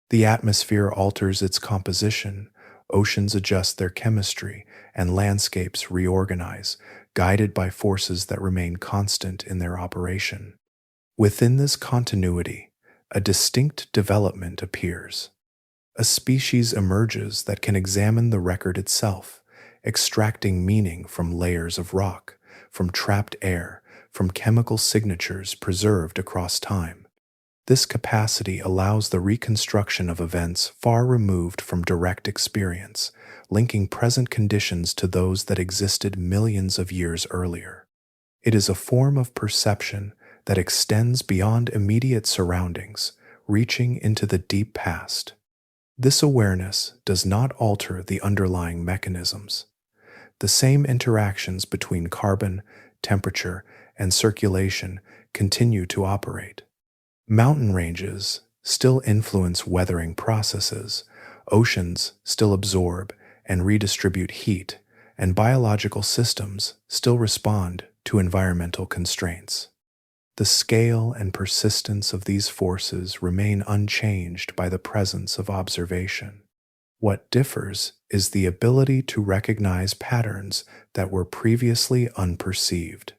The atmosphere alters its composition, oceans adjust their chemistry, and landscapes reorganize, guided by forces that remain constant in their operation. Within this continuity, a distinct development appears. A species emerges that can examine the record itself, extracting meaning from layers of rock, from trapped air, from chemical signatures preserved across time. This capacity allows the reconstruction of events far removed from direct experience, linking present conditions to those that existed millions of years earlier. It is a form of perception that extends beyond immediate surroundings, reaching into the deep past. This awareness does not alter the underlying mechanisms. The same interactions between carbon, temperature, and circulation continue to operate. Mountain ranges still influence weathering processes, oceans still absorb and redistribute heat, and biological systems still respond to environmental constraints. The scale and persistence of these forces remain unchanged by the presence of observation. What differs is the ability to recognize patterns that were previously unperceived.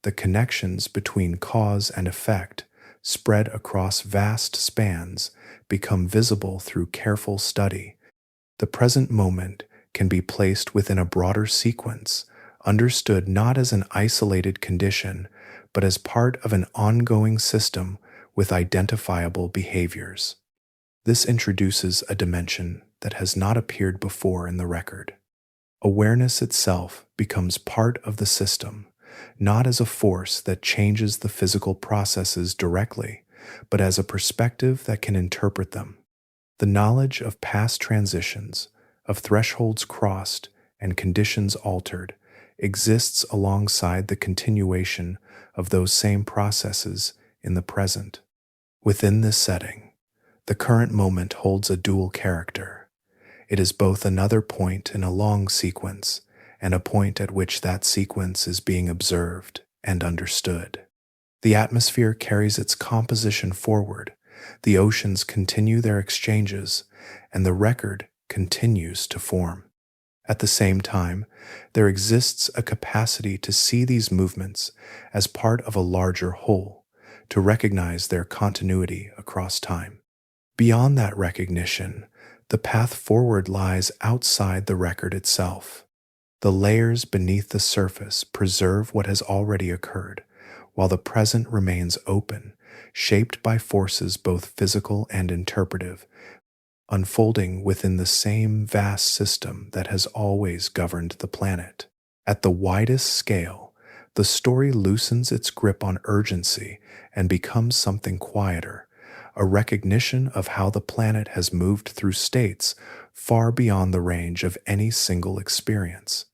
The connections between cause and effect, spread across vast spans, become visible through careful study. The present moment can be placed within a broader sequence, understood not as an isolated condition, but as part of an ongoing system with identifiable behaviors. This introduces a dimension that has not appeared before in the record. Awareness itself becomes part of the system, not as a force that changes the physical processes directly, but as a perspective that can interpret them. The knowledge of past transitions, of thresholds crossed and conditions altered, exists alongside the continuation of those same processes in the present. Within this setting, the current moment holds a dual character. It is both another point in a long sequence and a point at which that sequence is being observed and understood. The atmosphere carries its composition forward, the oceans continue their exchanges, and the record continues to form. At the same time, there exists a capacity to see these movements as part of a larger whole, to recognize their continuity across time. Beyond that recognition, the path forward lies outside the record itself. The layers beneath the surface preserve what has already occurred, while the present remains open, shaped by forces both physical and interpretive, unfolding within the same vast system that has always governed the planet. At the widest scale, the story loosens its grip on urgency and becomes something quieter, a recognition of how the planet has moved through states far beyond the range of any single experience.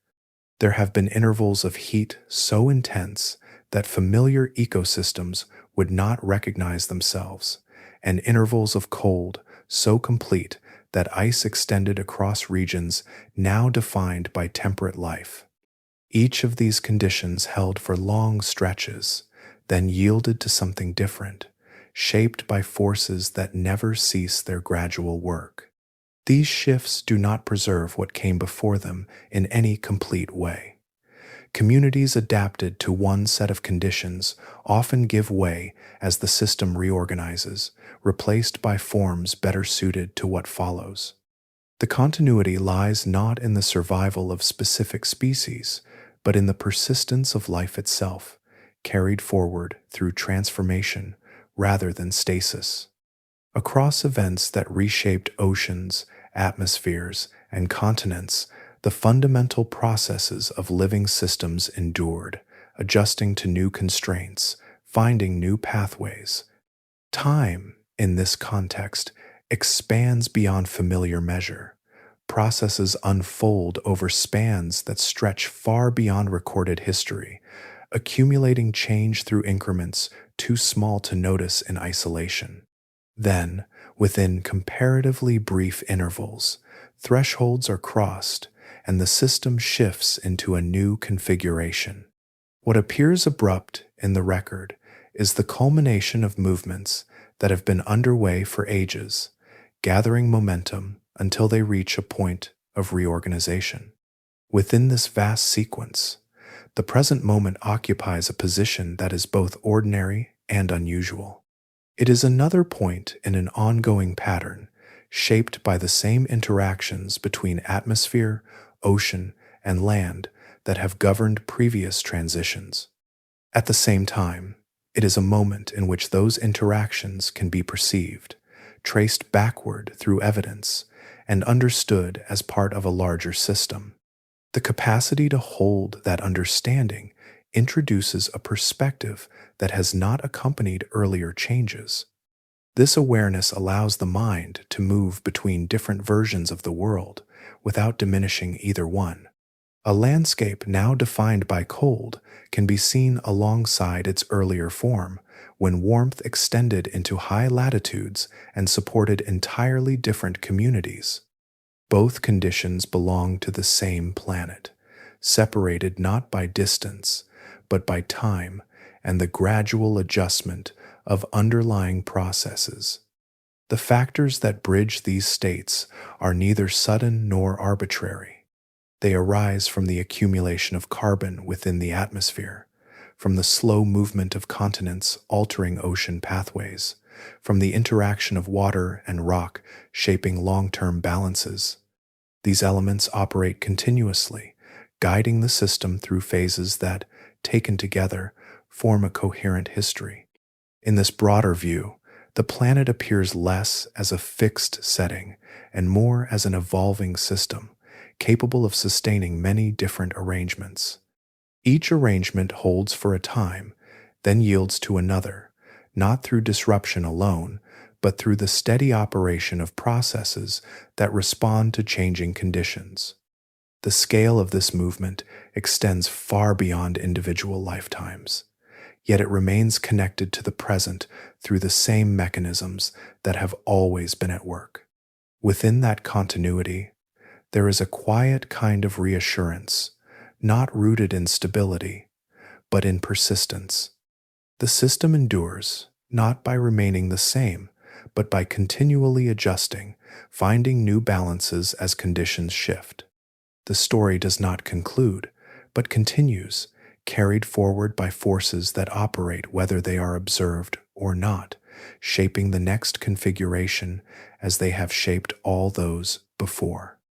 There have been intervals of heat so intense that familiar ecosystems would not recognize themselves, and intervals of cold so complete that ice extended across regions now defined by temperate life. Each of these conditions held for long stretches, then yielded to something different, shaped by forces that never cease their gradual work. These shifts do not preserve what came before them in any complete way. Communities adapted to one set of conditions often give way as the system reorganizes, replaced by forms better suited to what follows. The continuity lies not in the survival of specific species, but in the persistence of life itself, carried forward through transformation rather than stasis. Across events that reshaped oceans, atmospheres, and continents, the fundamental processes of living systems endured, adjusting to new constraints, finding new pathways. Time, in this context, expands beyond familiar measure. Processes unfold over spans that stretch far beyond recorded history, accumulating change through increments too small to notice in isolation. Then, within comparatively brief intervals, thresholds are crossed, and the system shifts into a new configuration. What appears abrupt in the record is the culmination of movements that have been underway for ages, gathering momentum until they reach a point of reorganization. Within this vast sequence, the present moment occupies a position that is both ordinary and unusual. It is another point in an ongoing pattern, shaped by the same interactions between atmosphere, ocean, and land that have governed previous transitions. At the same time, it is a moment in which those interactions can be perceived, traced backward through evidence, and understood as part of a larger system. The capacity to hold that understanding introduces a perspective that has not accompanied earlier changes. This awareness allows the mind to move between different versions of the world without diminishing either one. A landscape now defined by cold can be seen alongside its earlier form when warmth extended into high latitudes and supported entirely different communities. Both conditions belong to the same planet, separated not by distance, but by time and the gradual adjustment of underlying processes. The factors that bridge these states are neither sudden nor arbitrary. They arise from the accumulation of carbon within the atmosphere, from the slow movement of continents altering ocean pathways, from the interaction of water and rock shaping long-term balances. These elements operate continuously, guiding the system through phases that, taken together, form a coherent history. In this broader view, the planet appears less as a fixed setting and more as an evolving system, capable of sustaining many different arrangements. Each arrangement holds for a time, then yields to another, not through disruption alone, but through the steady operation of processes that respond to changing conditions. The scale of this movement extends far beyond individual lifetimes, yet it remains connected to the present through the same mechanisms that have always been at work. Within that continuity, there is a quiet kind of reassurance, not rooted in stability, but in persistence. The system endures, not by remaining the same, but by continually adjusting, finding new balances as conditions shift. The story does not conclude, but continues, carried forward by forces that operate whether they are observed or not, shaping the next configuration as they have shaped all those before.